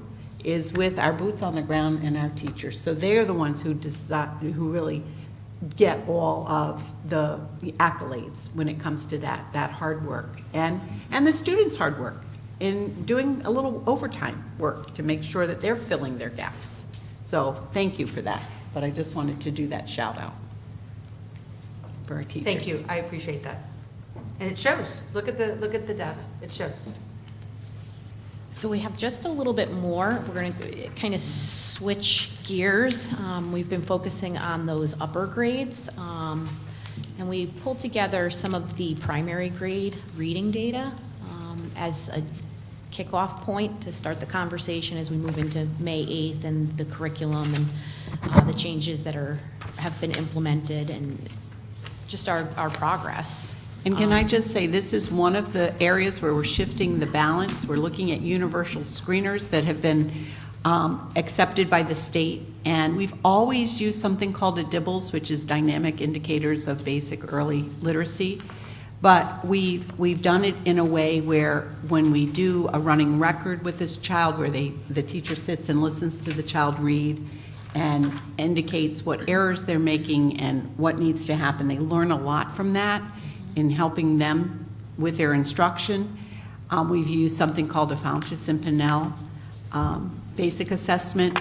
is with our boots on the ground and our teachers. So they're the ones who really get all of the accolades when it comes to that hard work. And the students' hard work in doing a little overtime work to make sure that they're filling their gaps. So thank you for that. But I just wanted to do that shout out for our teachers. Thank you, I appreciate that. And it shows. Look at the data, it shows. So we have just a little bit more. We're going to kind of switch gears. We've been focusing on those upper grades, and we pulled together some of the primary grade reading data as a kickoff point to start the conversation as we move into May 8th and the curriculum and the changes that have been implemented and just our progress. And can I just say, this is one of the areas where we're shifting the balance. We're looking at universal screeners that have been accepted by the state. And we've always used something called a DIBELS, which is Dynamic Indicators of Basic Early Literacy. But we've done it in a way where when we do a running record with this child, where the teacher sits and listens to the child read and indicates what errors they're making and what needs to happen, they learn a lot from that in helping them with their instruction. We've used something called a Fountas and Pinnell basic assessment,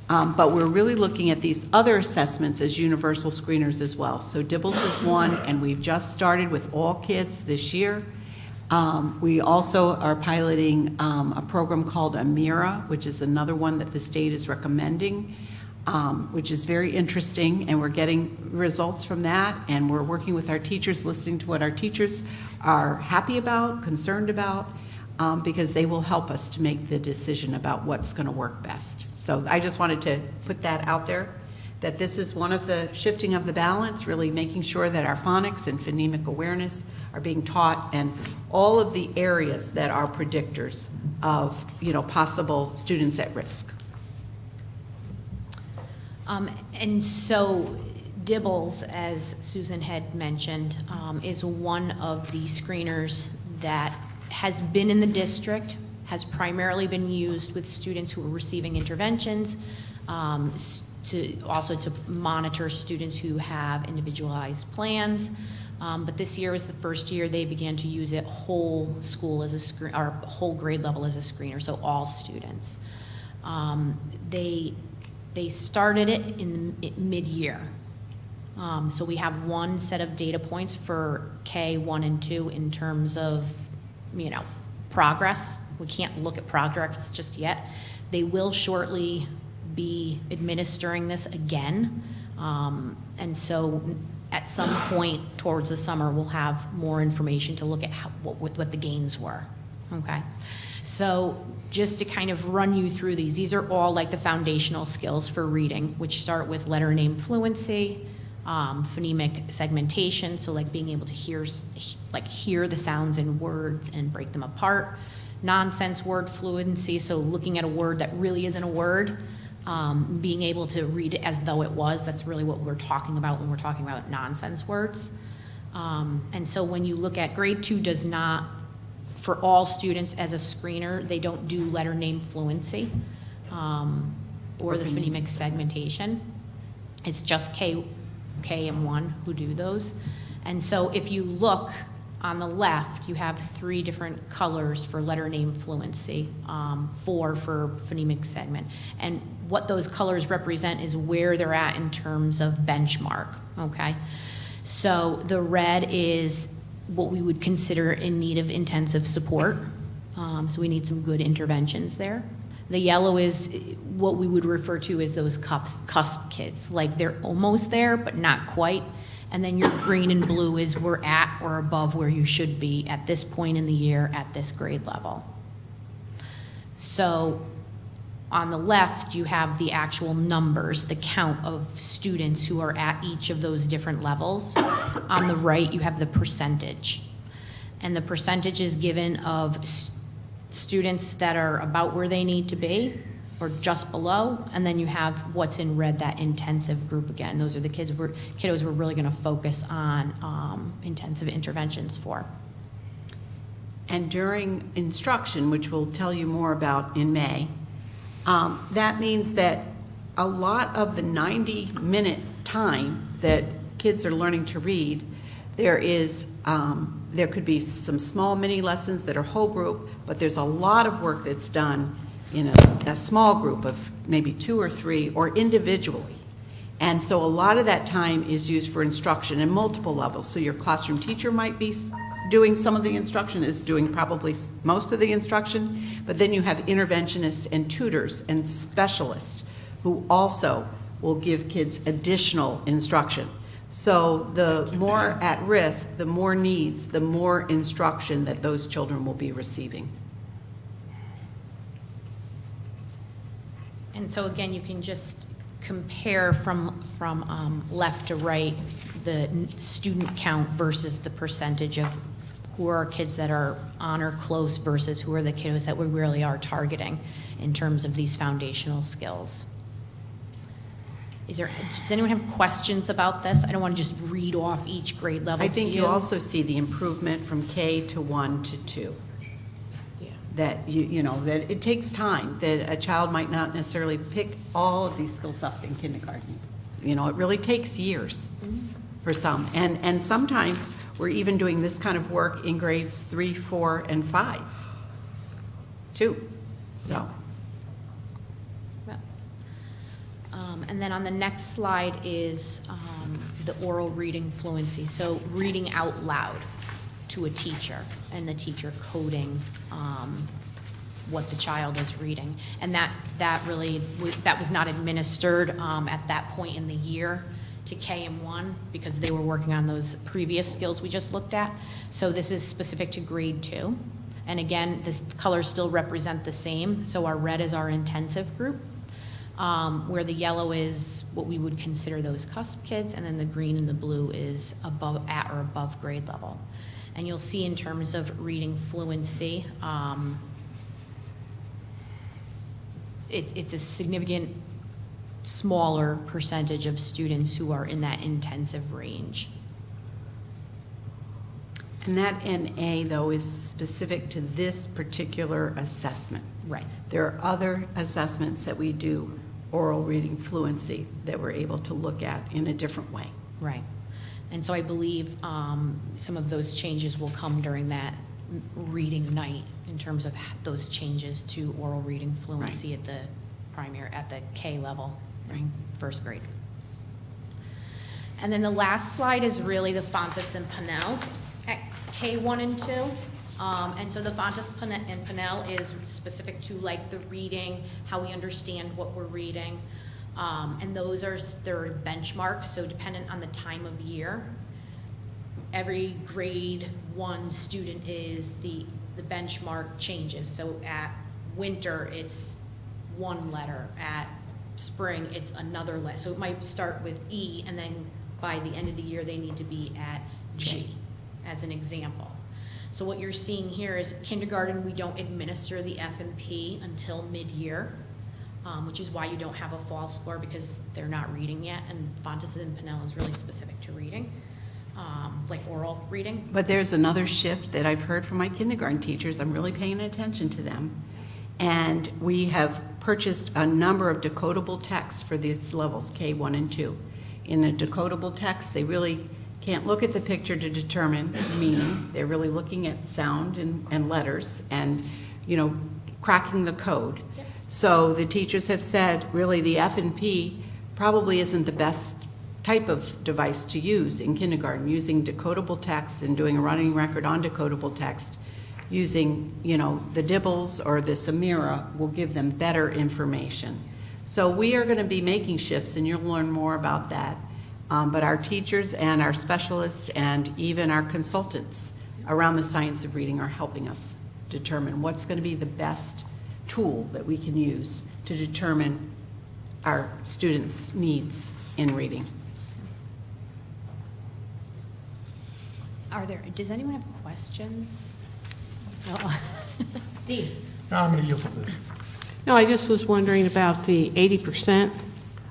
but we're really looking at these other assessments as universal screeners as well. So DIBELS is one, and we've just started with all kids this year. We also are piloting a program called AMIRA, which is another one that the state is recommending, which is very interesting, and we're getting results from that, and we're working with our teachers, listening to what our teachers are happy about, concerned about, because they will help us to make the decision about what's going to work best. So I just wanted to put that out there, that this is one of the shifting of the balance, really making sure that our phonics and phonemic awareness are being taught, and all of the areas that are predictors of, possible students at risk. And so DIBELS, as Susan had mentioned, is one of the screeners that has been in the district, has primarily been used with students who are receiving interventions, to monitor students who have individualized plans. But this year was the first year they began to use it whole school as a screen, or whole grade level as a screener, so all students. They started it in mid-year. So we have one set of data points for K1 and 2 in terms of, progress. We can't look at progress just yet. They will shortly be administering this again. And so at some point towards the summer, we'll have more information to look at what the gains were, okay? So just to kind of run you through these are all like the foundational skills for reading, which start with letter name fluency, phonemic segmentation, so like being able to hear the sounds in words and break them apart. Nonsense word fluency, so looking at a word that really isn't a word, being able to read it as though it was. That's really what we're talking about when we're talking about nonsense words. And so when you look at grade 2 does not, for all students as a screener, they don't do letter name fluency or the phonemic segmentation. It's just K and 1 who do those. And so if you look on the left, you have 3 different colors for letter name fluency, 4 for phonemic segment. And what those colors represent is where they're at in terms of benchmark, okay? So the red is what we would consider in need of intensive support. So we need some good interventions there. The yellow is what we would refer to as those cusp kids, like they're almost there, but not quite. And then your green and blue is we're at or above where you should be at this point in the year at this grade level. So on the left, you have the actual numbers, the count of students who are at each of those different levels. On the right, you have the percentage. And the percentage is given of students that are about where they need to be or just below, and then you have what's in red, that intensive group again. Those are the kiddos we're really gonna focus on intensive interventions for. And during instruction, which we'll tell you more about in May, that means that a lot of the 90-minute time that kids are learning to read, there could be some small mini lessons that are whole group, but there's a lot of work that's done in a small group of maybe 2 or 3 or individually. And so a lot of that time is used for instruction in multiple levels. So your classroom teacher might be doing some of the instruction, is doing probably most of the instruction, but then you have interventionists and tutors and specialists who also will give kids additional instruction. So the more at risk, the more needs, the more instruction that those children will be receiving. And so again, you can just compare from left to right the student count versus the percentage of who are our kids that are on or close versus who are the kiddos that we really are targeting in terms of these foundational skills. Does anyone have questions about this? I don't want to just read off each grade level to you. I think you also see the improvement from K to 1 to 2. Yeah. That that it takes time, that a child might not necessarily pick all of these skills up in kindergarten. It really takes years for some. And sometimes we're even doing this kind of work in grades 3, 4, and 5, too. So. And then on the next slide is the oral reading fluency. So reading out loud to a teacher and the teacher coding what the child is reading. And that was not administered at that point in the year to KM1 because they were working on those previous skills we just looked at. So this is specific to grade 2. And again, the colors still represent the same. So our red is our intensive group, where the yellow is what we would consider those cusp kids, and then the green and the blue is at or above grade level. And you'll see in terms of reading fluency, it's a significant smaller percentage of students who are in that intensive range. And that NA, though, is specific to this particular assessment. Right. There are other assessments that we do, oral reading fluency, that we're able to look at in a different way. Right. And so I believe some of those changes will come during that reading night in terms of those changes to oral reading fluency at the K level, right, first grade. And then the last slide is really the Fontes and Pinnell at K1 and 2. And so the Fontes and Pinnell is specific to like the reading, how we understand what we're reading. And those are their benchmarks, so dependent on the time of year. Every grade 1 student is the benchmark changes. So at winter, it's 1 letter. At spring, it's another letter. So it might start with E and then by the end of the year, they need to be at G, as an example. So what you're seeing here is kindergarten, we don't administer the F&P until mid-year, which is why you don't have a fall score, because they're not reading yet, and Fontes and Pinnell is really specific to reading, like oral reading. But there's another shift that I've heard from my kindergarten teachers. I'm really paying attention to them. And we have purchased a number of decodable texts for these levels, K1 and 2. In a decodable text, they really can't look at the picture to determine meaning. They're really looking at sound and letters and, you know, cracking the code. Yep. So the teachers have said, really, the F&P probably isn't the best type of device to use in kindergarten. Using decodable text and doing a running record on decodable text, using, you know, the Dibbles or the Samira will give them better information. So we are going to be making shifts, and you'll learn more about that. But our teachers and our specialists and even our consultants around the science of reading are helping us determine what's going to be the best tool that we can use to determine our students' needs in reading. Does anyone have questions? Dee? No, I'm going to yield to this. No, I just was wondering about the 80%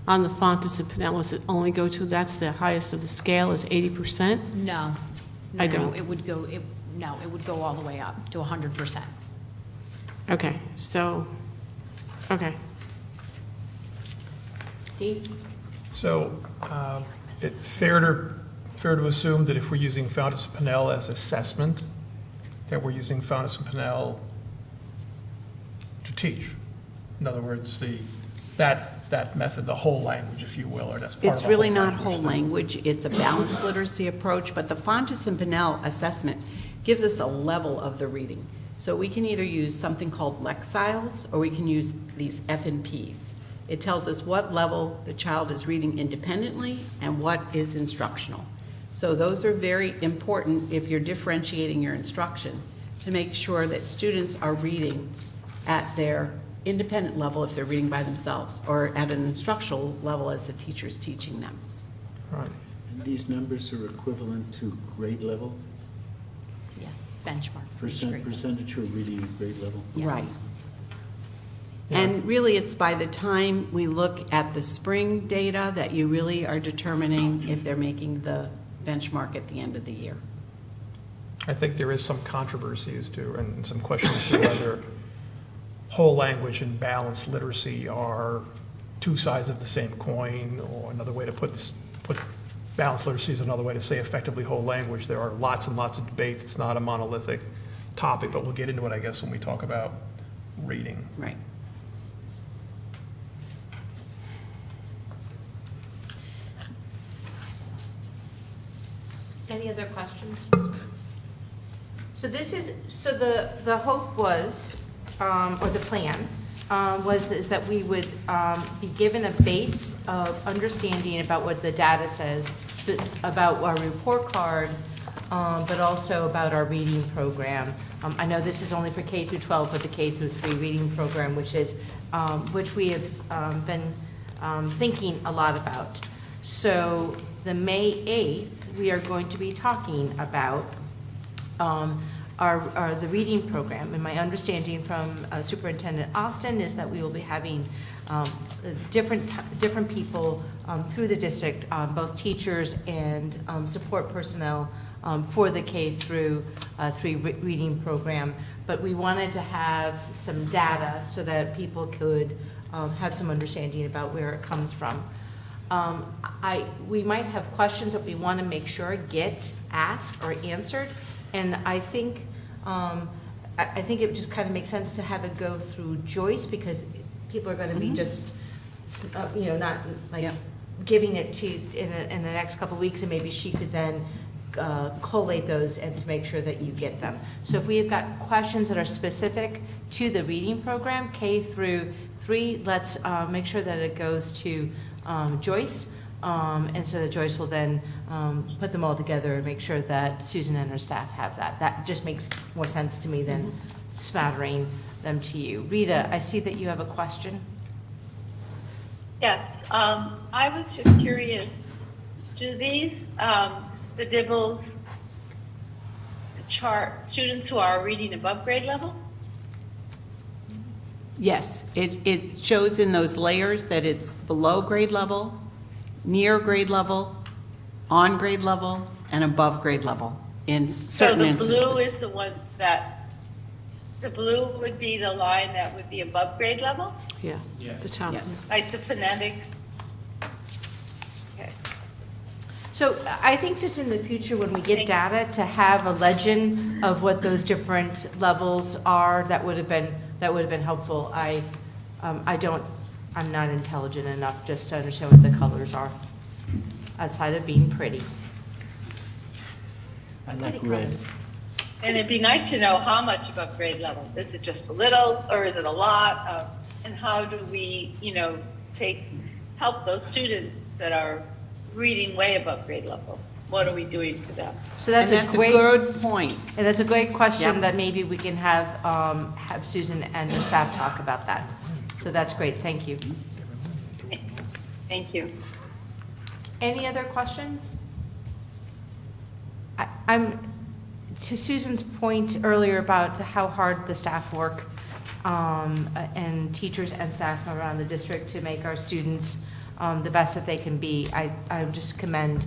on the Fontes and Pinnell. Does it only go to, that's the highest of the scale is 80%? No. I No, don't. it would go all the way up to 100%. Okay, so, okay. Dee? So, fair to assume that if we're using Fontes and Pinnell as assessment, that we're using Fontes and Pinnell to teach? In other words, that method, the whole language, if you will, or that's part of It's the really whole not language whole thing. language, it's a balanced literacy approach, but the Fontes and Pinnell assessment gives us a level of the reading. So we can either use something called Lexiles, or we can use these F&Ps. It tells us what level the child is reading independently and what is instructional. So those are very important if you're differentiating your instruction, to make sure that students are reading at their independent level if they're reading by themselves, or at an instructional level as the teacher's teaching them. Right. And these numbers are equivalent to grade level? Yes, benchmark. for each grade. Percentage of reading at grade level? Yes. Right. And really, it's by the time we look at the spring data that you really are determining if they're making the benchmark at the end of the year. I think there is some controversy as to, and some questions as to whether whole language and balanced literacy are two sides of the same coin, or another way to put balanced literacy is another way to say effectively whole language. There are lots and lots of debates. It's not a monolithic topic, but we'll get into it, I guess, when we talk about reading. Right. Any other questions? So the hope was, or the plan, is that we would be given a base of understanding about what the data says, about our report card, but also about our reading program. I know this is only for K through 12, but the K through 3 reading program, which we have been thinking a lot about. So the May 8th, we are going to be talking about the reading program. And my understanding from Superintendent Austin is that we will be having different people through the district, both teachers and support personnel for the K through 3 reading program. But we wanted to have some data so that people could have some understanding about where it comes from. We might have questions that we want to make sure get asked or answered, and I think it just kind of makes sense to have it go through Joyce, because people are going to be just, not like giving it to in the next couple of weeks, and maybe she could then collate those and to make sure that you get them. So if we have got questions that are specific to the reading program, K through 3, let's make sure that it goes to Joyce, and so that Joyce will then put them all together and make sure that Susan and her staff have that. That just makes more sense to me than smattering them to you. Rita, I see that you have a question. Yes, I was just curious, do these, the DIBELS chart students who are reading above grade level? Yes, it shows in those layers that it's below grade level, near grade level, on grade level, and above grade level in certain instances. So the blue is the one that, the blue would be the line that would be above grade level? Yes, Yes. the top. Yes. Like the phonetics? Okay. So I think just in the future, when we get data, to have a legend of what those different levels are, that would have been helpful. I'm not intelligent enough just to understand what the colors are, outside of being pretty. I like red. And it'd be nice to know how much above grade level. Is it just a little, or is it a lot? And how do we, help those students that are reading way above grade level? What are we doing for them? So that's And a great good point. And that's a great question Yep. that maybe we can have Susan and the staff talk about that. So that's great, thank you. Thank you. Any other questions? I'm, to Susan's point earlier about how hard the staff work, and teachers and staff around the district to make our students the best that they can be, I just commend.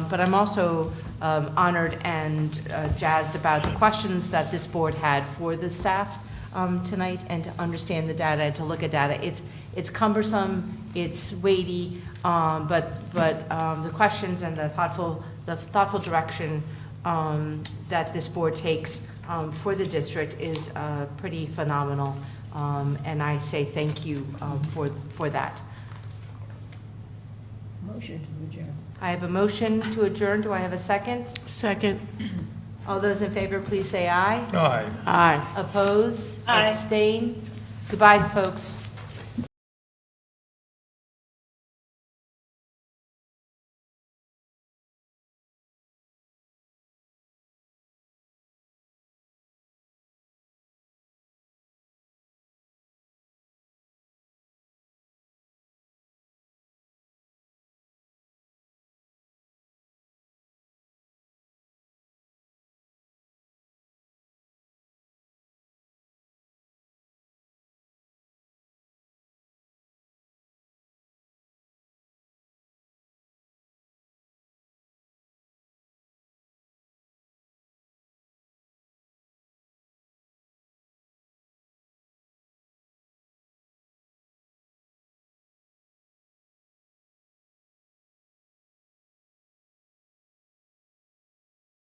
But I'm also honored and jazzed about the questions that this board had for the staff tonight, and to understand the data and to look at data. It's cumbersome, it's weighty, but the questions and the thoughtful direction that this board takes for the district is pretty phenomenal, and I say thank you for that. Motion to adjourn. I have a motion to adjourn. Do I have a second? Second. All those in favor, please say aye. Aye. Aye. Oppose? Aye. Abstain? Goodbye, folks.